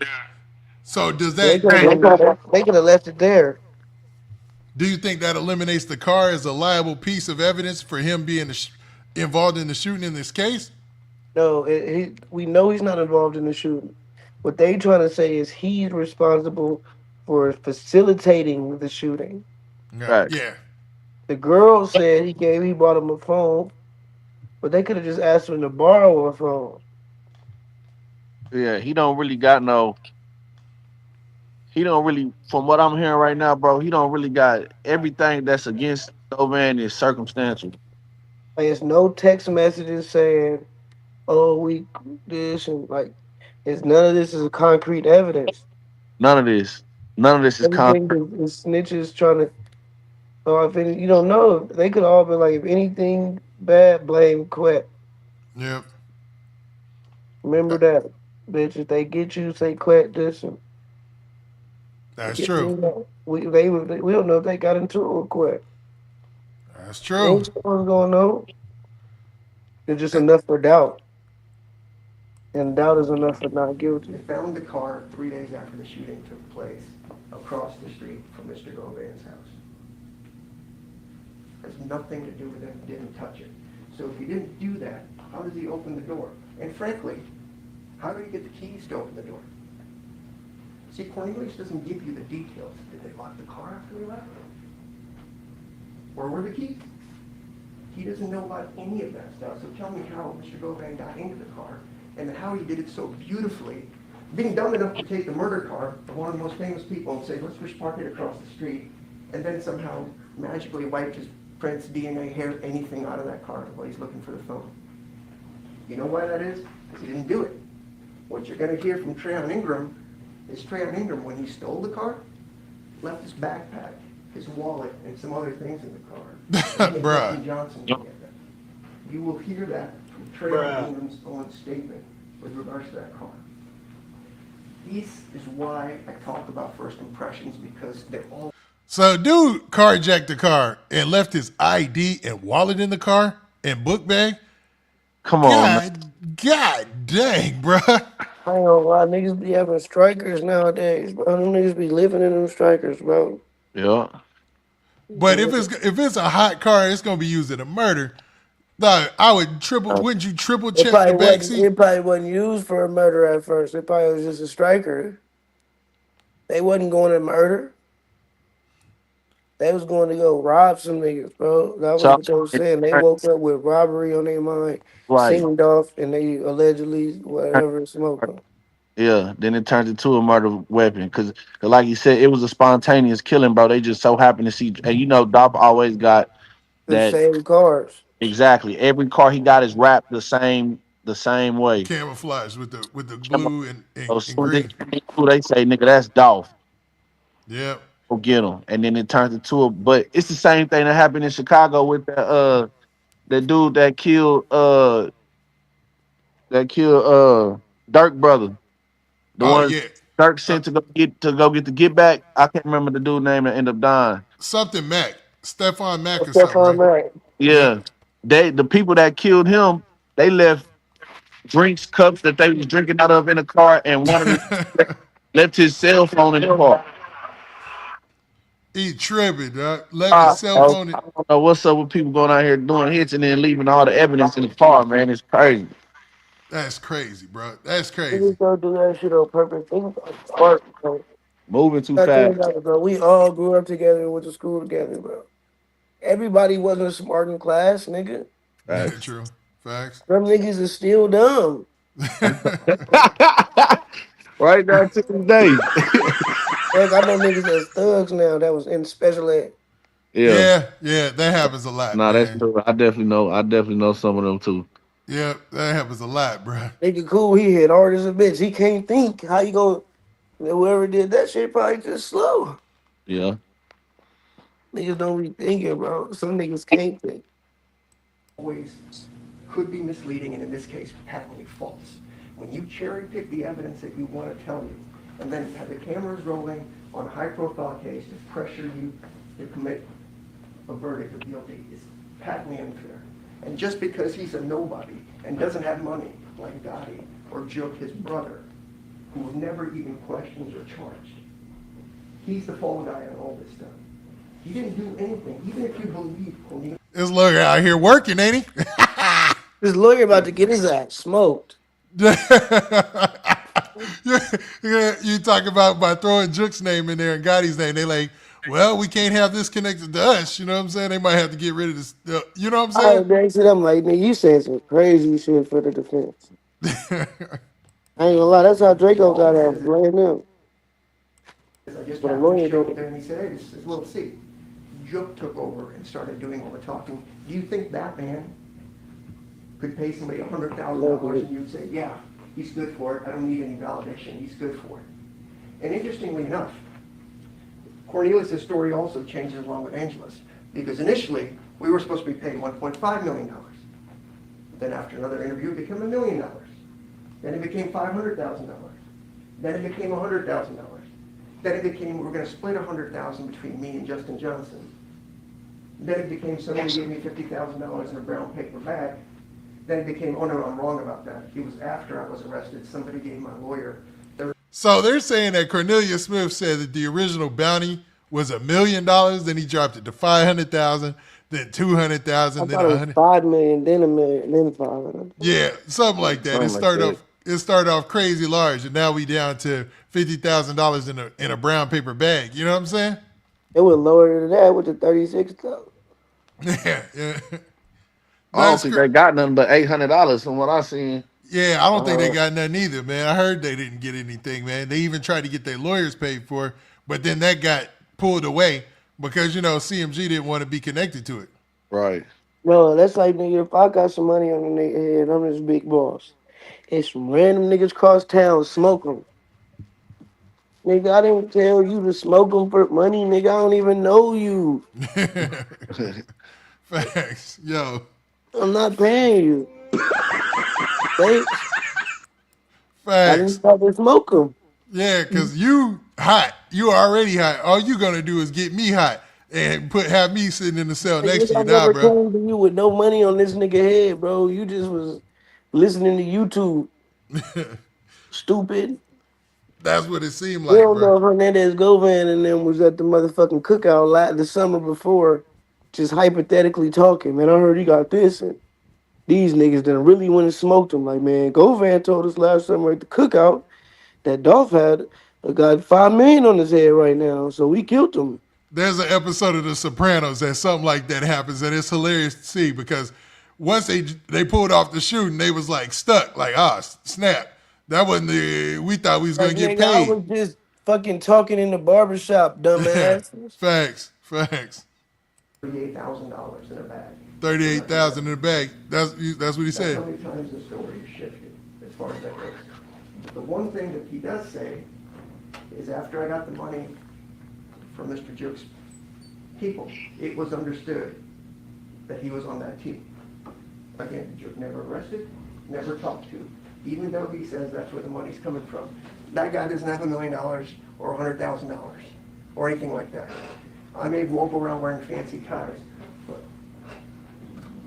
So does They that? could have left it there. Do you think that eliminates the car as a liable piece of evidence for him being involved in the shooting in this case? No, we know he's not involved in the shooting. What they trying to say is he's responsible for facilitating the shooting. Right. Yeah. The girl said he bought him a phone, but they could have just asked him to borrow a phone. Yeah, he don't really, from what I'm hearing right now, bro, he don't really got everything that's against Govan is circumstantial. Like, it's no text messages saying, oh, we this, and like, none of this is concrete evidence. None of this is Everything is snitches trying to. So if you don't know, they could all be like, if anything bad, blame Quet. Yep. Remember that, bitch. If they get you, say Quet this. And that's true. We don't know if they got into it with Quet. That's true. What's going on? There's just enough for doubt. And doubt is enough for not guilty. They found the car 3 days after the shooting took place across the street from Mr. Govan's house. Has nothing to do with him, didn't touch it. So if he didn't do that, how does he open the door? And frankly, how do you get the keys to open the door? See, Cornelius doesn't give you the details. Did they lock the car after we left? Where were the keys? He doesn't know about any of that stuff. So tell me how Mr. Govan got into the car and how he did it so beautifully, being dumb enough to take the murder car of one of the most famous people and say, let's just park it across the street, and then somehow magically wipe his prints, DNA, hair, anything out of that car while he's looking for the phone. You know why that is? Because he didn't do it. What you're going to hear from Treon Ingram is Treon Ingram, when he stole the car, left his backpack, his wallet, and some other things in the car. Bruh. Johnson can get that. You will hear that from Treon Ingram's own statement with regards to that car. This is why I talk about first impressions, because they're all... So dude carjacked the car and left his ID and wallet in the car and book bag? Come on, man. God dang, bro. I ain't gonna lie, niggas be having strikers nowadays, bro. Them niggas be living in them strikers, bro. Yeah. But if it's a hot car, it's gonna be used in a murder. Dog, I would wouldn't you triple check the back seat? It probably wasn't used for a murder at first. It probably was just a striker. They wasn't going to murder. They was going to go rob some niggas, bro. That was what they were saying. They woke up with robbery on their mind, Right. Young Dolph, and they allegedly whatever smoked them. Yeah, then it turned into a murder weapon because, like you said, it was a spontaneous killing, bro. They just so happened to see, and Dolph always got The that same cars. exactly. Every car he got is wrapped the same way. Camouflage with the blue So as and soon as green. they say, "Nigga, that's Dolph." Yep. Go get him, and then it turns into a. But it's the same thing that happened in Chicago with that dude that killed Dirk brother. The Oh one yeah. Dirk Uh, sent to go get the get back. I can't remember the dude name that ended up dying. something Mac. Stephon Mac or something, Stephon right? Marbury. Yep. Yeah, the people that killed him, they left drinks cups that they was drinking out of in the car, and one of them left his cell phone in the car. He tripping, dog. Left his cell I phone. don't know what's up with people going out here doing hits and then leaving all the evidence in the car, man. It's crazy. That's crazy, bro. That's crazy. Niggas don't do that shit on purpose. Niggas are smart, bro. Moving too I think fast. about it, bro. We all grew up together and went to school together, bro. Everybody wasn't smart in class, nigga. Facts. True. Facts. Some niggas is still dumb. Right now to this day. Fuck, I know niggas that's thugs now that was in special ed. Yeah. Yeah, yeah, that happens a lot, Nah, that's man. true. I definitely know some of them too. Yeah, that happens a lot, bro. Nigga cool, he hit hard as a bitch. He can't think. How you gonna, whoever did that shit probably just slow. Yeah. Niggas don't be thinking, bro. Some niggas can't think. Always could be misleading, and in this case, patently false. When you cherry pick the evidence that you want to tell you, and then have the cameras rolling on a high-profile case to pressure you to commit a verdict of guilty is patently unfair. And just because he's a nobody and doesn't have money, like Gotti or Joke, his brother, who was never even questioned or charged, he's the fall guy on all this stuff. He didn't do anything, even if you believe Cornelius. This lawyer out here working, ain't he? This lawyer about to get his ass smoked. You talk about by throwing Jook's name in there and Gotti's name. They like, well, we can't have this connected to us. You know what I'm saying? They might have to get rid of this. You know what I'm I saying? next to I'm like, nigga, you saying some crazy shit for the defense. I ain't gonna lie, that's how Draco got out, blaming him. I just But a happened lawyer to show don't- up there and he said, hey, this is little C. Joke took over and started doing all the talking. Do you think that man could pay somebody $100,000 and you'd say, yeah, he's good for it. I don't need any validation. He's good for it. And interestingly enough, Cornelius' story also changes along with Angela's, because initially we were supposed to be paid $1.5 million. Then after another interview, it became $1 million. Then it became $500,000. Then it became $100,000. Then it became, we're going to split $100,000 between me and Justin Johnson. Then it became somebody gave me $50,000 in a brown paper bag. Then it became, oh no, I'm wrong about that. It was after I was arrested. Somebody gave my lawyer. So they're saying that Cornelius Smith said that the original bounty was $1 million, then he dropped it to 500,000, then 200,000, I then thought it was 100. 5 million, then a million, then 500. Yeah, something like that. Something It started off crazy large, and now we down to $50,000 in a brown paper bag. You know what I'm saying? It was lower than that with the 36 though. Yeah, yeah. I don't think they got nothing but $800 from what I seen. Yeah, I don't think they got nothing either, man. I heard they didn't get anything, man. They even tried to get their lawyers paid for, but then that got pulled away because, CMG didn't want to be connected to it. Right. Bro, that's like, nigga, if I got some money on the nigga head, I'm this big boss. It's some random niggas cross town, smoke them. Nigga, I didn't tell you to smoke them for money, nigga. I don't even know you. Facts. Yo. I'm not paying you. Thanks. I didn't Facts. stop to smoke them. Yeah, because you hot. You already hot. All you going to do is get me hot and have me sitting in the cell next to I you now, never bro. came to you with no money on this nigga head, bro. You just was listening to YouTube. Stupid. That's what it seemed We like, don't know bro. if Hernandez Govan and them was at the motherfucking cookout the summer before, just hypothetically talking. Man, I heard he got this, and these niggas done really went and smoked him. Like, man, Govan told us last summer at the cookout that Dolph had got $5 million on his head right now, so we killed him. There's an episode of The Sopranos that something like that happens, and it's hilarious to see because once they pulled off the shooting, they was like stuck, like, snap. That wasn't the. We thought we was gonna Like, get nigga, I paid. was just fucking talking in the barbershop, dumbass. Facts. $38,000 in a bag. 38,000 in the bag. That's what he That's said. how many times the story is shifted as far as that goes. But the one thing that he does say is after I got the money from Mr. Joke's people, it was understood that he was on that team. Again, Joke never arrested, never talked to, even though he says that's where the money's coming from. That guy doesn't have $1 million or $100,000 or anything like that. I may walk around wearing fancy ties, but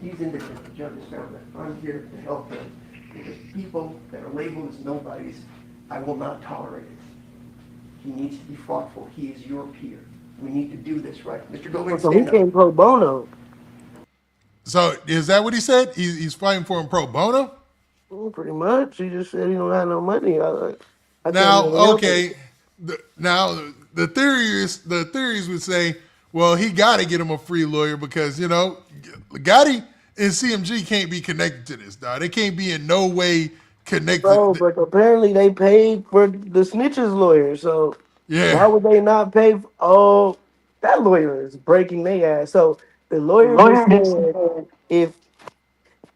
he's indifferent. The judge has found that. I'm here to help him because people that are labeled as nobodies, I will not tolerate it. He needs to be thoughtful. He is your peer. We need to do this right. Mr. Govan, So he stand up. came pro bono. So is that what he said? He's fighting for him pro bono? Well, pretty much. He just said he don't have no money. I Now, can't help okay. it. The theories would say, well, he got to get him a free lawyer because Gotti and CMG can't be connected to this, dog. They can't be in no way connected. Bro, but apparently they paid for the snitches lawyer. So Yeah. why would they not pay? Oh, that lawyer is breaking their ass. So the lawyer just said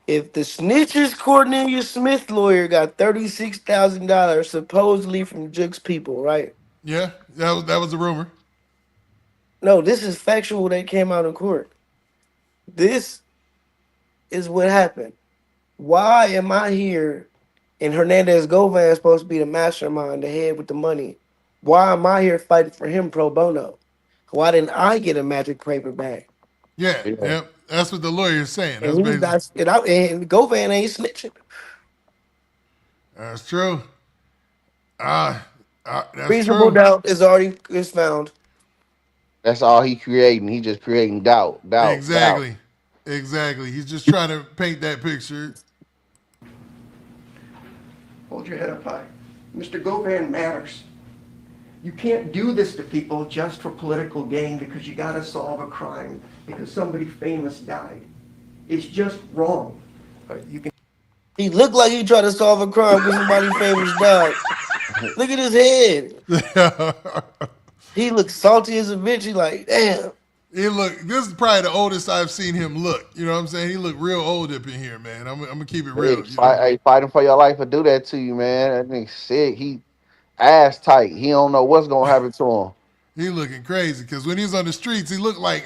if the snitches Cornelius Smith lawyer got $36,000 supposedly from Juke's people, right? Yeah, that was a rumor. No, this is factual that came out in court. This is what happened. Why am I here and Hernandez Govan is supposed to be the mastermind, the head with the money? Why am I here fighting for him pro bono? Why didn't I get a magic paper bag? Yeah. That's what the lawyer is saying. And and Govan ain't snitching. That's true. That's Reasonable true. doubt is found. That's all he creating. He just creating doubt. Exactly. He's just trying to paint that picture. Hold your head up high. Mr. Govan matters. You can't do this to people just for political gain because you gotta solve a crime because somebody famous died. It's just wrong. You can. He looked like he tried to solve a crime because somebody famous died. Look at his head. He looks salty as a bitch. He like, damn. This is probably the oldest I've seen him look. You know what I'm saying? He looked real old up in here, man. I'm gonna keep it real. Hey, fighting for your life to do that to you, man. That nigga sick. He ass tight. He don't know what's gonna happen to him. He looking crazy because when he's on the streets, he looked like,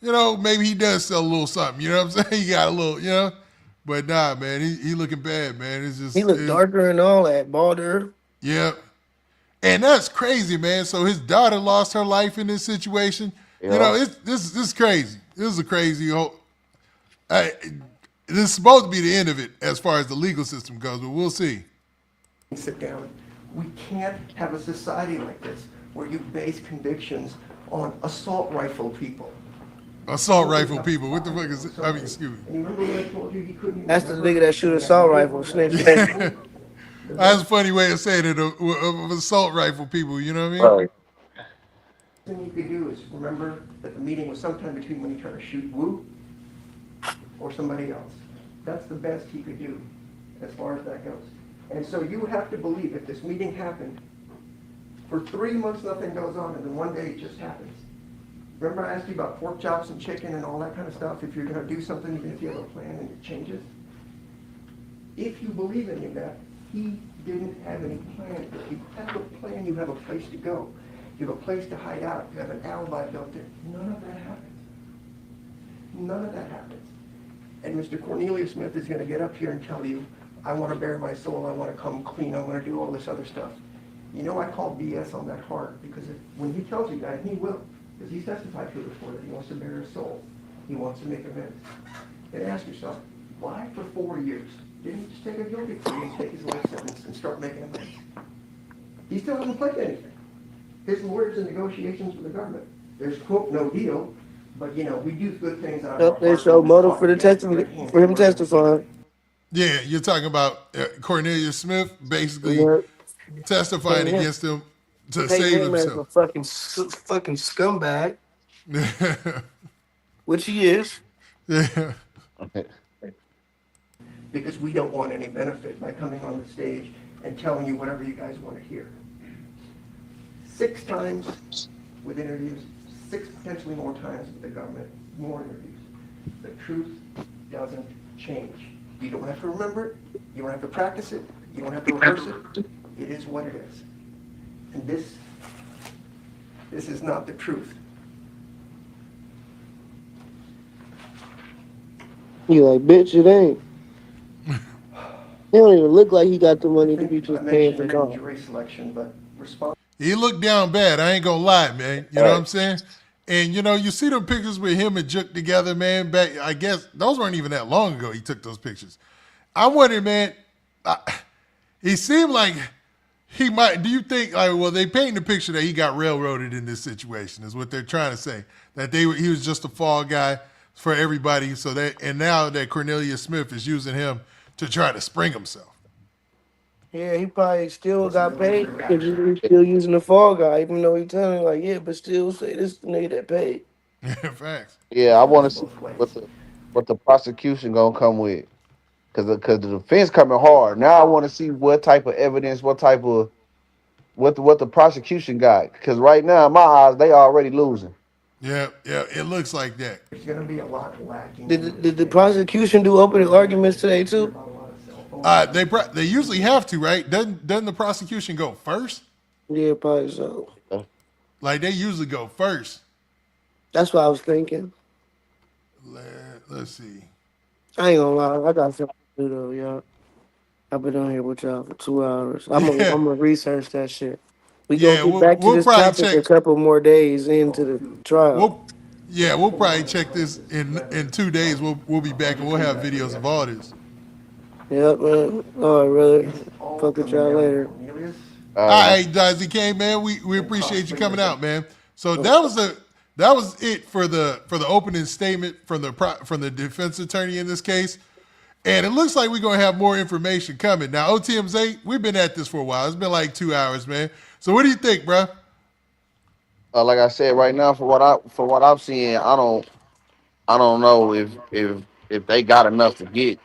maybe he does sell a little something. You know what I'm saying? He got a little, But nah, man, he looking bad, man. It's just he looked darker and all that, balder. Yeah. And that's crazy, man. So his daughter lost her life in this situation. Yeah. This is crazy. This is a crazy whole. This is supposed to be the end of it as far as the legal system goes, but we'll see. Sit down. We can't have a society like this where you base convictions on assault rifle people. Assault rifle people. What the fuck is it? I mean, excuse me. And you remember when I told you he couldn't even That's the nigga that shoot assault rifle, snitch. That's a funny way of saying it, of assault rifle people, you know what I mean? Right. The thing you could do is remember that the meeting was sometime between when he tried to shoot Wu or somebody else. That's the best he could do as far as that goes. And so you have to believe if this meeting happened, for 3 months nothing goes on, and then one day it just happens. Remember I asked you about pork chops and chicken and all that kind of stuff? If you're going to do something, even if you have a plan and it changes? If you believe any of that, he didn't have any plan. If you have a plan, you have a place to go. You have a place to hide out. You have an alibi built in. None of that happens. None of that happens. And Mr. Cornelius Smith is going to get up here and tell you, I want to bare my soul, I want to come clean, I want to do all this other stuff. I call BS on that hard because when he tells you that, and he will, because he's testified to it before, that he wants to bare his soul, he wants to make amends. Then ask yourself, why for 4 years? Didn't he just take a guilty plea and take his life sentence and start making amends? He still hasn't pledged anything. His lawyers in negotiations with the government. There's, quote, no deal, but, we do good things out of our They heart. show motive for him testifying. Yeah, you're talking about Cornelius Smith basically testifying against him to save himself. A fucking scumbag, which he is. Yeah. Because we don't want any benefit by coming on the stage and telling you whatever you guys want to hear. 6 times with interviews, 6 potentially more times with the government, more interviews. The truth doesn't change. You don't have to remember it. You don't have to practice it. You don't have to rehearse it. It is what it is. And this is not the truth. You like, bitch, it ain't. He don't even look like he got the money to be just paying for mentioned God. jury selection, but response. He looked down bad. I ain't gonna lie, man. You know what I'm saying? And you see them pictures with him and Jook together, man. Back, I guess those weren't even that long ago. He took those pictures. I'm wondering, man. He seemed like he might. Do you think, like, well, they paint the picture that he got railroaded in this situation? Is what they're trying to say. That he was just a fall guy for everybody. So and now that Cornelius Smith is using him to try to spring himself. Yeah, he probably still got paid because he's still using the fall guy, even though he telling him, like, yeah, but still say this the nigga that paid. Facts. Yeah, I want to see what the prosecution gonna come with, because the defense coming hard. Now I want to see what type of evidence, what the prosecution got. Because right now, in my eyes, they already losing. Yeah, it looks like that. There's going to be a lot lacking. Did the prosecution do opening arguments today too? They usually have to, right? Doesn't the prosecution go first? Yeah, probably so. Like they usually go first. That's what I was thinking. Let's see. I ain't gonna lie, I got something to do though, y'all. I've been on here with y'all for 2 hours. I'm gonna research that shit. We gonna get back to this topic a couple more days into the trial. We'll probably check this in 2 days. We'll be back and we'll have videos of all this. Yep, man. All right, brother. Fuck with y'all later. All right, Dazzy K, man. We appreciate you coming out, man. So that was it for the opening statement from the defense attorney in this case. And it looks like we're gonna have more information coming. Now, OTMZ, we've been at this for a while. It's been like 2 hours, man. So what do you think, bro? Like I said, right now, for what I'm seeing, I don't know if they got enough to get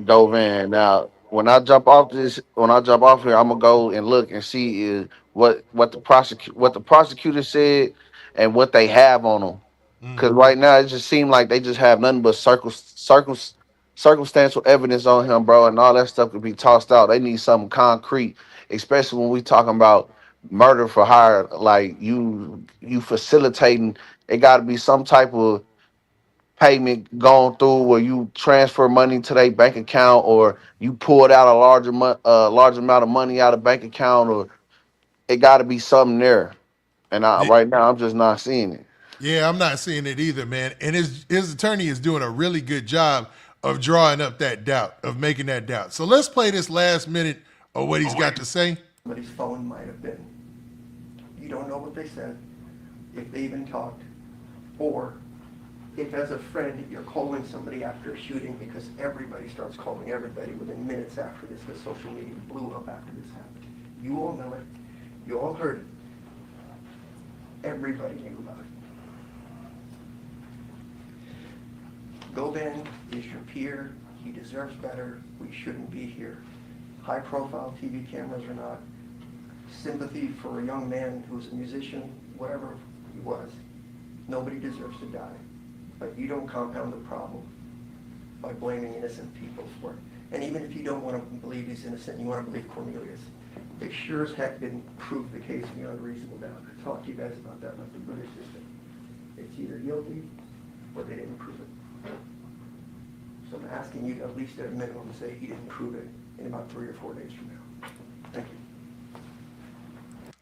Govan. Now, when I jump off here, I'm gonna go and look and see what the prosecutor said and what they have on them. Because right now it just seems like they just have nothing but circumstantial evidence on him, bro, and all that stuff could be tossed out. They need something concrete, especially when we talking about murder for hire. Like you facilitating, it got to be some type of payment going through where you transfer money to their bank account, or you pulled out a large amount of money out of bank account, or it got to be something there. And right now, I'm just not seeing it. Yeah, I'm not seeing it either, man. And his attorney is doing a really good job of drawing up that doubt, of making that doubt. So let's play this last minute of what he's got to say. Somebody's phone might have been. You don't know what they said, if they even talked, or if as a friend you're calling somebody after a shooting, because everybody starts calling everybody within minutes after this, because social media blew up after this happened. You all know it. You all heard it. Everybody knew about it. Govan is your peer. He deserves better. We shouldn't be here. High-profile TV cameras or not. Sympathy for a young man who's a musician, whatever he was. Nobody deserves to die. But you don't compound the problem by blaming innocent people for it. And even if you don't want to believe he's innocent, you want to believe Cornelius, they sure as heck didn't prove the case beyond a reasonable doubt. I talked to you guys about that, like the British system. It's either guilty or they didn't prove it. So I'm asking you at least at a minimum to say he didn't prove it in about 3 or 4 days from now. Thank you.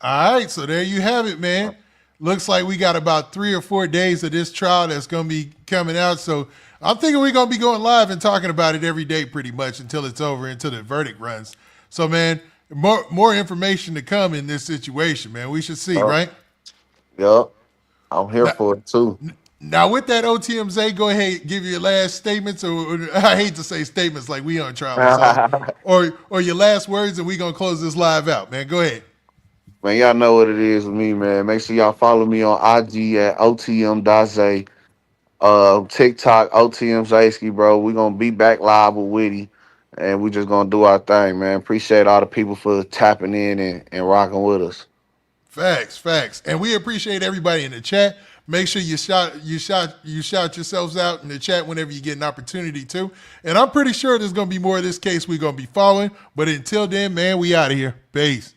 All right, so there you have it, man. Looks like we got about 3 or 4 days of this trial that's going to be coming out. So I'm thinking we're going to be going live and talking about it every day pretty much until it's over, until the verdict runs. So, man, more information to come in this situation, man. We should see, right? Yep. I'm here for it, too. Now, with that, OTMZ, go ahead, give your last statements, or I hate to say statements like we on trial, or your last words, and we going to close this live out, man. Go ahead. Man, y'all know what it is with me, man. Make sure y'all follow me on IG at OTM.Zay. TikTok, OTM Zaysky, bro. We're going to be back live with Witty. and we just gonna do our thing, man. Appreciate all the people for tapping in and rocking with us. Facts. And we appreciate everybody in the chat. Make sure you shout yourselves out in the chat whenever you get an opportunity to. And I'm pretty sure there's gonna be more of this case we're gonna be following. But until then, man, we out of here. Peace.